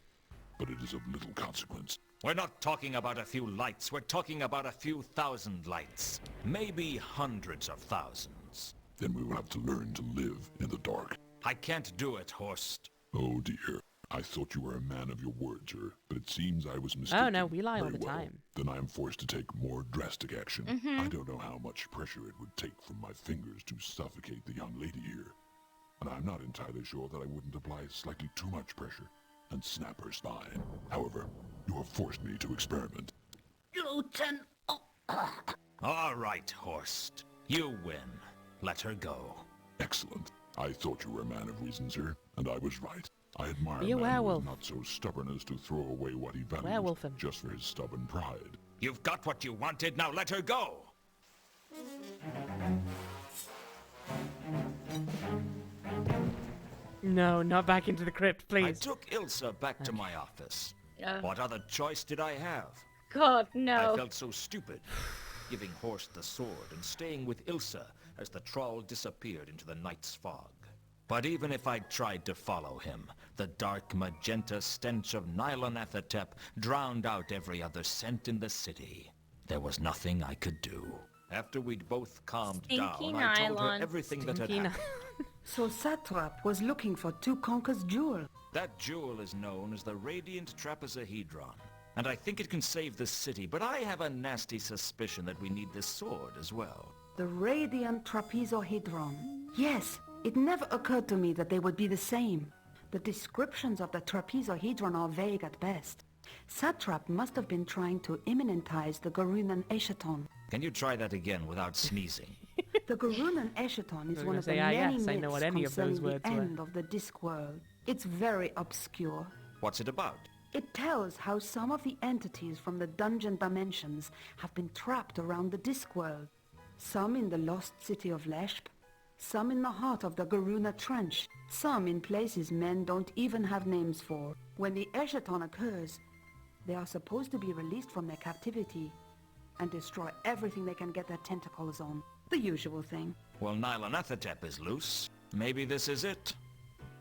But it is of little consequence.
We're not talking about a few lights. We're talking about a few thousand lights. Maybe hundreds of thousands.
Then we will have to learn to live in the dark.
I can't do it, Horst.
Oh dear. I thought you were a man of your word, sir, but it seems I was mistaken.
Oh no, we lie all
Very
the
well.
time.
Then I am forced to take more drastic action. I don't know how much pressure it would take from my fingers to suffocate the young lady here. And I'm not entirely sure that I wouldn't apply slightly too much pressure and snap her spine. However, you have forced me to experiment.
Luton. Oh,
All right, Horst. You win. Let her go.
Excellent. I thought you were a man of reason, sir, and I was right. I admire
Be a
a man who
werewolf.
is not so stubborn as to throw away what he values
Werewolf him.
just for his stubborn pride.
You've got what you wanted, now let her go!
No, not back into the crypt,
I
please.
took Ilsa back to my office.
No.
What other choice did I have?
God,
I
no.
felt so stupid, giving Horst the sword and staying with Ilsa as the troll disappeared into the night's fog. But even if I'd tried to follow him, the dark magenta stench of Nylonathotep drowned out every other scent in the city. There was nothing I could do. After we'd both calmed
Stinky
down, I told her
nylon.
everything that had
Stinky
happened.
so Satrap was looking for Tukonka's jewel.
That jewel is known as the Radiant Trapezohedron. and I think it can save the city, but I have a nasty suspicion that we need this sword as well.
The radiant trapezohedron. Yes, it never occurred to me that they would be the same. The descriptions of the trapezohedron are vague at best. Satrap must have been trying to immanentize the Garunan Eschaton.
Can you try that again without sneezing?
The Garunan Eschaton is
I was
one
gonna
of the
say,
many
yes, I know what
myths
any of those
concerning
words
the
were.
end of the Discworld. It's very obscure.
What's it about?
It tells how some of the entities from the dungeon dimensions have been trapped around the Discworld. Some in the lost city of Leshp, some in the heart of the Garuna Trench, some in places men don't even have names for. When the Eschaton occurs, they are supposed to be released from their captivity and destroy everything they can get their tentacles on. The usual thing.
Well, Nylanethotep is loose. Maybe this is it.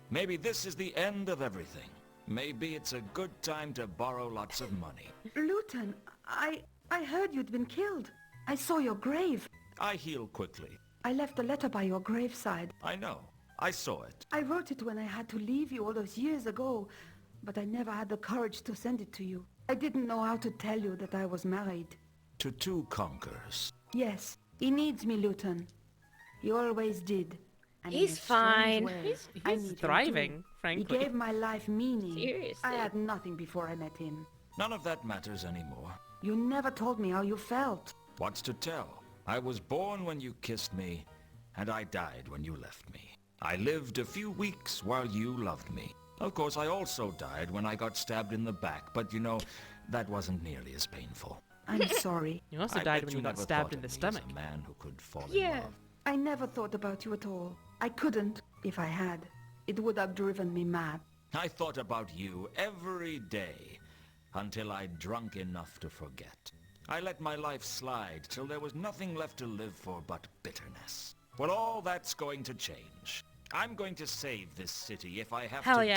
Maybe this is the end of everything. Maybe it's a good time to borrow lots of money.
Luton, I heard you'd been killed. I saw your grave.
I heal quickly.
I left a letter by your graveside.
I know. I saw it.
I wrote it when I had to leave you all those years ago, but I never had the courage to send it to you. I didn't know how to tell you that I was married.
To two conquerors.
Yes, he needs me, Luton. He always did. And in
He's
a strange
fine.
way, I
He's
need him
thriving,
too.
frankly.
He gave my life meaning.
Seriously.
I had nothing before I met him.
None of that matters anymore.
You never told me how you felt.
What's to tell? I was born when you kissed me, and I died when you left me. I lived a few weeks while you loved me. Of course, I also died when I got stabbed in the back, but you know, that wasn't nearly as painful.
I'm sorry.
You also
I
died
bet
when you got
never
stabbed
thought
in the
of me
stomach.
as a man who could fall
Yeah.
in love.
I never thought about you at all. I couldn't, if I had. It would have driven me mad.
I thought about you every day until I drunk enough to forget. I let my life slide till there was nothing left to live for but bitterness. Well, all that's going to change. I'm going to save this city if I have
Hell
to
yeah.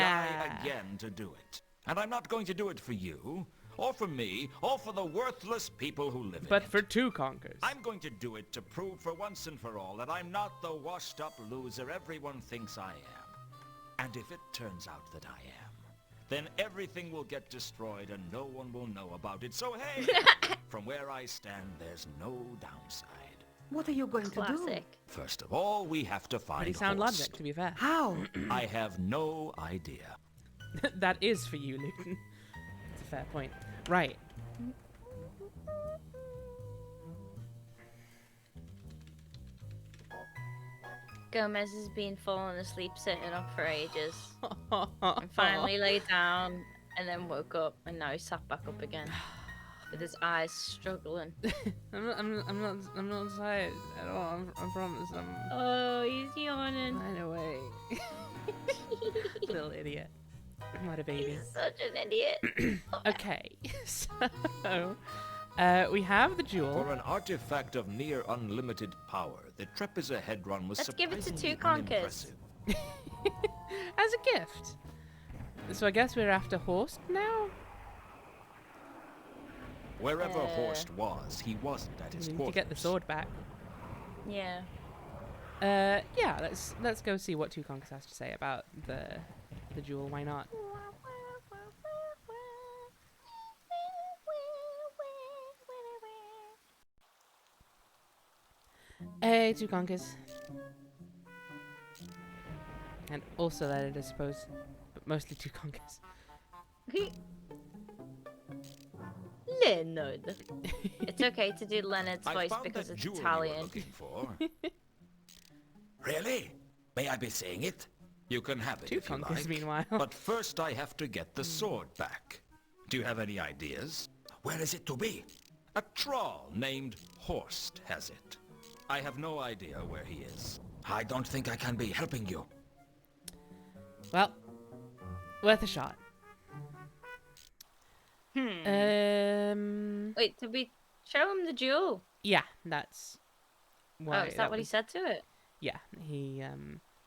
die again to do it. And I'm not going to do it for you, or for me, or for the worthless people who live in
But
it.
for two conquers.
I'm going to do it to prove for once and for all that I'm not the washed-up loser everyone thinks I am. And if it turns out that I am, then everything will get destroyed and no one will know about it. So hey, from where I stand, there's no downside.
What are you going to do?
Classic.
First of all, we have to find
Pretty sound
Horst.
logic, to be fair.
How?
I have no idea.
That is for you, Luton. It's a fair point. Right.
Gomez has been falling asleep sitting up for ages. And finally lay down and then woke up and now he's sat back up again. With his eyes struggling.
I'm not tired at all. I promise.
Oh, he's yawning.
Right away. Little idiot. What a baby.
He's such an idiot.
Okay, so we have the jewel.
For an artifact of near unlimited power, the trapezohedron was
Let's give it to
surprisingly
two conkers.
unimpressive.
As a gift. So I guess we're after Horst now?
Wherever Horst was, he wasn't at his
We need
quarters.
to get the sword back.
Yeah.
Yeah, let's go see what Two Conquers has to say about the jewel. Why not? Hey, Two Conquers. And also that I suppose, but mostly Two Conquers.
Leonard. It's okay to do Leonard's
I
voice
found
because
that
it's
jewel you were
Italian.
looking for.
Really? May I be seeing it?
You can have it
Two
if you
Conquers,
like.
meanwhile.
But first I have to get the sword back. Do you have any ideas?
Where is it to be?
A troll named Horst has it. I have no idea where he is.
I don't think I can be helping you.
Well, worth a shot.
Wait, did we show him the jewel?
Yeah, that's. Why
Oh, is that what he
was-
said to it?
Yeah, he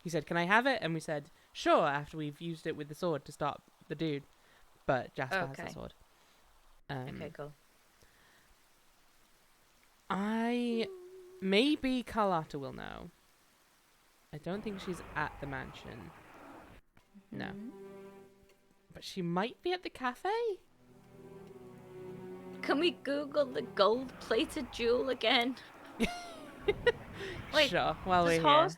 said, "Can I have it?" And we said, "Sure." After we've used it with the sword to stop the dude, but Jasper has
Okay.
the sword.
Okay, cool.
Maybe Carlotta will know. I don't think she's at the mansion. No, but she might be at the cafe.
Can we Google the gold-plated jewel again? Wait,
Sure, while
does
we're here.
horse...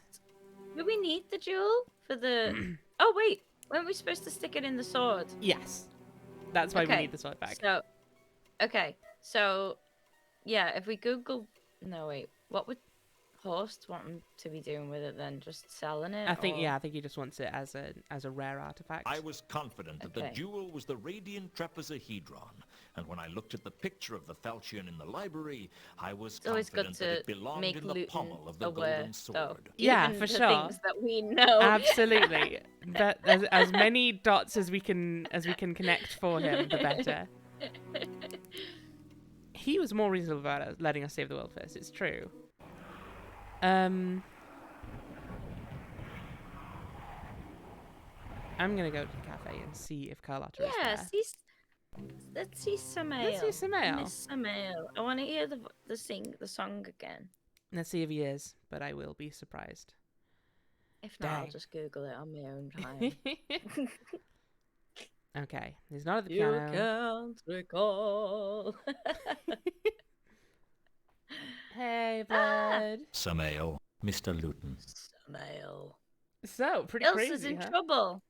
Do we need the jewel for the... Oh, wait. Weren't we supposed to stick it in the sword?
Yes. That's why we need the sword back.
So, okay. So, yeah, if we Google... No, wait. What would Horst want him to be doing with it then? Just selling it?
I think,
or...
yeah, I think he just wants it as a rare artifact.
I was confident that the jewel was the radiant trapezohedron, and when I looked at the picture of the falchion in the library, I was confident that it belonged in the pommel of the golden sword.
Yeah,
Even
for
the
sure.
Things that we know.
Absolutely. But as many dots as we can connect for him, the better. He was more reasonable about us letting us save the world first. It's true. I'm gonna go to the cafe and see if Carlotta is there.
Let's see Samael.
Let's see Samael.
Miss Samael. I want to hear the song again.
Let's see if he is, but I will be surprised.
If not, I'll
Dang.
just Google it on my own time.
Okay, he's not at the piano.
You can't recall.
Hey, bud.
Samael, Mr. Luton.
Samael.
So, pretty
Elsa's
crazy,
in
huh?
trouble.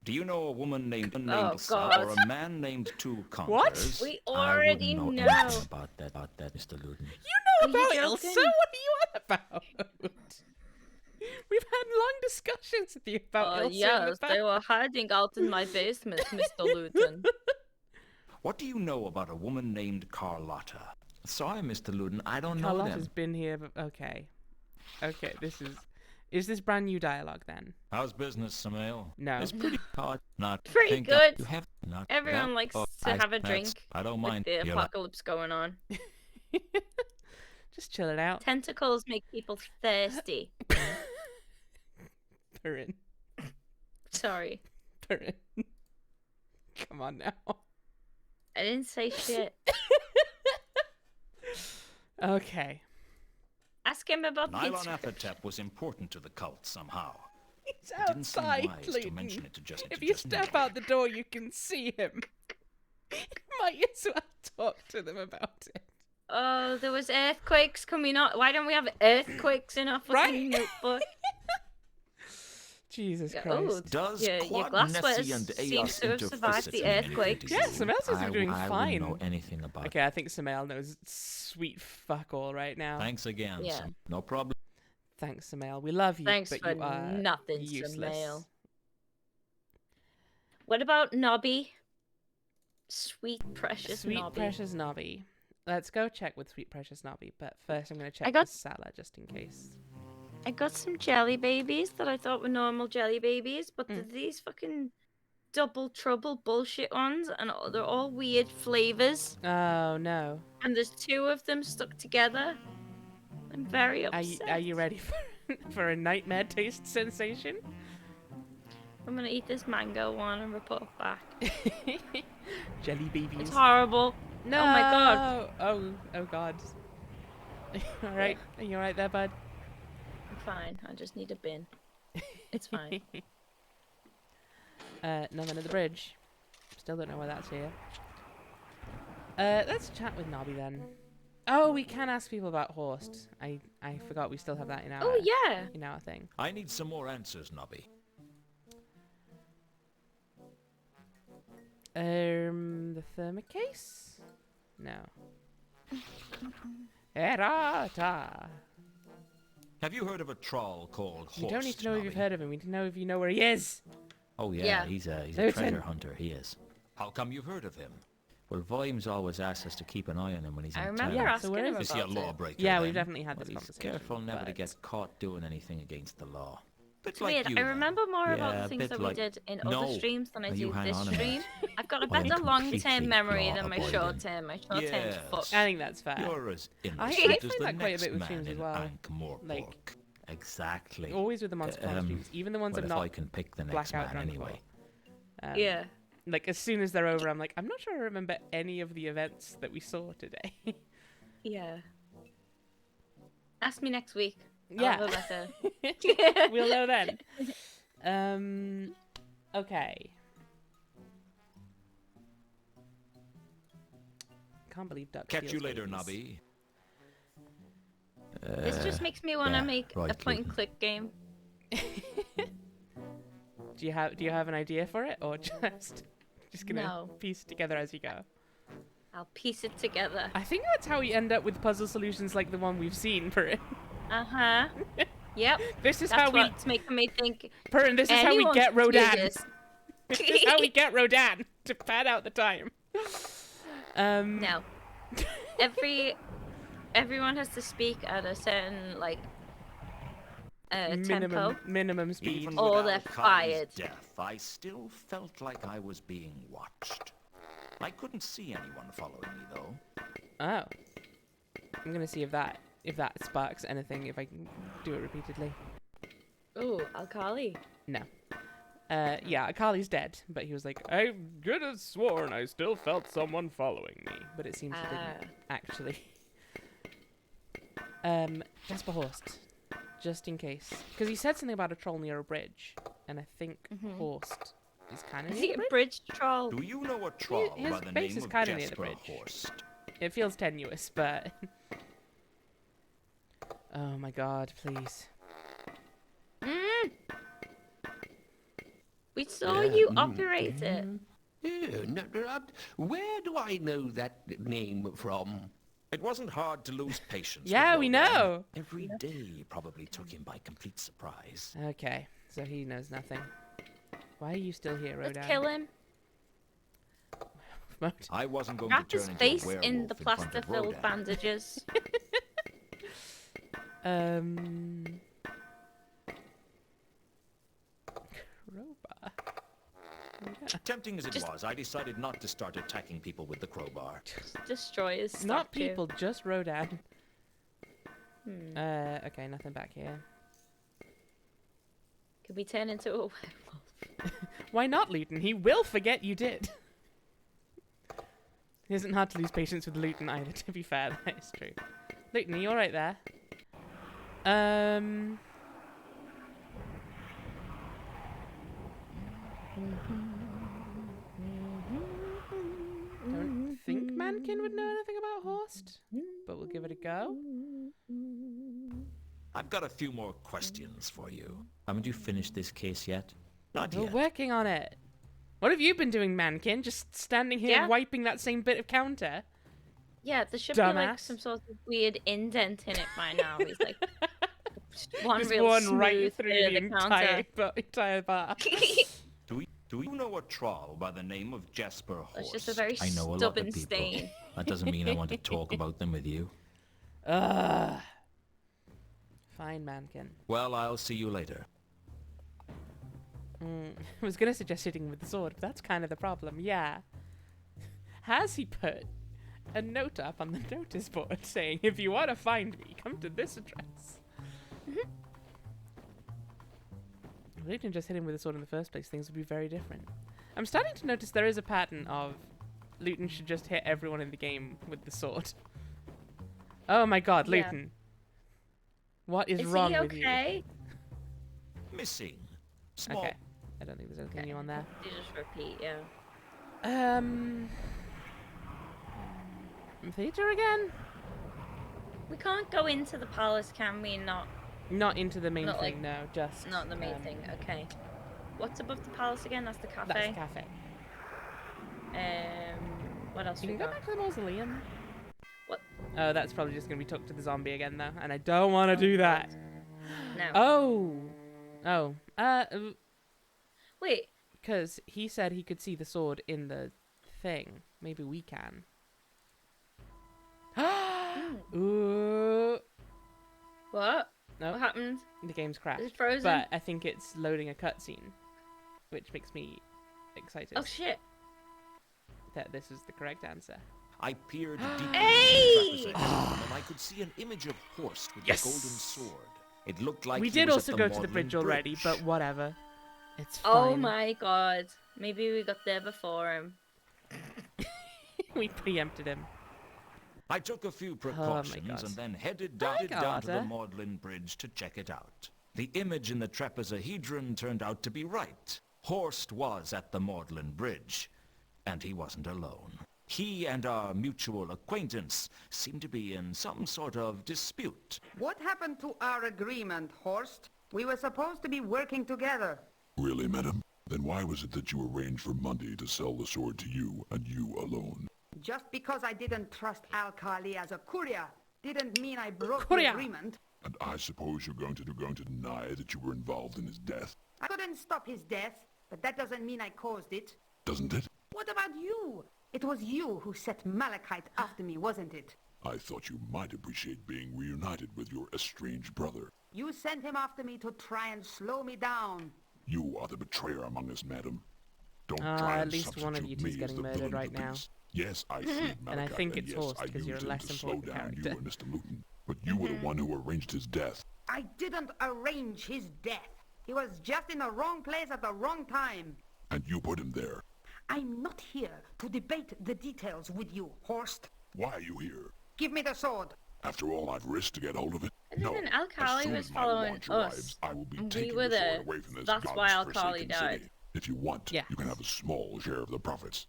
Do you know a woman named
God.
Elsa or a man named Two Conquerors?
What?
We
I
already
wouldn't know
know.
anything about that, Mr. Luton.
You know
Are you
about Elsa?
joking?
What are you on about? We've had long discussions with you about Elsa. in the
Yes, they
past.
were hiding out in my basement, Mr. Luton.
What do you know about a woman named Carlotta? Sorry, Mr. Luton, I don't know
Carlotta's
them.
been here. Okay. Okay, is this brand new dialogue then?
How's business, Samael?
No.
It's pretty hard. Not
Pretty
think
good.
You have not
Everyone
that-
likes
oh,
to have a
that's-
drink
I don't
with
mind.
the
You're like-
apocalypse going on.
Just chill it out.
Tentacles make people thirsty.
Perrin.
Sorry.
Perrin. Come on now.
I didn't say shit.
Okay.
Ask him about the
Nylon Epitep was important to the cult somehow.
He's
It didn't seem
outside,
wise to
Leighton.
mention it to just
If you
just
step
anybody.
out the door, you can see him. Might as well talk to them about it.
Oh, there was earthquakes. Can we not? Why don't we have earthquakes in our fucking notebook?
Jesus
Yeah,
Christ.
oh,
Does
your
Quad
glassware
Nessie and
seems
Eos
to have survived the
interface
earthquakes.
Yeah, Samael says they're doing
I
fine.
wouldn't know anything about
Okay, I think Samael knows sweet fuck all right now.
Thanks again.
Yeah.
No problem.
Thanks, Samael. We love you,
Thanks
but
for
you are
nothing,
useless.
Samael. What about Nobby? Sweet precious
Sweet
Nobby.
precious Nobby. Let's go check with Sweet Precious Nobby, but first I'm going to check
I got-
with Salah just in case.
I got some jelly babies that I thought were normal jelly babies, but
Mm.
they're these fucking double trouble bullshit ones, and they're all weird flavors.
Oh no.
And there's two of them stuck together. I'm very
Are
upset.
you ready for a nightmare taste sensation?
I'm gonna eat this mango one and report back.
Jelly babies.
It's horrible.
No.
Oh my god.
Oh god. All right. Are you all right there, bud?
I'm fine. I just need a bin. It's fine.
Nothing at the bridge. Still don't know why that's here. Let's chat with Nobby then. Oh, we can ask people about Horst. I forgot we still have that in our
Oh yeah.
in our thing.
I need some more answers, Nobby.
The thermic case? No. Errata.
Have you heard of a troll called Horst?
We don't need to know if
Nobby?
you've heard of him. We need to know if you know where he is.
Oh yeah,
Yeah.
he's a
Luton.
treasure hunter. He is.
How come you've heard of him?
Well, Vimes always asks us to keep an eye on him when he's
I
in
remember
town.
asking
where
him
Is he a
about it.
lawbreaker?
Yeah,
then?
we've definitely had
Well,
this
he's
conversation.
careful never to
but-
get caught doing anything against the law.
Bit
It's
like
weird.
you,
I
then.
remember more about
Yeah,
the
a
things
bit
that we
like-
did in
No.
other streams than I
You
do
hang
this
on a minute.
stream. I've got a
I'm
better long-term
completely
memory than my
law-avoiding.
short-term. My short-term's
Yes.
fucked.
I think that's fair.
You're as
I
innocent
find
as the
that quite a
next
bit with
man
streams as
in
well.
Ankh-Morpork.
Like-
Exactly.
Always with the Monster Class
Um,
streams, even the ones
well,
I'm
if I
not
can pick the next
blackout
man
drunk
anyway.
for.
Yeah.
Like as soon as they're over, I'm like, I'm not sure I remember any of the events that we saw today.
Yeah. Ask me next week. I'll
Yeah.
have a better-
We'll know then. Okay. can't believe ducks
Catch you
steals
later,
babies.
Nobby.
This just makes me want to
yeah,
make
right,
a point and
Luton.
click game.
Do you have an idea for it, or just gonna
No.
piece it together as you go?
I'll piece it together.
I think that's how we end up with puzzle solutions like the one we've seen, Perrin.
Uh-huh. Yep.
This is
That's
how we,
what's making me think
Perrin. This is how we
anyone
get
can do
Rodan.
this.
This is how we get Rodan to pad out the time.
No. Everyone has to speak at a certain tempo.
minimum speed.
Even
Or
with
they're
Al-Khali's
fired.
death, I still felt like I was being watched. I couldn't see anyone following me, though.
Oh. I'm gonna see if that sparks anything, if I can do it repeatedly.
Ooh, Alkali.
No. Yeah, Akali's dead, but he was like, I could have sworn I still felt someone following me. But it seems he didn't, actually. Jasper Horst. Just in case. Because he said something about a troll near a bridge. And I think Horst is kind of
Is
near
he
the
a
bridge.
bridge troll?
Do you know a troll
His
by the
base
name
is
of
kinda near the
Jasper
bridge.
Horst?
It feels tenuous, but... Oh my god, please.
We saw you operate it.
Where do I know that name from?
It wasn't hard to lose patience.
Yeah,
with
we
Rodan.
know!
Every day probably took him by complete surprise.
Okay, so he knows nothing. Why are you still here, Rodan?
Let's kill him.
I wasn't going
Wrap
to
his
turn
face
into a werewolf
in the
front of
plaster-filled
Rodan.
bandages.
Crowbar.
Tempting as it was, I decided not to start attacking people with the crowbar.
Destroy his
Not
statue.
people, just Rodan. Okay, nothing back here.
Could we turn into a werewolf?
Why not, Luton? He will forget you did. It isn't hard to lose patience with Luton either, to be fair, that is true. Luton, are you alright there? Don't think Mankin would know anything about Horst, but we'll give it a go.
I've got a few more questions for you.
Haven't you finished this case yet?
Not
We're
yet.
working on it. What have you been doing, Mankin? Just standing here
Yeah.
wiping that same bit of counter?
Yeah, there should be like
Dumbass.
some sort of weird indent in it by now. He's like one
Just
real
one right
smooth
through
bit
the
of counter.
entire bar.
Do you know a troll by the name of Jasper Horst?
It's just a very
I know a lot
stubborn
of people.
stain.
That doesn't mean I want to talk about them with you.
Ugh. Fine, Mankin.
Well, I'll see you later.
I was going to suggest hitting with the sword, but that's kind of the problem, yeah. Has he put a note up on the notice board saying, if you want to find me, come to this address? If Luton just hit him with a sword in the first place, things would be very different. I'm starting to notice there is a pattern of Luton should just hit everyone in the game with the sword. Oh my god,
Yeah.
Luton. What is
Is
wrong
he
with you?
okay?
Missing. Small.
Okay. I don't think there's anything
Okay.
new on there.
You just repeat, yeah.
Theater again?
We can't go into the palace, can we? Not
Not into the main
Not
thing,
like-
no. Just
not the main thing. Okay. What's above the palace again? That's the cafe.
That's the cafe.
What else
You
we
can go
got?
back to the mausoleum.
What?
Oh, that's probably just gonna be talked to the zombie again, though, and I don't want to do that.
No.
Oh.
Wait.
Because he said he could see the sword in the thing. Maybe we can. Ooh.
What?
No.
What happened?
The game's crashed.
Is it frozen?
But I think it's loading a cutscene, which makes me excited
Oh shit.
that this is the correct answer.
I peered deep
Hey!
into the trapezoid, and I could see an image of Horst with
Yes!
the golden sword. It looked like
We
he
did
was
also
at
go
the
to the bridge
Magdalen
already,
Bridge.
but whatever. It's fine.
Oh my god. Maybe we got there before him.
We preempted him.
I took a few precautions
God.
and then headed
Hi,
down to the
Carter.
Magdalen Bridge to check it out. The image in the trapezohedron turned out to be right. Horst was at the Magdalen Bridge, and he wasn't alone. He and our mutual acquaintance seem to be in some sort of dispute.
What happened to our agreement, Horst? We were supposed to be working together.
Really, madam? Then why was it that you arranged for Monday to sell the sword to you, and you alone?
Just because I didn't trust Alkali as a courier didn't mean I broke
Courier.
the agreement.
And I suppose you're going to deny that you were involved in his death,
I couldn't stop his death, but that doesn't mean I caused it.
doesn't it?
What about you? It was you who set Malachite after me, wasn't it?
I thought you might appreciate being reunited with your estranged brother.
You sent him after me to try and slow me down.
You are the betrayer among us, madam. Don't
Ah,
try
at
and
least one of
substitute
you two's
me
getting
as the
murdered
villain
right
of the
now.
piece. Yes, I freed
And I
Malachite,
think it's
yes,
Horst,
I
'cause you're a
used him
less
to slow
important
down you
character.
and Mr. Luton. But you were the one who arranged his death.
I didn't arrange his death. He was just in the wrong place at the wrong time.
And you put him there.
I'm not here to debate the details with you, Horst.
Why are you here?
Give me the sword.
After all I've risked to get hold of it?
And
No.
then
As
Alkali
soon
was
as my
following
launch
us,
arrives, I will be
and we
taking
were
the sword
there.
away from this
That's why Alkali
godforsaken
died.
city. If you want,
Yes.
you can have a small share of the profits.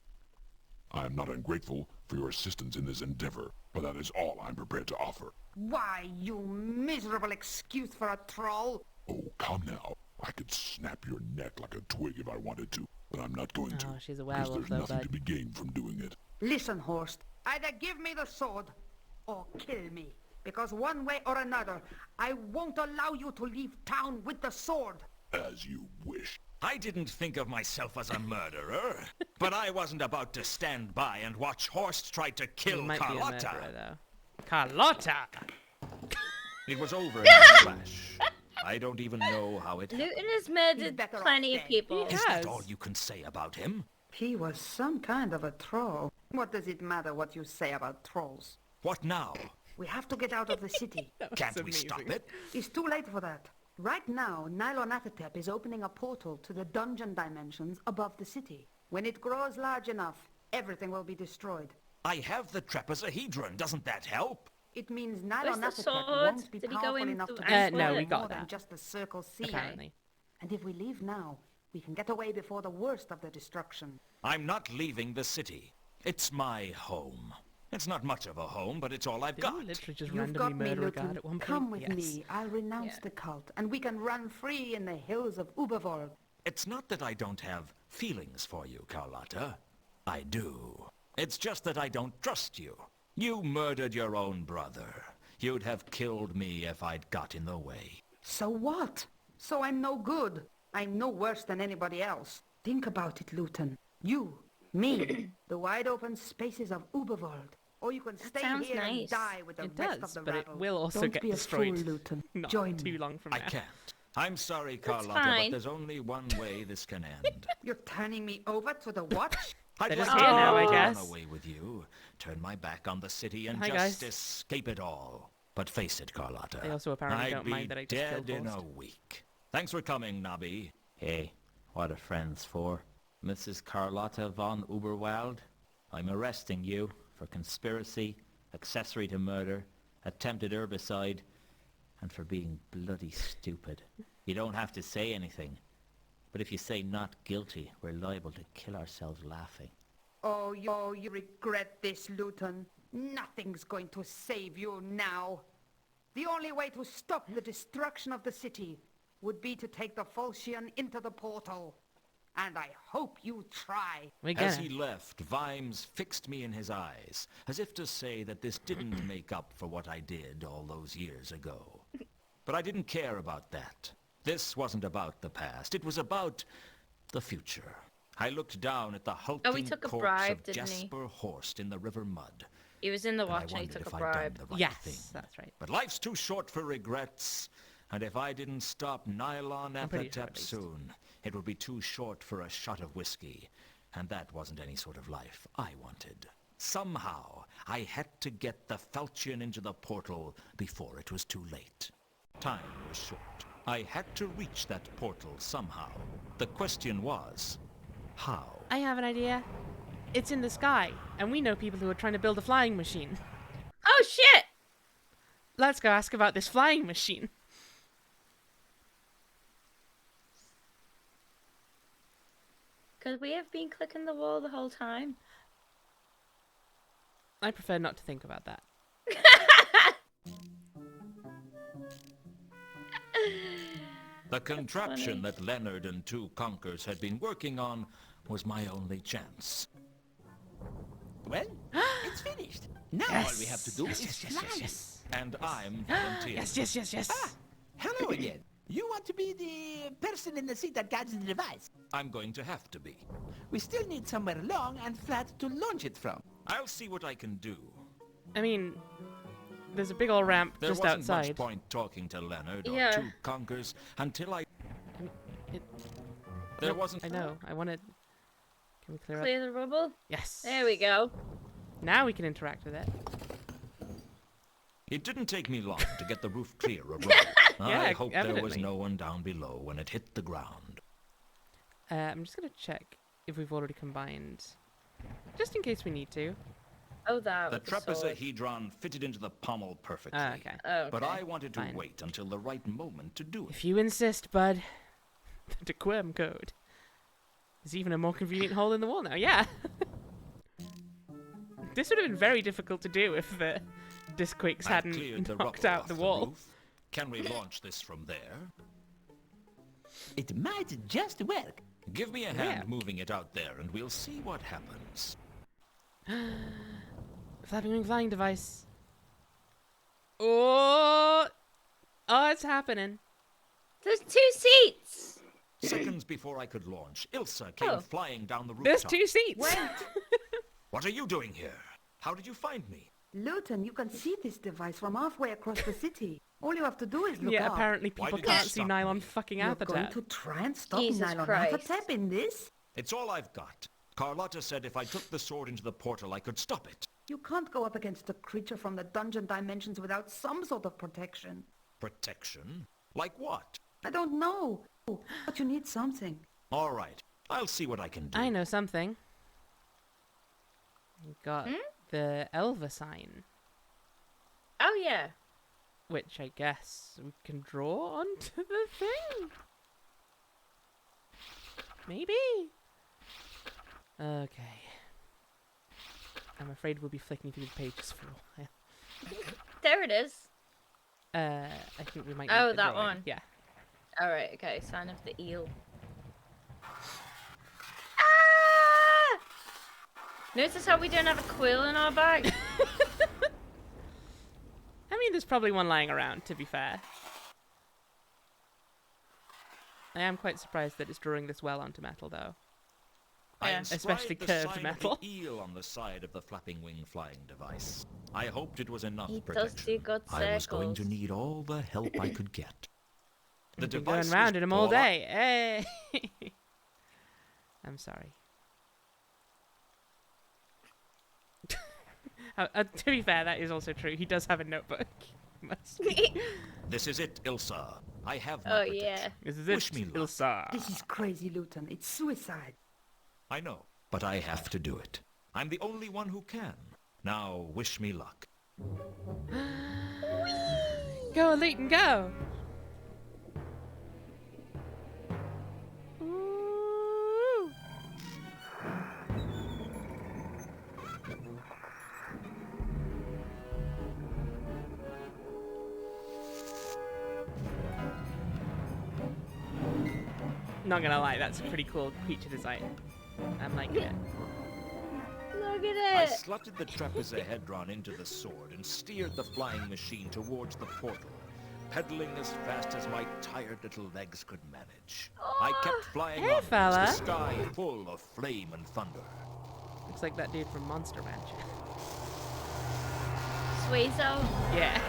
I am not ungrateful for your assistance in this endeavor, but that is all I'm prepared to offer.
Why, you miserable excuse for a troll.
Oh, come now. I could snap your neck like a twig if I wanted to, but I'm not going to.
Oh, she's a
because
werewolf
there's
though,
nothing
bud.
to be gained from doing it.
Listen, Horst. Either give me the sword or kill me. Because one way or another, I won't allow you to leave town with the sword.
As you wish.
I didn't think of myself as a murderer, but I wasn't about to stand by and watch Horst try to
He
kill
might be a
Carlotta.
murderer, though. Carlotta!
It was over in a flash. I don't even know how it happened.
Luton has murdered
better off
plenty of
dead.
people.
Yeah.
Is that
Yes.
all you can say about him?
He was some kind of a troll. What does it matter what you say about trolls?
What now?
We have to get out of the city.
Can't we stop
amazing.
it?
It's too late for that. Right now, Nylonathotep is opening a portal to the dungeon dimensions above the city. When it grows large enough, everything will be destroyed.
I have the trapezohedron. Doesn't that help?
It means
the
Nylonathotep
sword?
won't be
Did he go
powerful
in
enough
to
to
ask
destroy
no, we got
more than
that.
just the Circle C.
Apparently.
And if we leave now, we can get away before the worst of the destruction.
I'm not leaving the city. It's my home. It's not much of a home, but it's all I've
Didn't
got.
we literally just
You've
randomly
got me,
murder a guard
Luton.
at one point?
Come with
Yes.
me. I'll renounce
Yeah.
the cult, and we can run free in the hills of Ubervold.
It's not that I don't have feelings for you, Carlotta. I do. It's just that I don't trust you. You murdered your own brother. You'd have killed me if I'd got in the way.
So what? So I'm no good. I'm no worse than anybody else. Think about it, Luton. You, me, the wide open spaces of Ubervold. Or you can stay
sounds
here and
nice.
die with the
It
rest
does,
of the
but it
rabble.
will also
Don't
get
be
destroyed.
a fool, Luton.
Not
Join
too
me.
long from
I
now.
can't. I'm sorry, Carlotta, but
fine.
there's only one way this can end.
You're turning me over to the watch?
I'd
They're
like
just
to
here now, I
run
guess.
away with you, turn my back on the city, and
Hi,
just
guys.
escape it all. But face it, Carlotta.
They also apparently
I'd
don't
be
mind that I just
dead
killed
in a
Horst.
week. Thanks for coming, Nobby.
Hey, what are friends for? Mrs. Carlotta von Uberwald? I'm arresting you for conspiracy, accessory to murder, attempted herbicide, and for being bloody stupid. You don't have to say anything. But if you say not guilty, we're liable to kill ourselves laughing.
Oh, you regret this, Luton. Nothing's going to save you now. The only way to stop the destruction of the city would be to take the Falchion into the portal. And I hope you try.
We
As
get
he
it.
left, Vimes fixed me in his eyes, as if to say that this didn't make up for what I did all those years ago. But I didn't care about that. This wasn't about the past. It was about the future. I looked down at the hulking
took a
corpse
bribe,
of
didn't he?
Jasper Horst in the river mud.
He was in the
And I
watch and he
wondered
took
if
a
I'd done
bribe.
the right
Yes,
thing.
that's right.
But life's too short for regrets, and if I didn't stop Nylon
I'm pretty sure,
Epitep
at least.
soon, it would be too short for a shot of whiskey, and that wasn't any sort of life I wanted. Somehow, I had to get the falchion into the portal before it was too late. Time was short. I had to reach that portal somehow. The question was, how?
I have an idea. It's in the sky, and we know people who are trying to build a flying machine.
Oh shit!
Let's go ask about this flying machine.
Could we have been clicking the wall the whole time?
I prefer not to think about that.
The contraption
funny.
that Leonard and two conkers had been working on was my only chance.
Well, it's finished. Now all we have to do is fly.
Yes.
And I'm volunteering.
Yes.
Hello again. You want to be the person in the seat that guides the device?
I'm going to have to be.
We still need somewhere long and flat to launch it from.
I'll see what I can do.
I mean, there's a big old ramp
There
just
wasn't
outside.
much point talking to Leonard or
Yeah.
two conkers until I...
It-
There
Nope,
wasn't...
I know. I want to... Can we clear up?
Clear the rubble.
Yes.
There we go.
Now we can interact with it.
It didn't take me long to get the roof clear of rubble.
Yeah,
I hope there was
evidently.
no one down below when it hit the ground.
I'm just going to check if we've already combined. Just in case we need to.
Oh, that
The
with the sword.
trapezohedron fitted into the pommel perfectly.
Ah, okay.
Oh,
But
okay.
I wanted to
Fine.
wait until the right moment to do it.
If you insist, bud. The Quirm code. There's even a more convenient hole in the wall now. Yeah. This would have been very difficult to do if the Disquakes
I've cleared
hadn't
the
knocked
rubble
out
off
the wall.
roof. Can we launch this from there?
It might just work.
Give me a hand
Yeah.
moving it out there and we'll see what happens.
Flapping wing flying device. Oh, it's happening.
There's 2 seats.
Seconds before I could launch, Ilsa came
Oh.
flying down the
There's
rooftop.
2 seats.
What are you doing here? How did you find me?
Luton, you can see this device from halfway across the city. All you have to do is look
Yeah,
up.
apparently
Why
people
did you
can't see
stop
nylon
me?
fucking
You're going
Athertap.
to try and stop
Jesus
Nylon
Christ.
Athertap in this?
It's all I've got. Carlotta said if I took the sword into the portal, I could stop it.
You can't go up against a creature from the dungeon dimensions without some sort of protection.
Protection? Like what?
I don't know, but you need something.
All right, I'll see what I can do.
I know something. We got the Elva sign,
Oh, yeah.
which I guess we can draw onto the thing. Maybe. Okay. I'm afraid we'll be flicking through the pages for a while.
There it is.
I think we might.
Oh,
need the
that
drawing.
one.
Yeah.
Alright, okay. Sign of the eel. Ah! Notice how we don't have a quill in our bag?
I mean, there's probably one lying around, to be fair. I am quite surprised that it's drawing this well onto metal, though.
I
Yeah.
inscribed
Especially
the
curved
sign
metal.
Of the eel on the side of the flapping wing flying device. I hoped it was enough
He
protection.
does do good
I was going to
circles.
need all the help I could get. The
We've been
device
going round
was
in them all
brought-
day. Hey! I'm sorry. To be fair, that is also true. He does have a notebook. Must be.
This is it, Ilsa. I have my
Oh,
protection.
yeah.
This is
Wish
it,
me luck.
Ilsa.
This is crazy, Luton. It's suicide.
I know, but I have to do it. I'm the only one who can. Now, wish me luck.
Go, Leighton, go! Ooh. Not gonna lie, that's a pretty cool creature design. I'm liking it.
Look
I
at it!
slotted the trapezohedron into the sword and steered the flying machine towards the portal, pedaling as fast as my tired little legs could manage. I kept flying
Hey,
on
fella.
the sky full of flame and thunder.
Looks like that dude from Monster Ranch.
Sweezo.
Yeah.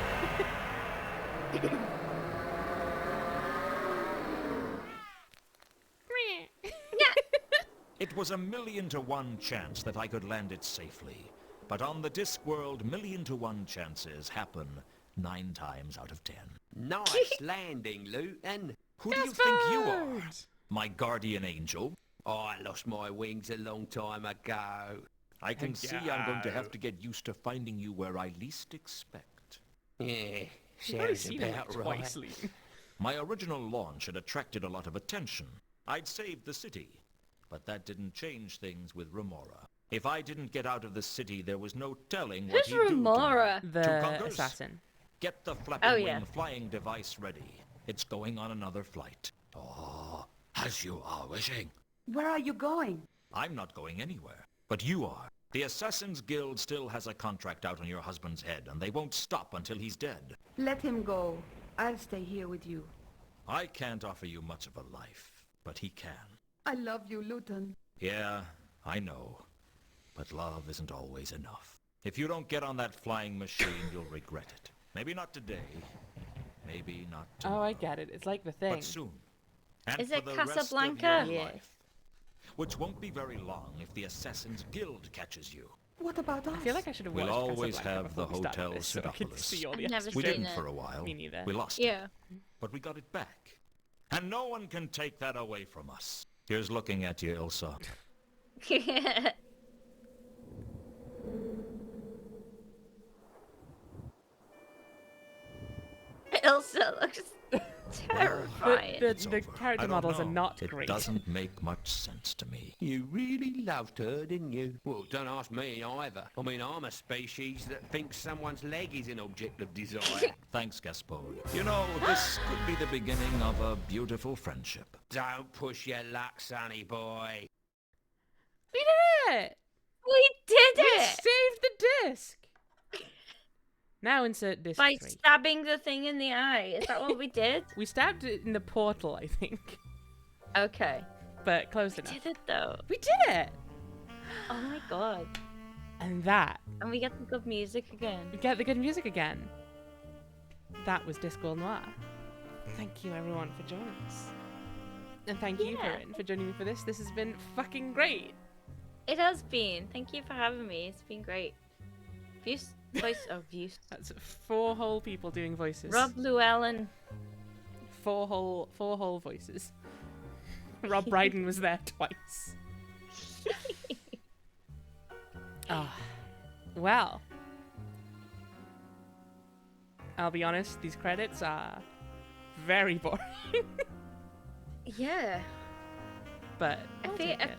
It was 1,000,000 to 1 chance that I could land it safely. But on the Discworld, 1,000,000 to 1 chances happen 9 times out of 10.
Nice landing, Luton.
Who do you think you are? My guardian angel?
I lost my wings a long time ago.
I can see I'm going to have to get used to finding you where I least expect.
Yeah,
You've only
sounds
seen him
about
like
right.
twice, Leighton.
My original launch had attracted a lot of attention. I'd saved the city. But that didn't change things with Remora. If I didn't get out of the city, there was no telling what
Who's
he'd do to me.
Remora?
The
Conquers?
assassin.
Get the flapping
Oh,
wing
yeah.
flying device ready. It's going on another flight.
Oh, as you are wishing.
Where are you going?
I'm not going anywhere, but you are. The Assassin's Guild still has a contract out on your husband's head, and they won't stop until he's dead.
Let him go. I'll stay here with you.
I can't offer you much of a life, but he can.
I love you, Luton.
Yeah, I know. But love isn't always enough. If you don't get on that flying machine, you'll regret it. Maybe not today. Maybe not tomorrow.
Oh, I get it. It's like the thing.
But soon. And
Is
for
it
the rest of
Casablanca?
your
Yeah.
life. Which won't be very long if the Assassin's Guild catches you.
What about us?
I feel like I should have
We'll
watched
always
Casablanca
have the
before we started
Hotel
this, so I could
Pseudopolis.
see all the
I've never
extras.
We
seen
didn't
it.
for a while.
Me neither.
We lost it.
Yeah.
But we got it back. And no one can take that away from us. Here's looking at you, Ilsa.
Ilsa looks terrifying.
The
It's over.
character
I don't
models are
know.
not
It
great.
doesn't make much sense to me.
You really loved her, didn't you? Well, don't ask me either. I mean, I'm a species that thinks someone's leg is an object of desire.
Thanks, Gaspard. You know, this could be the beginning of a beautiful friendship.
Don't push your luck, sonny boy.
We did it!
We did
We
it!
saved the disc! Now insert disc
By
3.
stabbing the thing in the eye. Is that what we did?
We stabbed it in the portal, I think.
Okay.
But close
We
enough.
did it though.
We did it!
Oh my god.
And that,
And we get the good music again.
we get the good music again. That was Discworld Noir. Thank you everyone for joining us. And thank you,
Yeah.
Corinne, for joining me for this. This has been fucking great.
It has been. Thank you for having me. It's been great. Views. Views.
That's 4 whole people doing voices.
Rob Llewellyn.
4 whole voices. Rob Brydon was there twice. Ah, well. I'll be honest, these credits are very boring.
Yeah.
But
I
I'll
feel-
take it.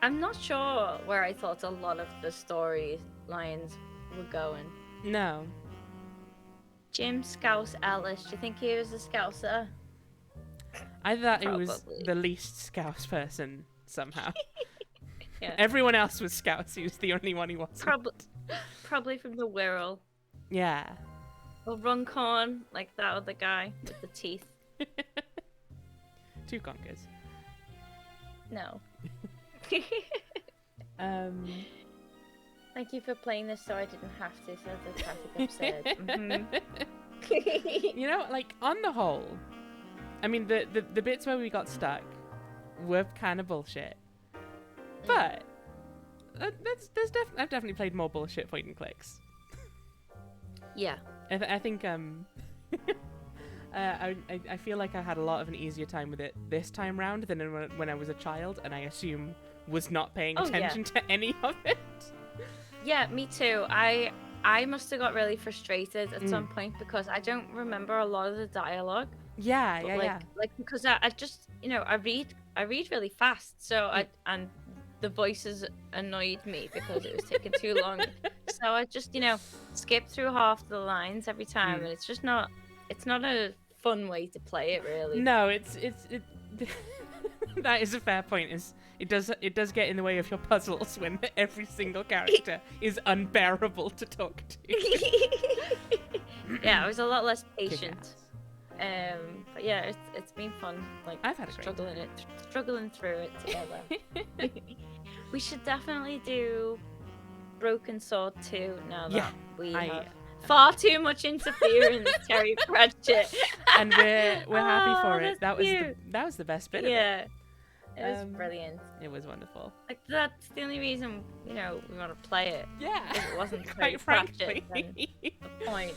I'm not sure where I thought a lot of the storylines were going.
No.
Jim Scouse Ellis. Do you think he was a Scouser?
I thought it was
Probably.
the least Scouse person somehow.
Yeah.
Everyone else was Scouse. He was the only one who wasn't.
Probably from the Wirral.
Yeah.
Or Runcorn, like that other guy with the teeth.
2 conkers.
No.
Um,
Thank you for playing this so I didn't have to, so the traffic upset.
you know, like on the whole, I mean the bits where we got stuck were kind of bullshit, but I've definitely played more bullshit point and clicks.
Yeah.
I think I feel like I had a lot of an easier time with it this time round than when I was a child, and I assume was not paying
Oh, yeah.
attention to any of it.
Yeah, me too. I must have got really frustrated at some point because I don't remember a lot of the dialogue.
Yeah,
But
yeah.
like because I just I read really fast, so and the voices annoyed me because it was taking too long. So I just skip through half the lines every time, and it's just not a fun way to play it really.
No, it that is a fair point. It does get in the way of your puzzles when every single character is unbearable to talk to.
Yeah, I was a lot less patient.
Kick-ass.
But yeah, it's been fun. Like
I've had a great
struggling through it together. We should definitely do Broken Sword 2 now that we have far too much interference, Terry Pratchett.
And we're happy for it.
That's
That was the best bit
yeah.
of it.
It was brilliant.
It was wonderful.
Like that's the only reason we want to play it.
Yeah.
If it wasn't Terry
Quite
Pratchett,
frankly.
then the point.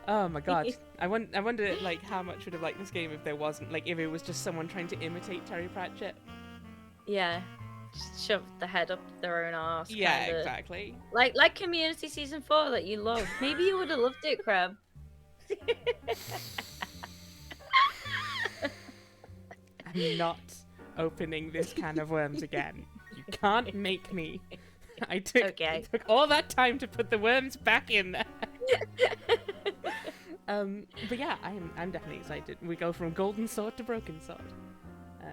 Oh my god. I wonder like how much would have liked this game if there wasn't if it was just someone trying to imitate Terry Pratchett.
Yeah. Just shove the head up their own arse.
Yeah,
kinda.
exactly.
Like Community Season 4 that you love. Maybe you would have loved it, Crab.
I'm not opening this can of worms again. You can't make me. I took
Okay.
it took all that time to put the worms back in there. But yeah, I'm definitely excited. We go from golden sword to broken sword.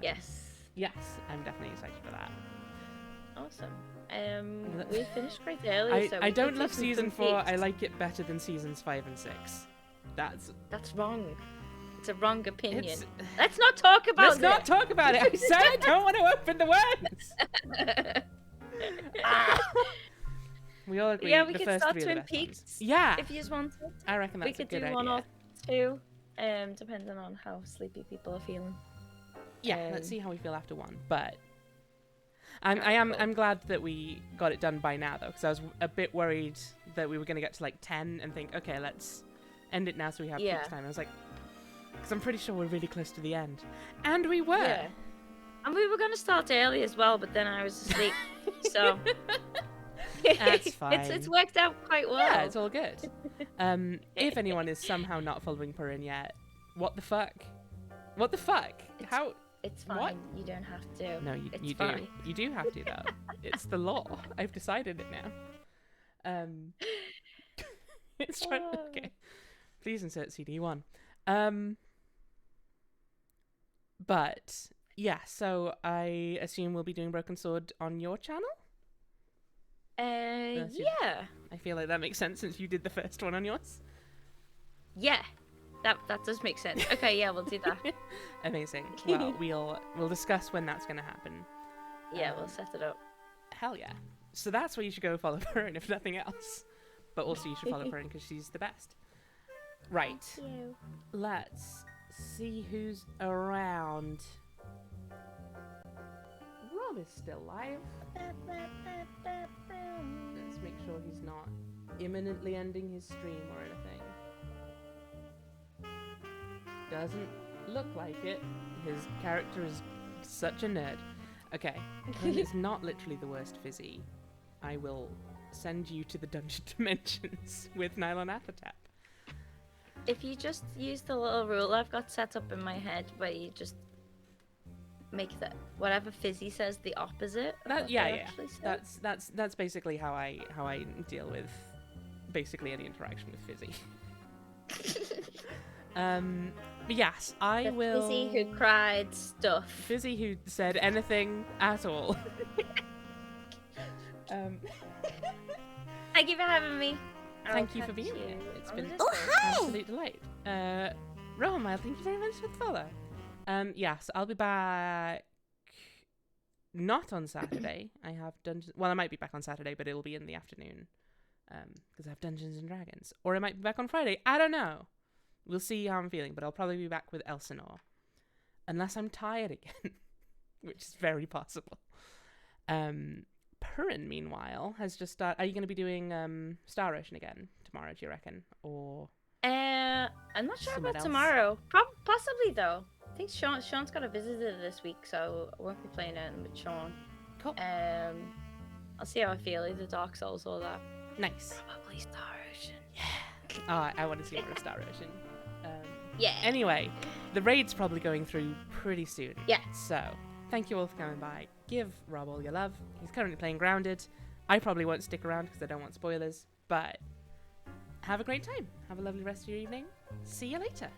Yes.
Yes, I'm definitely excited for that.
Awesome. We finished quite early, so
I
we
don't
could
love
do some
season 4. I
peaks.
like it better than seasons 5 and 6. That's
wrong. It's a wrong opinion.
It's-
Let's not talk about
Let's not talk about it. I said I don't want to open the worms. We all agree.
Yeah, we
the
could
first
start
3 are the
Twin
best ones.
Peaks.
Yeah,
If you just want to.
I reckon
We
that's a
could
good
do
idea.
one or two, depending on how sleepy people are feeling.
Yeah, let's see how we feel after 1. But I'm glad that we got it done by now, though, because I was a bit worried that we were going to get to like 10 and think, okay, let's end it now so we have peaks time. I was like, because I'm pretty sure we're really close to the end, and we were.
Yeah. And we were going to start early as well, but then I was asleep. So
That's fine.
It's worked out quite well.
Yeah, it's all good. If anyone is somehow not following Purin yet, what the fuck? What the fuck? How?
It's fine.
What?
You don't have to.
No, you do.
fine.
You do have to though. It's the law. I've decided it now. It's trying. Okay. Please insert CD1. But yeah, so I assume we'll be doing Broken Sword on your channel.
Yeah.
I feel like that makes sense since you did the first one on yours.
Yeah. That does make sense. Okay, yeah, we'll do that.
Amazing. Well, we'll discuss when that's going to happen.
Yeah, we'll set it up.
Hell yeah. So that's where you should go follow Purin, if nothing else. But also you should follow Purin because she's the best. Right.
Thank you.
Let's see who's around. Rob is still alive. Let's make sure he's not imminently ending his stream or anything. Doesn't look like it. His character is such a nerd. Okay, when it's not literally the worst fizzy, I will send you to the dungeon dimensions with Nylon Athatap.
If you just use the little rule I've got set up in my head where you just make that whatever Fizzy says the opposite. Of what they actually say.
That's basically how I deal with basically any interaction with Fizzy. But yes, I
The
will.
Fizzy who cried stuff.
Fizzy who said anything at all.
Thank you for having me.
Thank you for being here. It's been an absolute delight. Rohan, thank you very much for the follow. Yes, I'll be back. Not on Saturday. I have Dungeons. Well, I might be back on Saturday, but it'll be in the afternoon. Because I have Dungeons and Dragons. Or I might be back on Friday. I don't know. We'll see how I'm feeling, but I'll probably be back with Elsinore. Unless I'm tired again. Which is very possible. Purin, meanwhile, has just started. Are you going to be doing Star Ocean again tomorrow, do you reckon? Or
I'm not sure
Someone
about
else?
tomorrow. Possibly, though. I think Sean's got a visitor this week, so I won't be playing it with Sean.
Cool.
I'll see how I feel, either Dark Souls or that.
Nice.
Probably Star Ocean.
I want to see more of Star Ocean.
Yeah.
Anyway, the raid's probably going through pretty soon.
Yeah.
So, thank you all for coming by. Give Rob all your love. He's currently playing Grounded. I probably won't stick around because I don't want spoilers. But have a great time. Have a lovely rest of your evening. See you later.